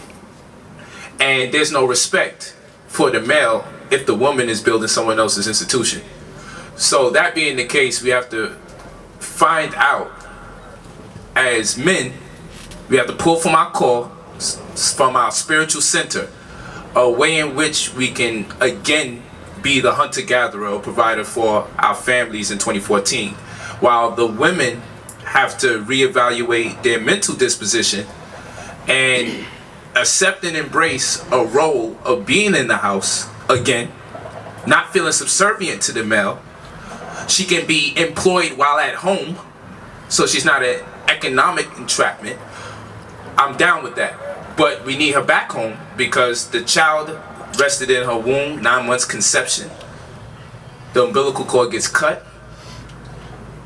And there's no respect for the male if the woman is building someone else's institution. So that being the case, we have to find out, as men, we have to pull from our core, from our spiritual center, a way in which we can again be the hunter-gatherer or provider for our families in 2014, while the women have to reevaluate their mental disposition and accept and embrace a role of being in the house again, not feeling subservient to the male. She can be employed while at home, so she's not an economic entrapment. I'm down with that. But we need her back home because the child rested in her womb, 9 months conception. The umbilical cord gets cut.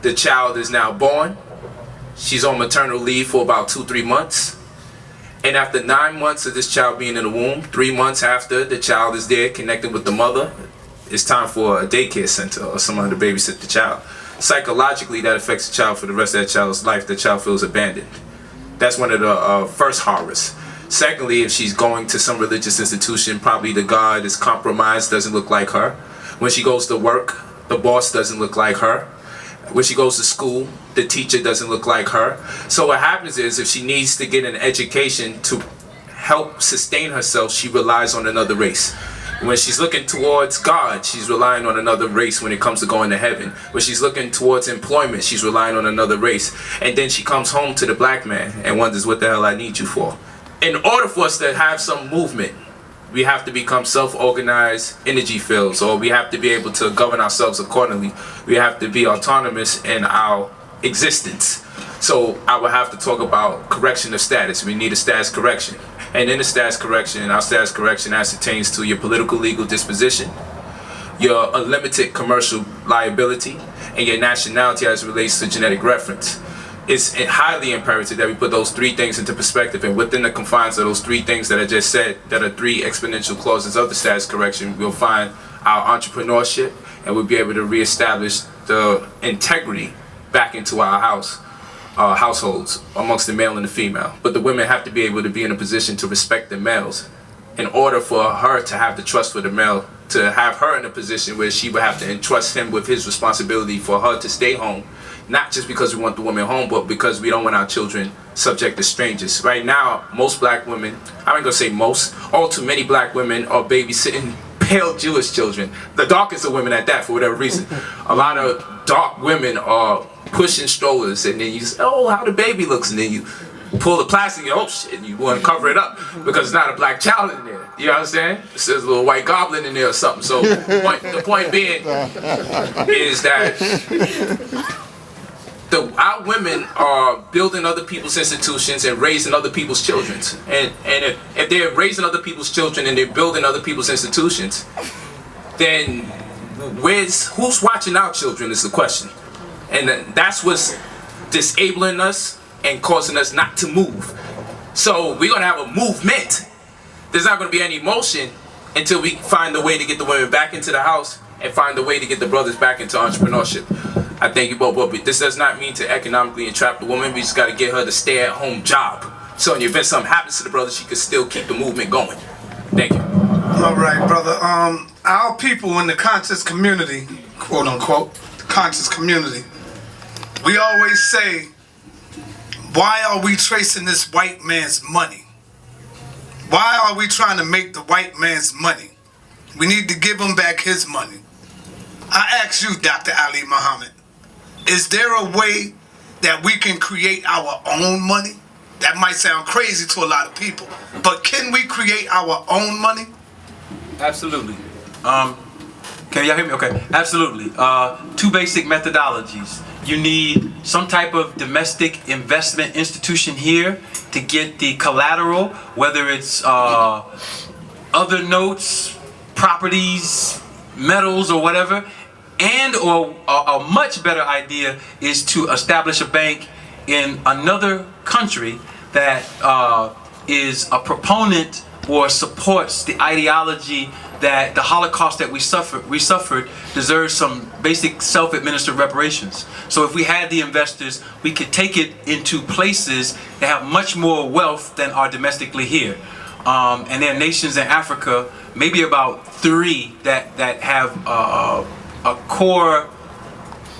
The child is now born. She's on maternal leave for about 2-3 months. And after 9 months of this child being in the womb, 3 months after the child is there connected with the mother, it's time for a daycare center or someone to babysit the child. Psychologically, that affects the child for the rest of that child's life. The child feels abandoned. That's one of the first horrors. Secondly, if she's going to some religious institution, probably the God is compromised, doesn't look like her. When she goes to work, the boss doesn't look like her. When she goes to school, the teacher doesn't look like her. So what happens is, if she needs to get an education to help sustain herself, she relies on another race. When she's looking towards God, she's relying on another race when it comes to going to heaven. When she's looking towards employment, she's relying on another race. And then she comes home to the black man and wonders, what the hell I need you for? In order for us to have some movement, we have to become self-organized energy fields, or we have to be able to govern ourselves accordingly. We have to be autonomous in our existence. So I would have to talk about correction of status. We need a status correction. And in the status correction, our status correction ascertains to your political legal disposition, your unlimited commercial liability, and your nationality as it relates to genetic reference. It's highly imperative that we put those three things into perspective, and within the confines of those three things that I just said, that are three exponential clauses of the status correction, we'll find our entrepreneurship, and we'll be able to reestablish the integrity back into our households amongst the male and the female. But the women have to be able to be in a position to respect the males in order for her to have the trust for the male, to have her in a position where she would have to entrust him with his responsibility for her to stay home. Not just because we want the women home, but because we don't want our children subject to strangers. Right now, most black women, I ain't gonna say most, all too many black women are babysitting pale Jewish children. The darkest of women at that, for whatever reason. A lot of dark women are pushing strollers, and then you say, oh, how the baby looks, and then you pull the plastic, and oh shit, you want to cover it up because it's not a black child in there. You understand? It says a little white goblin in there or something. So the point being is that our women are building other people's institutions and raising other people's children. And if they're raising other people's children and they're building other people's institutions, then who's watching our children is the question. And that's what's disabling us and causing us not to move. So we're going to have a movement. There's not going to be any motion until we find a way to get the women back into the house and find a way to get the brothers back into entrepreneurship. I thank you both, but this does not mean to economically entrap the woman. We just got to get her the stay-at-home job. So in the event something happens to the brother, she can still keep the movement going. Thank you. All right, brother. Our people in the conscious community, quote unquote, the conscious community, we always say, why are we tracing this white man's money? Why are we trying to make the white man's money? We need to give him back his money. I ask you, Dr. Ali Muhammad, is there a way that we can create our own money? That might sound crazy to a lot of people, but can we create our own money? Absolutely. Can y'all hear me? Okay, absolutely. Two basic methodologies. You need some type of domestic investment institution here to get the collateral, whether it's other notes, properties, metals, or whatever. And or a much better idea is to establish a bank in another country that is a proponent or supports the ideology that the Holocaust that we suffered deserves some basic self-administered reparations. So if we had the investors, we could take it into places that have much more wealth than are domestically here. And there are nations in Africa, maybe about 3 that have a core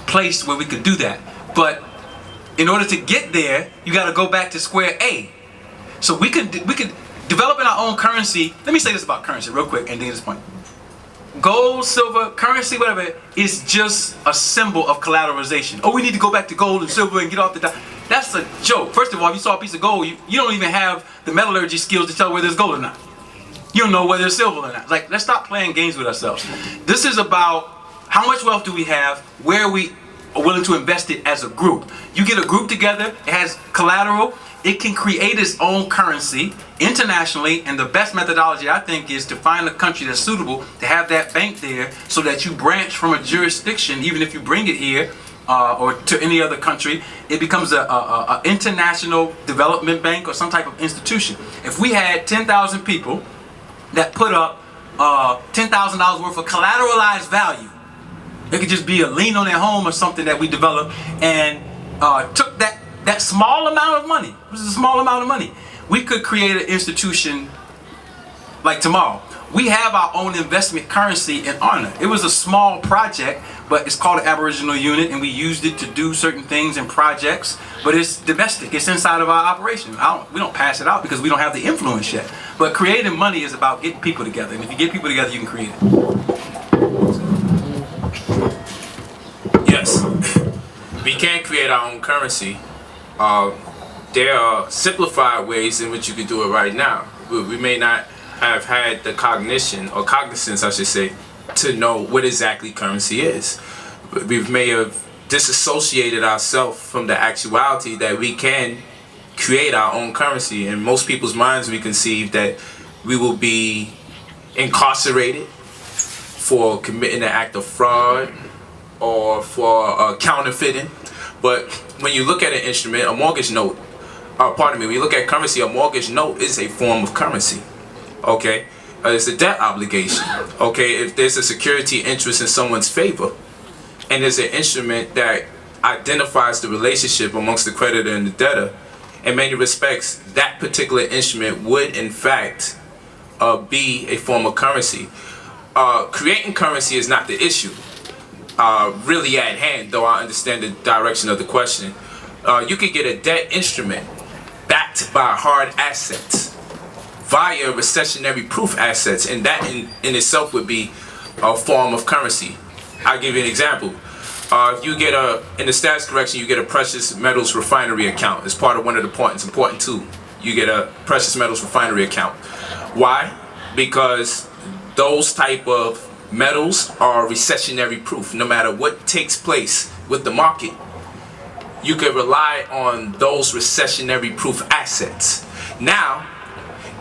place where we could do that. But in order to get there, you got to go back to square A. So we could develop our own currency. Let me say this about currency real quick and then this point. Gold, silver, currency, whatever, is just a symbol of collateralization. Oh, we need to go back to gold and silver and get off the... That's a joke. First of all, if you saw a piece of gold, you don't even have the metallurgy skills to tell whether it's gold or not. You don't know whether it's silver or not. Like, let's stop playing games with ourselves. This is about how much wealth do we have, where we are willing to invest it as a group. You get a group together, it has collateral, it can create its own currency internationally, and the best methodology I think is to find a country that's suitable to have that bank there so that you branch from a jurisdiction, even if you bring it here or to any other country, it becomes a international development bank or some type of institution. If we had 10,000 people that put up $10,000 worth of collateralized value, it could just be a lien on their home or something that we developed, and took that small amount of money, this is a small amount of money, we could create an institution like tomorrow. We have our own investment currency in honor. It was a small project, but it's called an Aboriginal unit, and we used it to do certain things in projects, but it's domestic, it's inside of our operation. We don't pass it out because we don't have the influence yet. But creating money is about getting people together, and if you get people together, you can create it. Yes, we can create our own currency. There are simplified ways in which you can do it right now. We may not have had the cognition, or cognizance I should say, to know what exactly currency is. We may have disassociated ourselves from the actuality that we can create our own currency. In most people's minds, we conceive that we will be incarcerated for committing an act of fraud or for counterfeiting. But when you look at an instrument, a mortgage note, when you look at currency, a mortgage note is a form of currency. Okay, it's a debt obligation. Okay, if there's a security interest in someone's favor, and there's an instrument that identifies the relationship amongst the creditor and the debtor, in many respects, that particular instrument would in fact be a form of currency. Creating currency is not the issue really at hand, though I understand the direction of the question. You could get a debt instrument backed by hard assets via recessionary proof assets, and that in itself would be a form of currency. I'll give you an example. If you get in the stats correction, you get a precious metals refinery account. It's part of one of the points, important too. You get a precious metals refinery account. Why? Because those type of metals are recessionary proof. No matter what takes place with the market, you can rely on those recessionary proof assets. Now,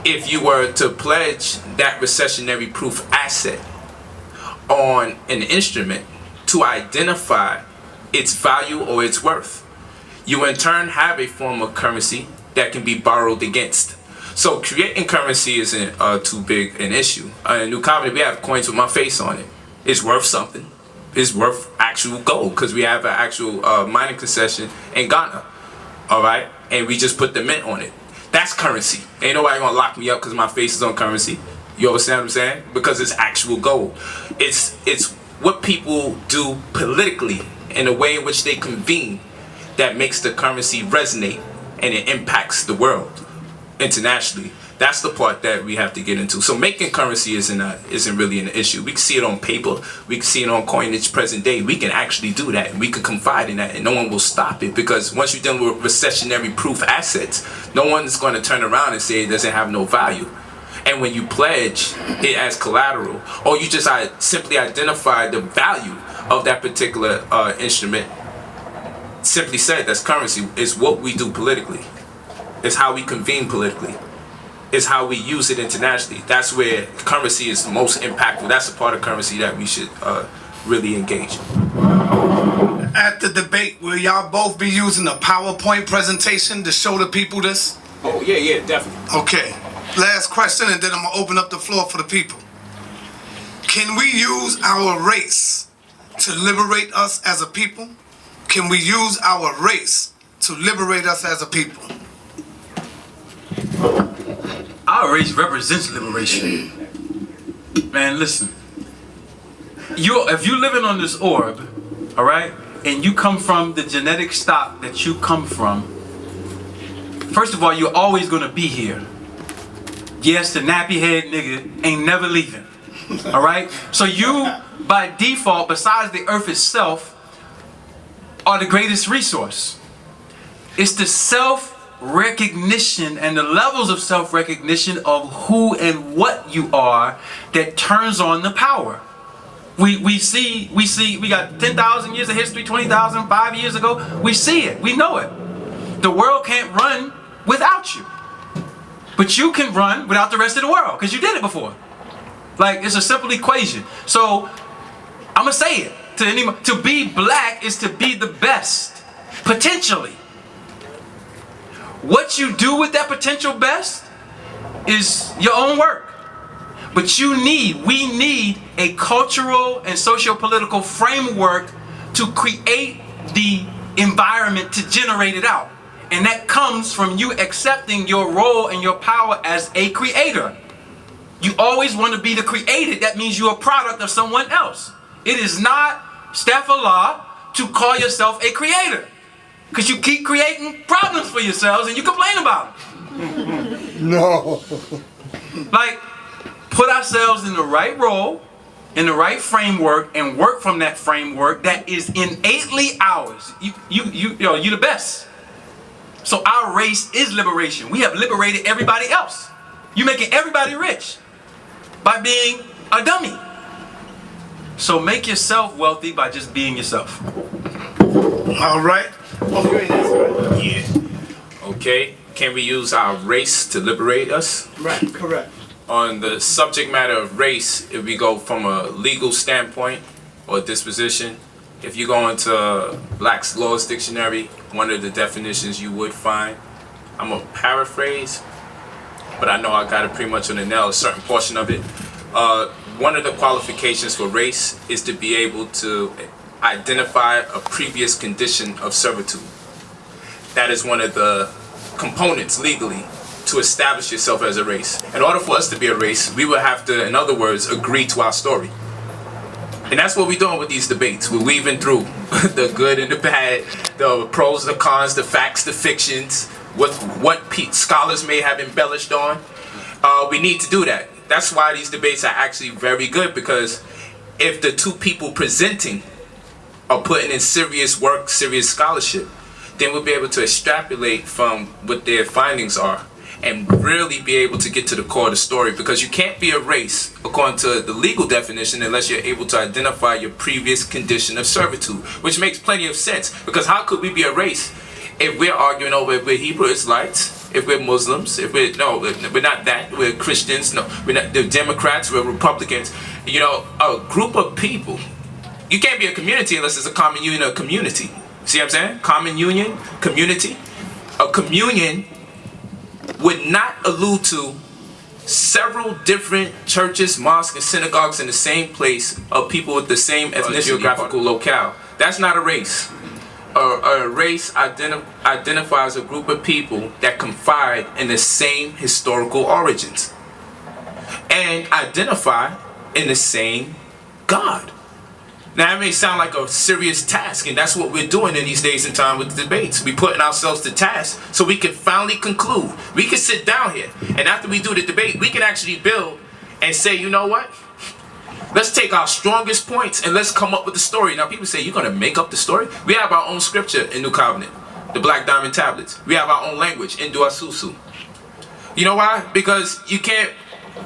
if you were to pledge that recessionary proof asset on an instrument to identify its value or its worth, you in turn have a form of currency that can be borrowed against. So creating currency isn't too big an issue. In New Covenant, we have coins with my face on it. It's worth something. It's worth actual gold because we have an actual mining concession in Ghana. All right, and we just put the mint on it. That's currency. Ain't nobody gonna lock me up because my face is on currency. You understand what I'm saying? Because it's actual gold. It's what people do politically in the way in which they convene that makes the currency resonate, and it impacts the world internationally. That's the part that we have to get into. So making currency isn't really an issue. We can see it on paper. We can see it on coinage present day. We can actually do that, and we can confide in that, and no one will stop it, because once you're dealing with recessionary proof assets, no one's going to turn around and say it doesn't have no value. And when you pledge it as collateral, or you just simply identify the value of that particular instrument, simply said, that's currency. It's what we do politically. It's how we convene politically. It's how we use it internationally. That's where currency is most impactful. That's a part of currency that we should really engage in. At the debate, will y'all both be using a PowerPoint presentation to show the people this? Oh, yeah, definitely. Okay. Last question, and then I'm going to open up the floor for the people. Can we use our race to liberate us as a people? Can we use our race to liberate us as a people? Our race represents liberation. Man, listen. If you're living on this orb, all right, and you come from the genetic stock that you come from, first of all, you're always going to be here. Yes, the nappy head nigga ain't never leaving. All right? So you, by default, besides the earth itself, are the greatest resource. It's the self-recognition and the levels of self-recognition of who and what you are that turns on the power. We got 10,000 years of history, 20,000, 5 years ago. We see it. We know it. The world can't run without you. But you can run without the rest of the world because you did it before. Like, it's a simple equation. So, I'm going to say it. To be black is to be the best, potentially. What you do with that potential best is your own work. But we need a cultural and socio-political framework to create the environment to generate it out. And that comes from you accepting your role and your power as a creator. You always want to be the created. That means you're a product of someone else. It is not stafallah to call yourself a creator. Because you keep creating problems for yourselves and you complain about them. No. Like, put ourselves in the right role, in the right framework, and work from that framework that is innately ours. You're the best. So our race is liberation. We have liberated everybody else. You're making everybody rich by being a dummy. So make yourself wealthy by just being yourself. All right. Oh, you ain't answering. Yeah. Okay. Can we use our race to liberate us? Right, correct. On the subject matter of race, if we go from a legal standpoint or disposition, if you go into Black's Laws Dictionary, one of the definitions you would find, I'm going to paraphrase, but I know I got it pretty much on the nail, a certain portion of it. One of the qualifications for race is to be able to identify a previous condition of servitude. That is one of the components legally to establish yourself as a race. In order for us to be a race, we would have to, in other words, agree to our story. And that's what we're doing with these debates. We're weaving through the good and the bad, the pros, the cons, the facts, the fictions, what scholars may have embellished on. We need to do that. That's why these debates are actually very good, because if the two people presenting are putting in serious work, serious scholarship, then we'll be able to extrapolate from what their findings are and really be able to get to the core of the story. Because you can't be a race, according to the legal definition, unless you're able to identify your previous condition of servitude, which makes plenty of sense. Because how could we be a race if we're arguing over if we're Hebrew Israelites, if we're Muslims, if we're not that, we're Christians, no, we're not the Democrats, we're Republicans. You know, a group of people. You can't be a community unless there's a common union of community. See what I'm saying? Common union, community. A communion would not allude to several different churches, mosques, and synagogues in the same place of people with the same ethnicity, geographical locale. That's not a race. A race identifies a group of people that confide in the same historical origins and identify in the same God. Now, it may sound like a serious task, and that's what we're doing in these days and time with the debates. We're putting ourselves to task so we can finally conclude. We can sit down here, and after we do the debate, we can actually build and say, you know what? Let's take our strongest points and let's come up with the story. Now, people say, you're going to make up the story? We have our own scripture in New Covenant, the Black Diamond Tablets. We have our own language in Duasusu. You know why? Because you can't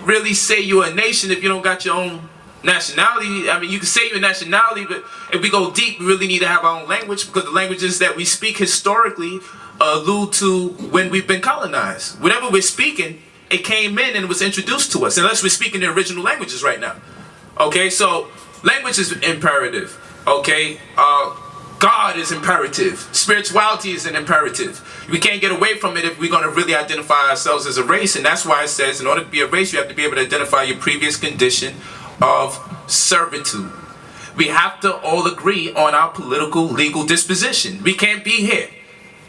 really say you're a nation if you don't got your own nationality. I mean, you can say your nationality, but if we go deep, we really need to have our own language, because the languages that we speak historically allude to when we've been colonized. Whatever we're speaking, it came in and was introduced to us, unless we're speaking the original languages right now. Okay, so language is imperative. Okay, God is imperative. Spirituality is an imperative. We can't get away from it if we're going to really identify ourselves as a race. And that's why it says in order to be a race, you have to be able to identify your previous condition of servitude. We have to all agree on our political, legal disposition. We can't be here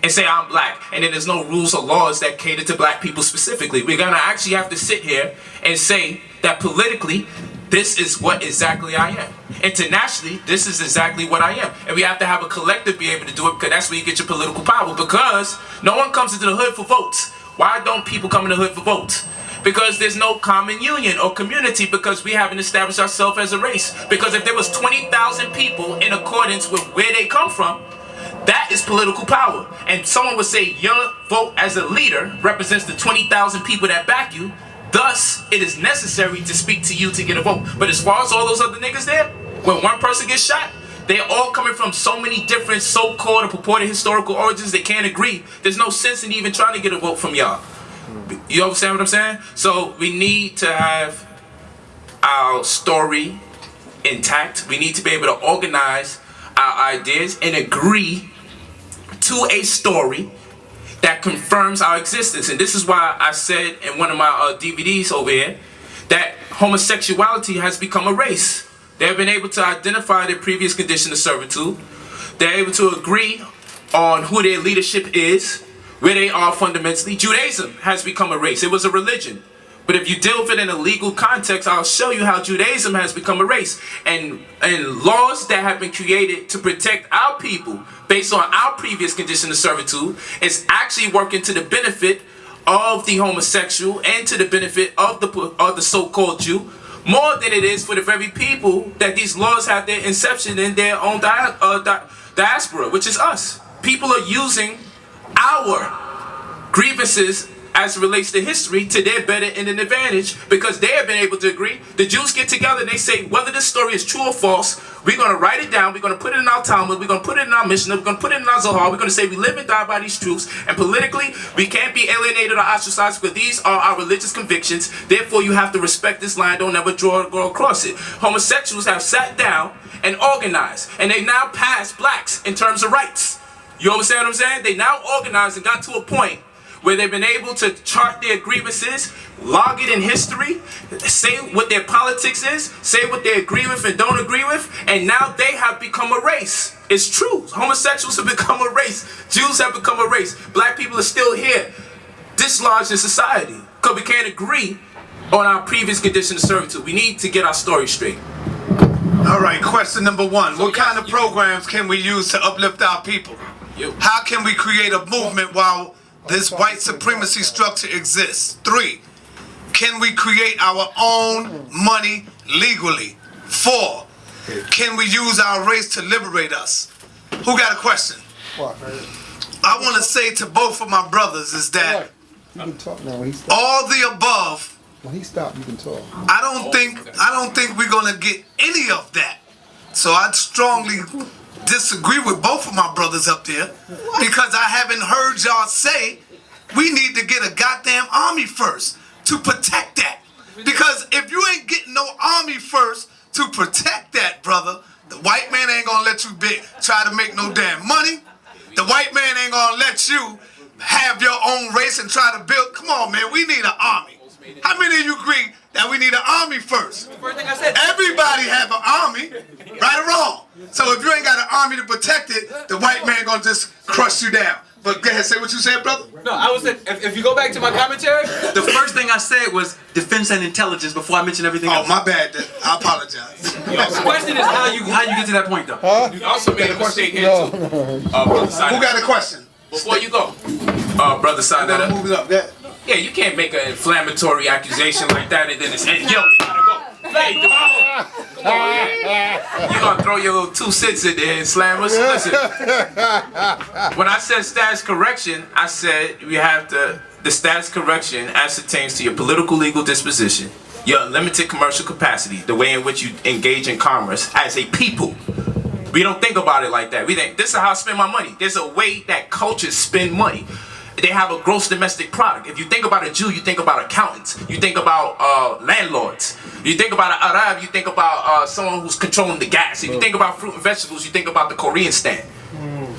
and say I'm black, and then there's no rules or laws that cater to black people specifically. We're gonna actually have to sit here and say that politically, this is what exactly I am. Internationally, this is exactly what I am. And we have to have a collective be able to do it, because that's where you get your political power, because no one comes into the hood for votes. Why don't people come in the hood for votes? Because there's no common union or community, because we haven't established ourselves as a race. Because if there was 20,000 people in accordance with where they come from, that is political power. And someone would say your vote as a leader represents the 20,000 people that back you. Thus, it is necessary to speak to you to get a vote. But as far as all those other niggas there, when one person gets shot, they're all coming from so many different so-called or purported historical origins, they can't agree. There's no sense in even trying to get a vote from y'all. You understand what I'm saying? So we need to have our story intact. We need to be able to organize our ideas and agree to a story that confirms our existence. And this is why I said in one of my DVDs over here that homosexuality has become a race. They've been able to identify their previous condition of servitude. They're able to agree on who their leadership is, where they are fundamentally. Judaism has become a race. It was a religion. But if you deal with it in a legal context, I'll show you how Judaism has become a race. And laws that have been created to protect our people based on our previous condition of servitude is actually working to the benefit of the homosexual and to the benefit of the so-called Jew, more than it is for the very people that these laws have their inception in their own diaspora, which is us. People are using our grievances as it relates to history to their better and an advantage, because they have been able to agree. The Jews get together and they say, whether this story is true or false, we're going to write it down, we're going to put it in our Talmud, we're going to put it in our Mishnah, we're going to put it in our Zohar, we're going to say we live and die by these truths, and politically, we can't be alienated or ostracized because these are our religious convictions. Therefore, you have to respect this line, don't ever go across it. Homosexuals have sat down and organized, and they now pass blacks in terms of rights. You understand what I'm saying? They now organized and got to a point where they've been able to chart their grievances, log it in history, say what their politics is, say what they agree with and don't agree with, and now they have become a race. It's true. Homosexuals have become a race. Jews have become a race. Black people are still here, dislodged in society, because we can't agree on our previous condition of servitude. We need to get our story straight. All right, question number one. What kind of programs can we use to uplift our people? How can we create a movement while this white supremacy structure exists? 3, can we create our own money legally? 4, can we use our race to liberate us? Who got a question? I want to say to both of my brothers is that you can talk now. All the above, when he stopped, you can talk. I don't think we're gonna get any of that. So I'd strongly disagree with both of my brothers up there, because I haven't heard y'all say we need to get a goddamn army first to protect that. Because if you ain't getting no army first to protect that, brother, the white man ain't gonna let you try to make no damn money. The white man ain't gonna let you have your own race and try to build. Come on, man, we need an army. How many of you agree that we need an army first? Everybody have an army, right or wrong. So if you ain't got an army to protect it, the white man gonna just crush you down. But go ahead, say what you said, brother. No, I was saying, if you go back to my commentary, the first thing I said was defense and intelligence before I mentioned everything else. Oh, my bad. I apologize. The question is how you get to that point, though. You also made a mistake here too. Who got a question? Before you go, brother Sada. Move it up. Yeah, you can't make an inflammatory accusation like that and then it's, hey, yo, we gotta go. Hey, come on, man. You gonna throw your little 2 cents in there and slam us? Listen, when I said status correction, I said we have to, the status correction ascertains to your political legal disposition, your limited commercial capacity, the way in which you engage in commerce as a people. We don't think about it like that. We think, this is how I spend my money. There's a way that cultures spend money. They have a gross domestic product. If you think about a Jew, you think about accountants. You think about landlords. You think about an Arab, you think about someone who's controlling the gas. If you think about fruit and vegetables, you think about the Korean stand.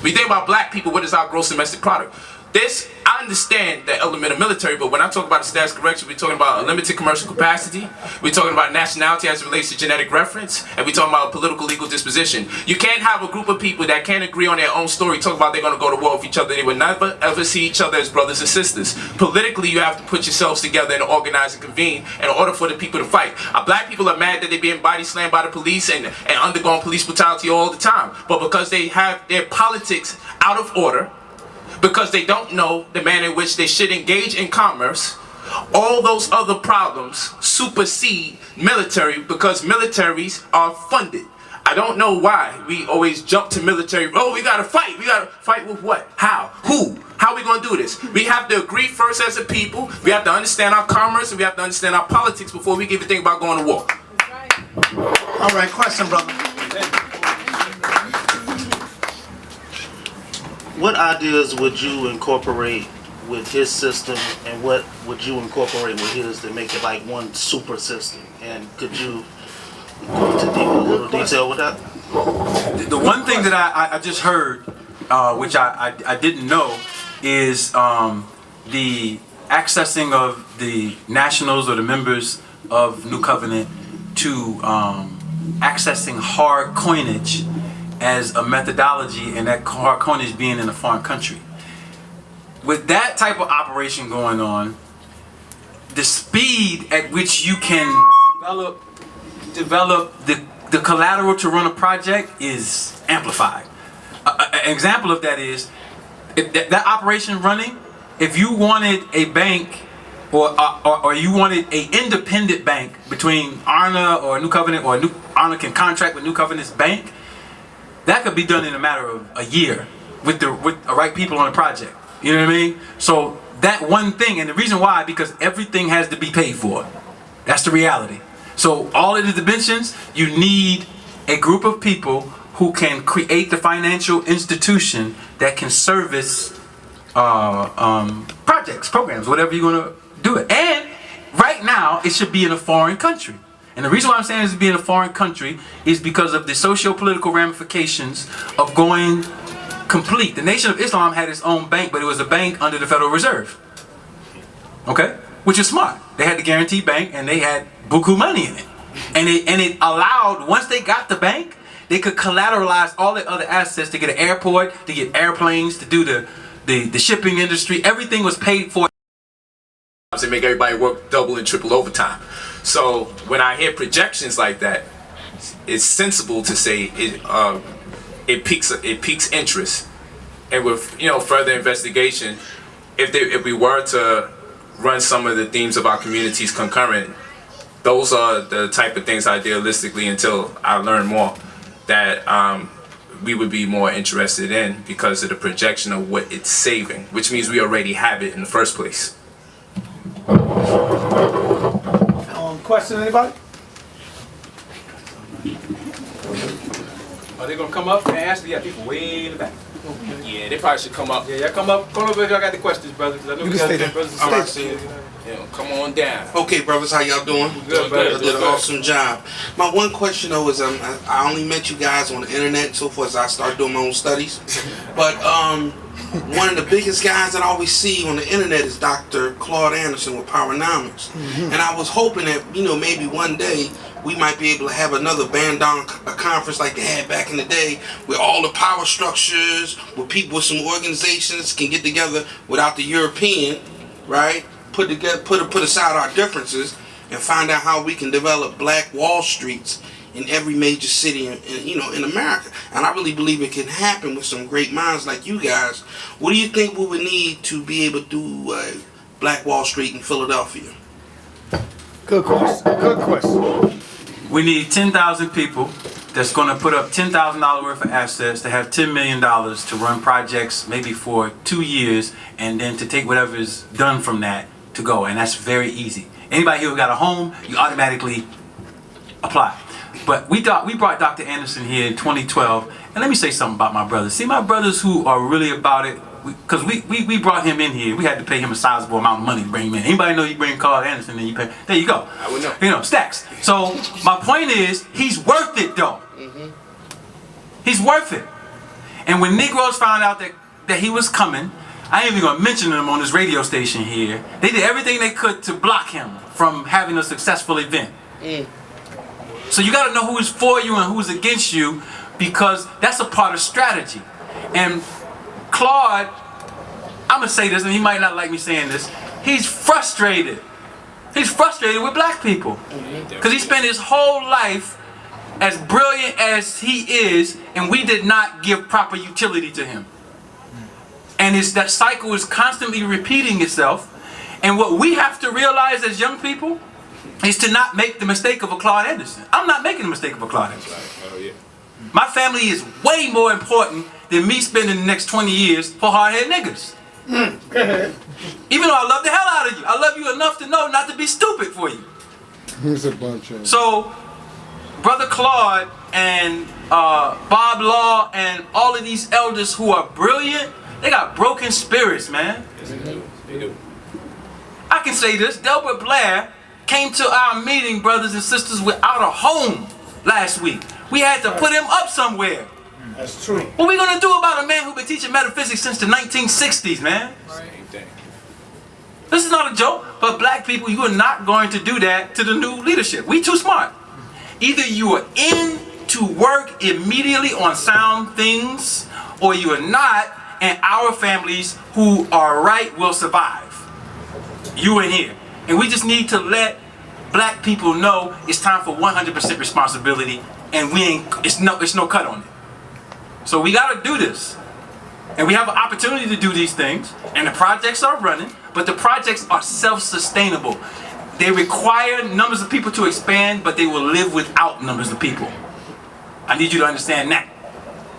We think about black people, what is our gross domestic product? This, I understand the element of military, but when I talk about the status correction, we're talking about a limited commercial capacity, we're talking about nationality as it relates to genetic reference, and we're talking about political legal disposition. You can't have a group of people that can't agree on their own story talk about they're going to go to war with each other. They would never ever see each other as brothers and sisters. Politically, you have to put yourselves together and organize and convene in order for the people to fight. Black people are mad that they're being body slammed by the police and undergoing police brutality all the time, but because they have their politics out of order, because they don't know the manner in which they should engage in commerce, all those other problems supersede military because militaries are funded. I don't know why we always jump to military. Oh, we gotta fight. We gotta fight with what? How? Who? How are we gonna do this? We have to agree first as a people. We have to understand our commerce and we have to understand our politics before we even think about going to war. All right, question, brother. What ideas would you incorporate with his system, and what would you incorporate with his to make it like one super system? And could you go into a little detail with that? The one thing that I just heard, which I didn't know, is the accessing of the nationals or the members of New Covenant to accessing hard coinage as a methodology, and that hard coinage being in a foreign country. With that type of operation going on, the speed at which you can develop the collateral to run a project is amplified. An example of that is if that operation running, if you wanted a bank or you wanted an independent bank between ARNA or New Covenant, or ARNA can contract with New Covenant's bank, that could be done in a matter of a year with the right people on the project. You know what I mean? So that one thing, and the reason why, because everything has to be paid for. That's the reality. So all of the dimensions, you need a group of people who can create the financial institution that can service projects, programs, whatever you're going to do it. And right now, it should be in a foreign country. And the reason why I'm saying it's being a foreign country is because of the socio-political ramifications of going complete. The Nation of Islam had its own bank, but it was a bank under the Federal Reserve. Okay? Which is smart. They had the guaranteed bank and they had buku money in it. And it allowed, once they got the bank, they could collateralize all the other assets to get an airport, to get airplanes, to do the shipping industry. Everything was paid for. They make everybody work double and triple overtime. So when I hear projections like that, it's sensible to say it piques interest, and with further investigation, if we were to run some of the themes of our communities concurrent, those are the type of things idealistically, until I learn more, that we would be more interested in because of the projection of what it's saving, which means we already have it in the first place. Question, anybody? Are they gonna come up and ask? Yeah, people way in the back. Yeah, they probably should come up. Yeah, come up. Come up if y'all got the questions, brothers. I know You we can got stay there. brothers. All right, Stay. Come on down. Okay, brothers, how y'all doing? Good, brother. You did an awesome job. My one question though is, I only met you guys on the internet and so forth as I started doing my own studies. But one of the biggest guys that I always see on the internet is Dr. Claude Anderson with Powernomics. And I was hoping that, maybe one day we might be able to have another Bandon conference like they had back in the day, where all the power structures, where people with some organizations can get together without the European, right? Put aside our differences and find out how we can develop black Wall Streets in every major city in America. And I really believe it can happen with some great minds like you guys. What do you think we would need to be able to do Black Wall Street in Philadelphia? Good question. Good question. We need 10,000 people that's going to put up $10,000 worth of assets to have $10 million to run projects maybe for 2 years, and then to take whatever is done from that to go. And that's very easy. Anybody here who got a home, you automatically apply. But we brought Dr. Anderson here in 2012, and let me say something about my brothers. See, my brothers who are really about it, because we brought him in here. We had to pay him a sizable amount of money to bring him in. Anybody know you bring Claude Anderson and you pay? There you go. I would know. Stacks. So my point is, he's worth it though. He's worth it. And when Negroes found out that he was coming, I ain't even gonna mention them on this radio station here. They did everything they could to block him from having a successful event. So you gotta know who's for you and who's against you, because that's a part of strategy. And Claude, I'm gonna say this, and he might not like me saying this, he's frustrated. He's frustrated with black people. Because he spent his whole life, as brilliant as he is, and we did not give proper utility to him. And that cycle is constantly repeating itself. And what we have to realize as young people is to not make the mistake of a Claude Anderson. I'm not making the mistake of a Claude Anderson. My family is way more important than me spending the next 20 years for hard-headed niggas. Even though I love the hell out of you, I love you enough to know not to be stupid for you. Here's a bunch of... So, Brother Claude and Bob Law and all of these elders who are brilliant, they got broken spirits, man. They do. I can say this, Delbert Blair came to our meeting, brothers and sisters, without a home last week. We had to put him up somewhere. That's true. What are we going to do about a man who's been teaching metaphysics since the 1960s, man? Same thing. This is not a joke, but black people, you are not going to do that to the new leadership. We too smart. Either you are in to work immediately on sound things, or you are not, and our families who are right will survive. You in here. And we just need to let black people know it's time for 100% responsibility, and it's no cut on it. So we got to do this. And we have an opportunity to do these things, and the projects are running, but the projects are self-sustainable. They require numbers of people to expand, but they will live without numbers of people. I need you to understand that.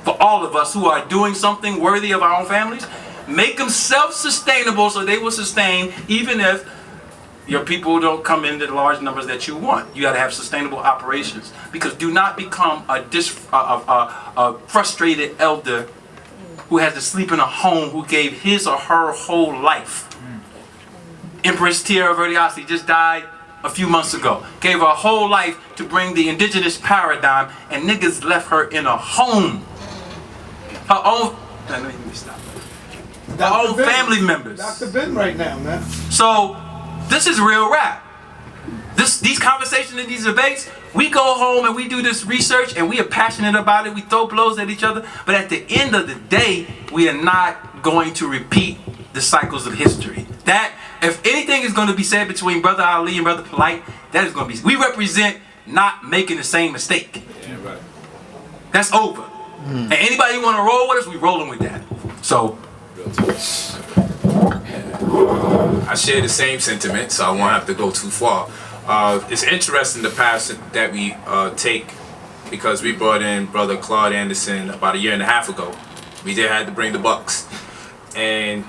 For all of us who are doing something worthy of our own families, make them self-sustainable so they will sustain even if your people don't come in the large numbers that you want. You got to have sustainable operations, because do not become a frustrated elder who has to sleep in a home who gave his or her whole life. Empress Tierra Verdiasi just died a few months ago. Gave her whole life to bring the indigenous paradigm, and niggas left her in a home. Her own, let me stop. Her own family members. Dr. Ben right now, man. So, this is real rap. These conversations and these debates, we go home and we do this research and we are passionate about it. We throw blows at each other. But at the end of the day, we are not going to repeat the cycles of history. That, if anything is going to be said between Brother Ali and Brother Polight, that is going to be, we represent not making the same mistake. Yeah, right. That's over. And anybody who want to roll with us, we rolling with that. So, I share the same sentiment, so I won't have to go too far. It's interesting the path that we take, because we brought in Brother Claude Anderson about a year and a half ago. We did have to bring the bucks, and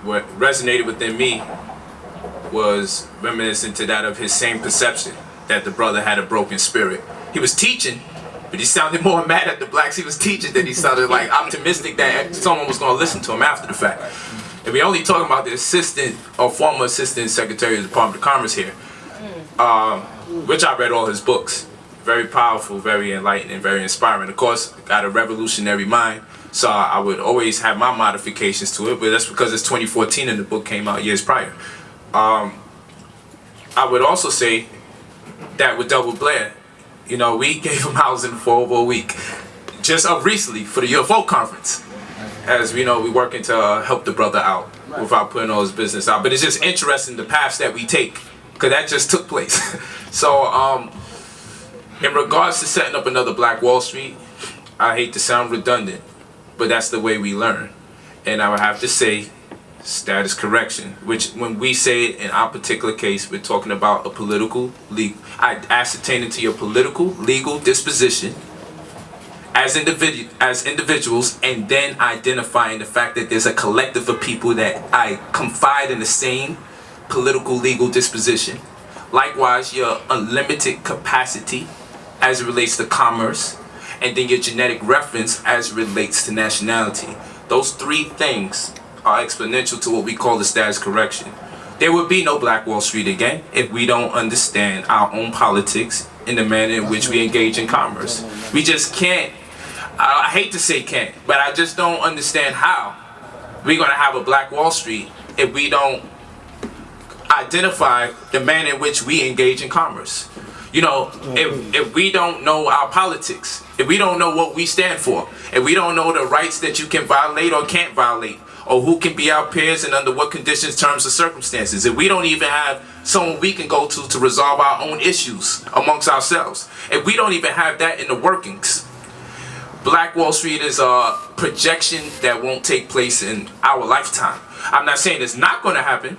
what resonated within me was reminiscent to that of his same perception that the brother had a broken spirit. He was teaching, but he sounded more mad at the blacks he was teaching than he sounded like optimistic that someone was going to listen to him after the fact. And we only talking about the assistant or former assistant secretary of the Department of Commerce here, which I read all his books. Very powerful, very enlightening, very inspiring. Of course, got a revolutionary mind, so I would always have my modifications to it, but that's because it's 2014 and the book came out years prior. I would also say that with Double Blair, you know, we gave him housing for over a week, just up recently for the UFO conference. As we know, we're working to help the brother out without putting all his business out. But it's just interesting the paths that we take, because that just took place. So, in regards to setting up another Black Wall Street, I hate to sound redundant, but that's the way we learn. And I would have to say status correction, which when we say it in our particular case, we're talking about a political, ascertaining to your political, legal disposition as individuals, and then identifying the fact that there's a collective of people that I confide in the same political, legal disposition. Likewise, your unlimited capacity as it relates to commerce, and then your genetic reference as it relates to nationality. Those three things are exponential to what we call the status correction. There would be no Black Wall Street again if we don't understand our own politics in the manner in which we engage in commerce. We just can't. I hate to say can't, but I just don't understand how we're going to have a Black Wall Street if we don't identify the manner in which we engage in commerce. You know, if we don't know our politics, if we don't know what we stand for, if we don't know the rights that you can violate or can't violate, or who can be our peers and under what conditions, terms, or circumstances, if we don't even have someone we can go to resolve our own issues amongst ourselves, if we don't even have that in the workings, Black Wall Street is a projection that won't take place in our lifetime. I'm not saying it's not going to happen.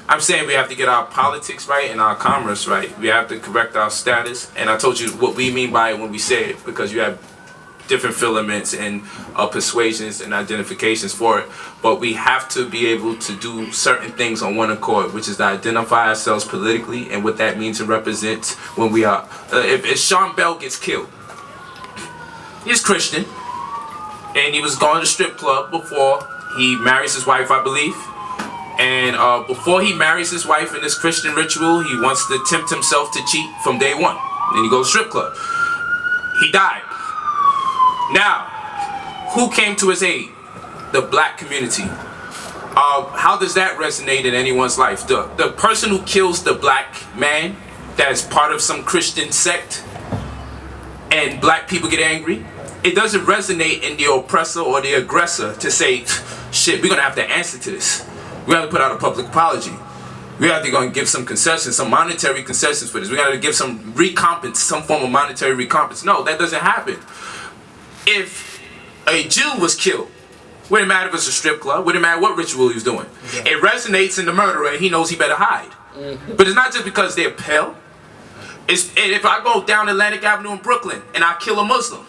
I'm saying we have to get our politics right and our commerce right. We have to correct our status. And I told you what we mean by it when we say it, because you have different filaments and persuasions and identifications for it. But we have to be able to do certain things on one accord, which is to identify ourselves politically and what that means to represent when we are. If Sean Bell gets killed, he's Christian, and he was going to the strip club before he marries his wife, I believe. And before he marries his wife in this Christian ritual, he wants to tempt himself to cheat from day one. Then he goes to strip club. He died. Now, who came to his aid? The black community. How does that resonate in anyone's life? The person who kills the black man that is part of some Christian sect and black people get angry, it doesn't resonate in the oppressor or the aggressor to say, shit, we're going to have to answer to this. We have to put out a public apology. We have to go and give some concessions, some monetary concessions for this. We got to give some recompense, some form of monetary recompense. No, that doesn't happen. If a Jew was killed, wouldn't matter if it's a strip club, wouldn't matter what ritual he was doing. Yeah. It resonates in the murderer, and he knows he better hide. Mm-hmm. But it's not just because they're pale. And if I go down Atlantic Avenue in Brooklyn and I kill a Muslim,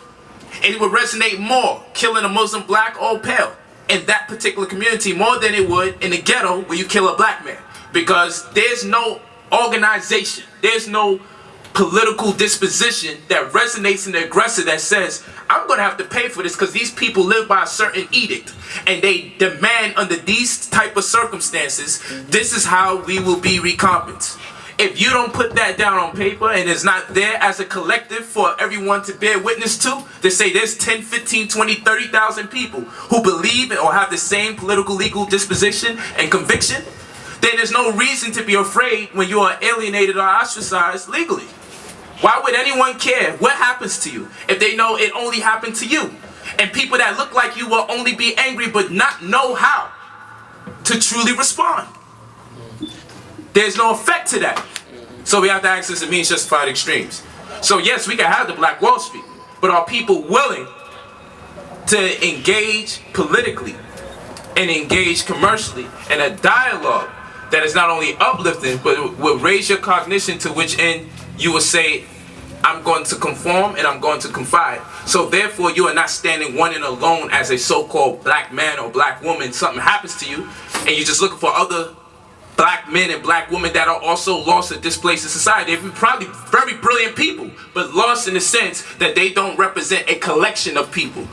it would resonate more killing a Muslim, black or pale, in that particular community more than it would in the ghetto where you kill a black man. Because there's no organization, there's no political disposition that resonates in the aggressor that says, I'm going to have to pay for this because these people live by a certain edict and they demand under these type of circumstances, this is how we will be recompensed. If you don't put that down on paper and it's not there as a collective for everyone to bear witness to say there's 10, 15, 20, 30,000 people who believe or have the same political legal disposition and conviction, then there's no reason to be afraid when you are alienated or ostracized legally. Why would anyone care what happens to you if they know it only happened to you? And people that look like you will only be angry but not know how to truly respond. There's no effect to that. So we have to access the means justified extremes. So yes, we can have the Black Wall Street, but are people willing to engage politically and engage commercially in a dialogue that is not only uplifting, but will raise your cognition to which end you will say, I'm going to conform and I'm going to confide. So therefore you are not standing one and alone as a so-called black man or black woman. Something happens to you and you're just looking for other black men and black women that are also lost or displaced in society. They're probably very brilliant people, but lost in the sense that they don't represent a collection of people.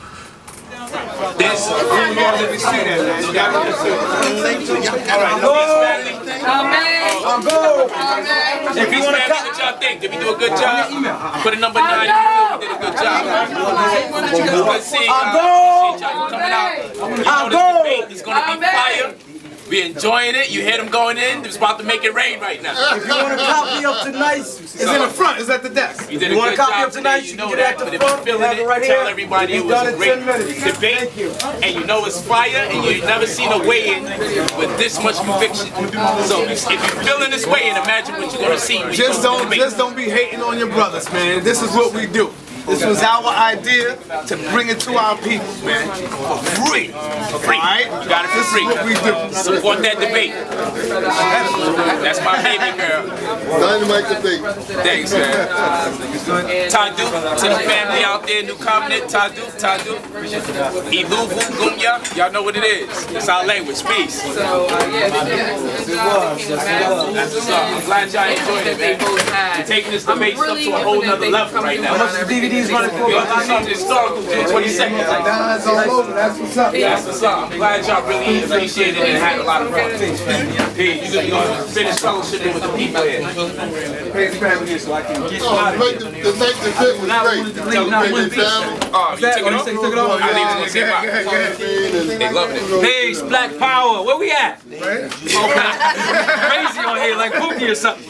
There's if you want to cut, what y'all think? Did we do a good job? Put a number 9 in the field. We did a good job. Good seeing y'all. Appreciate y'all coming out. You know this debate is going to be fire. We're enjoying it. You hear them going in. It's about to make it rain right now. If you want a copy of tonight's, it's in the front. It's at the desk. You did a good job of tonight, you know that. But if you're feeling it, right tell everybody it was a great debate. And you know it's fire, and you've never seen a weigh-in with this much conviction. So if you're feeling this way, and imagine what you're going to see. Just don't be hating on your brothers, man. This is what we do. This was our idea to bring it to our people, man. For free. Free. All right? You got it for free. This is what we do. Support that debate. That's my baby girl. Dynamite debate. Thanks, man. Tadu, to the family out there, New Covenant. Tadu. Iluvu, Gumya. Y'all know what it is. It's our language. Peace. I'm glad y'all enjoyed it, man. You're taking this debate up to a whole nother level right now. DVDs running for about historical 20 seconds. That's all over. That's what's up. That's what's up. I'm glad y'all really appreciated it and had a lot of fun. Peace. You're going to finish fellowshipping with the people here. Page family here so I can get out of here. The next event was great. They loving it. Peace, Black Power. Where we at? Crazy on here, like Pookie or something.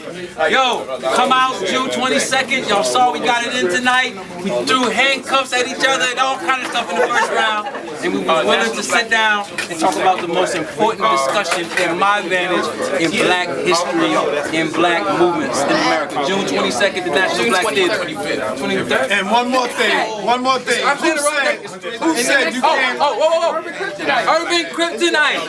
Yo, come out June 22nd. Y'all saw we got it in tonight. We threw handcuffs at each other and all kind of stuff in the first round. And we were willing to sit down and talk about the most important discussion in my vantage in black history, in black movements in America. June 22nd, the National Black Theater. 23rd. And one more thing. Who said you can't? Whoa. Urban Kryptonite.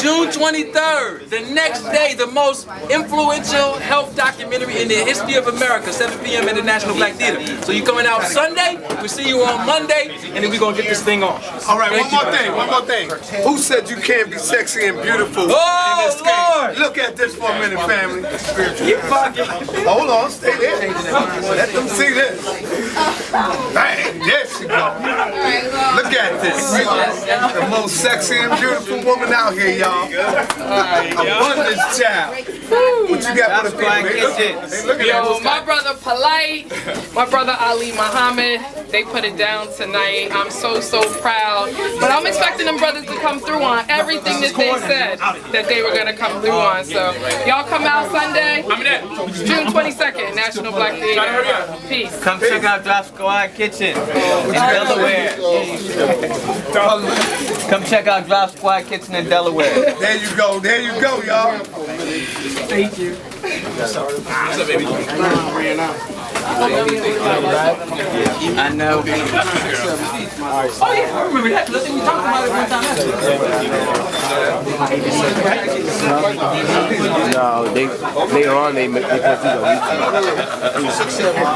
June 23rd. The next day, the most influential health documentary in the history of America. 7 p.m. at the National Black Theater. So you coming out Sunday? We'll see you on Monday, and then we're gonna get this thing on. All right, one more thing. Who said you can't be sexy and beautiful in this game? Lord. Look at this for a minute, family. You fucking. Hold on, stay there. Let them see this. Bang, there she go. Look at this. The most sexy and beautiful woman out here, y'all. Abundance child. What you got for the people? Yo, my brother Polight, my brother Ali Muhammad, they put it down tonight. I'm so proud. But I'm expecting them brothers to come through on everything that they said that they were going to come through on. So y'all come out Sunday, June 22nd, National Black Theater. Peace. Come check out Drop Squad Kitchen in Delaware. Come check out Drop Squad Kitchen in Delaware. There you go, y'all. Thank you. What's up, baby? I know. Oh yeah, I remember that. Listen, we talked about it one time. No, later on they put these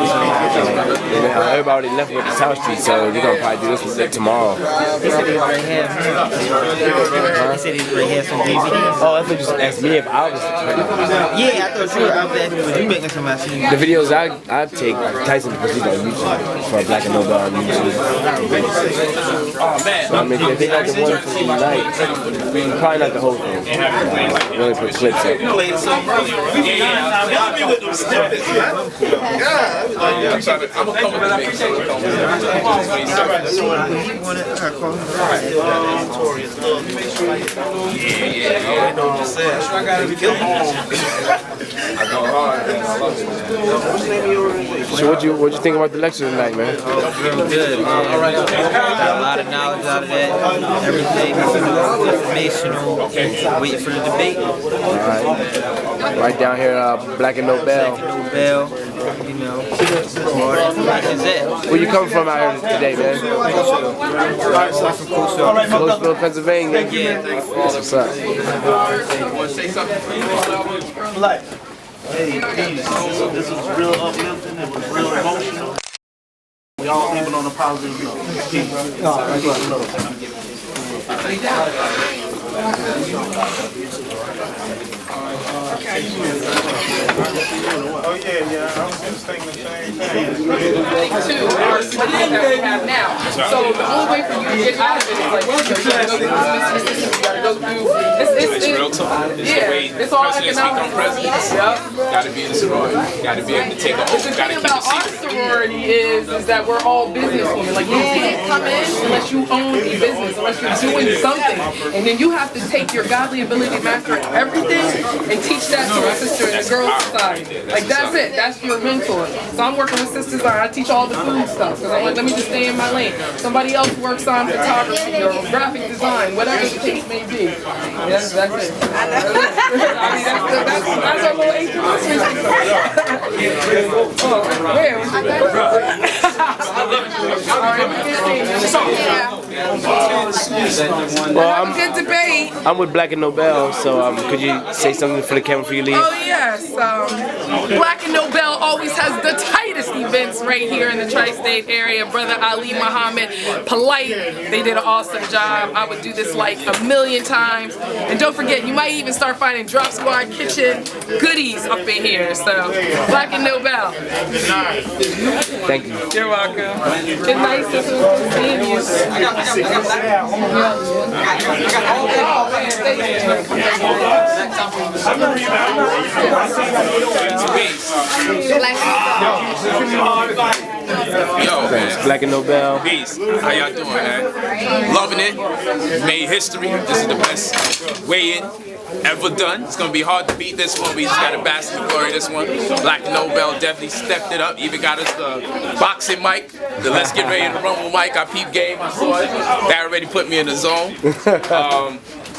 on YouTube. Everybody already left with the South Street, so they're gonna probably do this with tomorrow. They said they already have. They said they already have some DVDs. Oh, I thought you just asked me if I was. Yeah, I thought you were out there. Was you making some messages? The videos I take, Tyson puts these on YouTube for Black and Nobel on YouTube. So I mean, if they got the one for tonight, probably not the whole thing. We only put clips up. I'm gonna come with the mix. So what'd you think about the lecture tonight, man? Oh, really good, man. Got a lot of knowledge out of that. Everything, informational. Waiting for the debate. Alright. Right down here, Black and Nobel. You know, more information is that. Where you coming from out here today, man? Coastville, Pennsylvania. Yeah. What's up? You want to say something? Hey, peace. This was real uplifting. It was real emotional. We all leaving on a positive note. Peace. Oh yeah, I was just thinking the same thing. That we have now. So the only way for you to get out of it is like you gotta go through It's real talk. it's all economic. Gotta be in the sorority. Gotta be able to take a The thing about our sorority is that we're all businesswomen. Like you can't come in unless you own a business, unless you're doing something, and then you have to take your godly ability to master everything and teach that to a sister in the girls' society. Like that's it. That's your mentor. So I'm working with sisters. I teach all the food stuff because I'm like, let me just stay in my lane. Somebody else works on photography or graphic design, whatever the case may be. That's it. I mean, that's our little Well, good debate. I'm with Black and Nobel, so could you say something for the camera before you leave? Oh yes, Black and Nobel always has the tightest events right here in the tri-state area. Brother Ali Muhammad, Polight, they did an awesome job. I would do this like a million times. And don't forget, you might even start finding Drop Squad Kitchen goodies up in here. So, Black and Nobel. Thank you. You're welcome. It's nice to see you. Yo, man. Black and Nobel. Peace. How y'all doing, man? Loving it. Made history. This is the best weigh-in ever done. It's gonna be hard to beat this one. We just got a bask in glory this one. Black and Nobel definitely stepped it up. Even got us the boxing mic, the Let's Get Ready to Rumble mic. I peep game. I saw it. That already put me in the zone.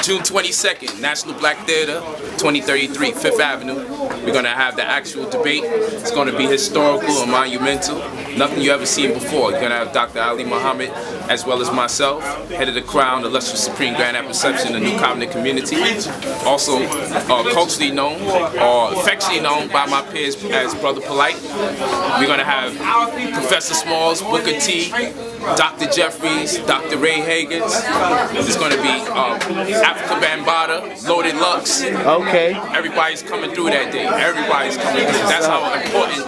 June 22nd, National Black Theater, 2033 Fifth Avenue. We're gonna have the actual debate. It's gonna be historical and monumental. Nothing you ever seen before. You're gonna have Dr. Ali Muhammad, as well as myself, head of the crown, illustrious Supreme Grand At Perception, the New Covenant community. Also culturally known, or affectionately known by my peers as Brother Polight. We're gonna have Professor Smalls, Booker T, Dr. Jeffries, Dr. Ray Hagans. There's gonna be Africa Bambaataa, Loaded Lux. Okay. Everybody's coming through that day. Everybody's coming through. That's how important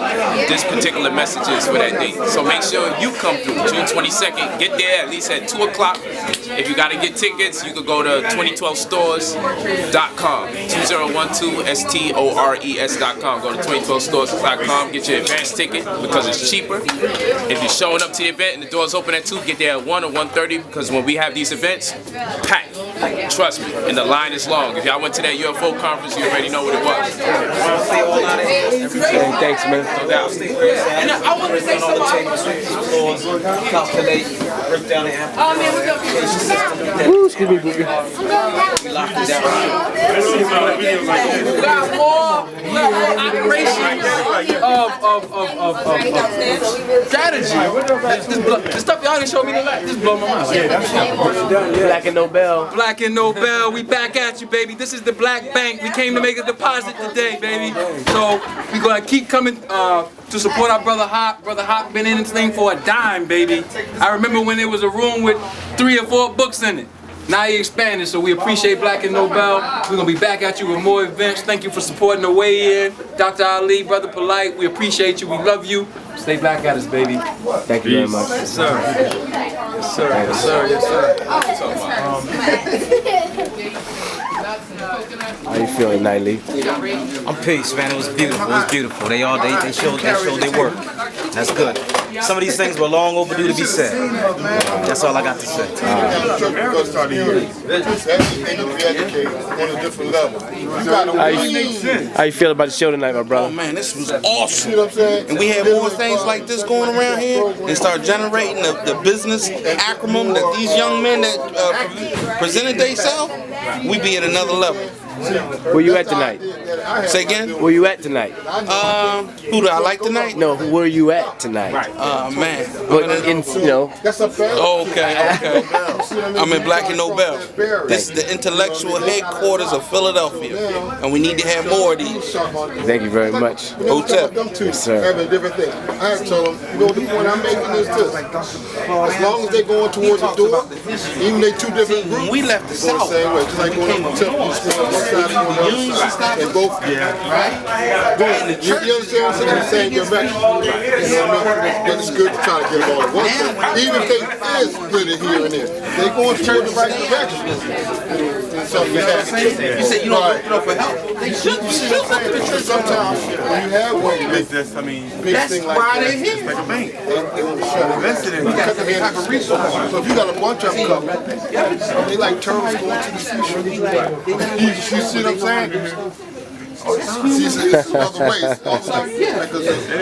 this particular message is for that day. So make sure you come through. June 22nd. Get there at least at 2 o'clock. If you gotta get tickets, you can go to 2012stores.com. 2012stores.com. Go to 2012stores.com. Get your advance ticket because it's cheaper. If you're showing up to the event and the doors open at 2, get there at 1 or 1:30 because when we have these events, packed. Trust me, and the line is long. If y'all went to that UFO conference, you already know what it was. Thanks, man. No doubt. And I want to say something. Calculate, break down the amplification. Ooh, excuse me, Boogie. Lock it down. We got more operations of strategy. The stuff y'all didn't show me tonight just blow my mind. Black and Nobel. Black and Nobel, we back at you, baby. This is the Black Bank. We came to make a deposit today, baby. So we gonna keep coming to support our brother Hop. Brother Hop been in this thing for a dime, baby. I remember when there was a room with 3 or 4 books in it. Now he expanded, so we appreciate Black and Nobel. We're gonna be back at you with more events. Thank you for supporting the way in. Dr. Ali, Brother Polight, we appreciate you. We love you. Stay back at us, baby. Thank you very much. Yes, sir. Yes, sir. Yes, sir. Yes, sir. How you feeling, Nightly? I'm peace, man. It was beautiful. It was beautiful. They showed their work. That's good. Some of these things were long overdue to be said. That's all I got to say. How you feel about the show tonight, my brother? Oh man, this was awesome. And we had more things like this going around here and start generating the business acronym that these young men that presented themselves, we be at another level. Where you at tonight? Say again? Where you at tonight? Who do I like tonight? No, where you at tonight? Man. But in, you know. Okay. I'm in Black and Nobel. This is the intellectual headquarters of Philadelphia. And we need to have more of these. Thank you very much. Hotep. Yes, sir. Having different things. I had told them, you know, the point I'm making is this. As long as they're going towards the door, even they 2 different groups, we left the South. The same way. Just like going up the temple, one side and the other side. And both, right? You understand what I'm saying? The same direction. You know what I mean? But it's good to try to get them all at once. Even if they is split it here and there, they're going toward the right direction. So you said you don't look for help. Sometimes when you have one big thing like that, it's like a bank. They want to shut it. Invested in it. Type of resource. So if you got a bunch of them coming, they like turtles going to the seashore. You see what I'm saying? See, it's other ways. Like a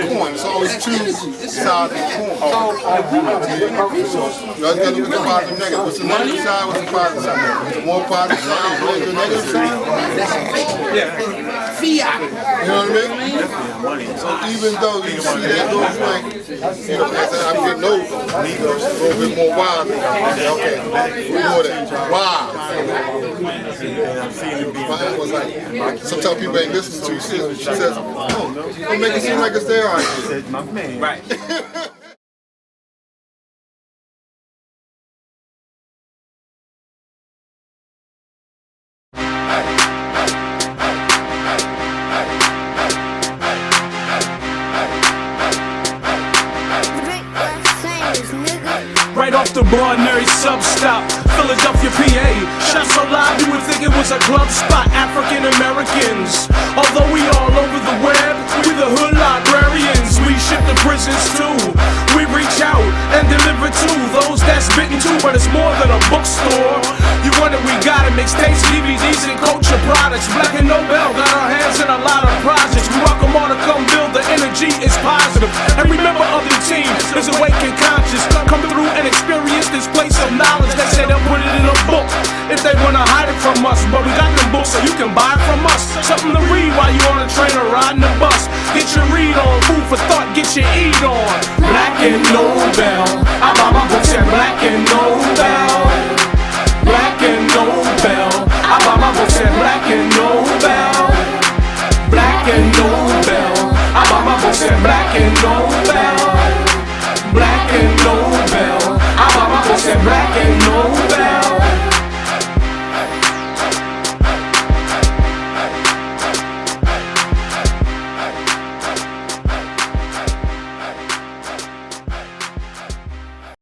coin. It's always 2 sides of the coin. You always got to look at the positive and negative. What's the negative side? What's the positive side? The more positive side is the negative side. Fiat. You know what I mean? So even though you see that those like, you know, as I'm getting older, a little bit more wild. Okay, more that wild. Was like, sometimes people ain't listening to you. She says, oh, don't make it seem like it's their idea. Right. Right off the bar, Mary sub stop. Philadelphia, PA. Shot so loud you would think it was a club spot. African Americans, although we all over the web, we the hood librarians. We ship to prisons too. We reach out and deliver to those that's bitten too, but it's more than a bookstore. You want it, we got it. Mixtapes, DVDs, and culture products. Black and Nobel got our hands in a lot of projects. We welcome all to come build. The energy is positive. And remember, other teams is awake and conscious. Come through and experience this place of knowledge. They say they'll put it in a book if they wanna hide it from us, but we got them books so you can buy it from us. Something to read while you on a train or riding the bus. Get your read on, food for thought, get your eat on. Black and Nobel, I buy my books at Black and Nobel.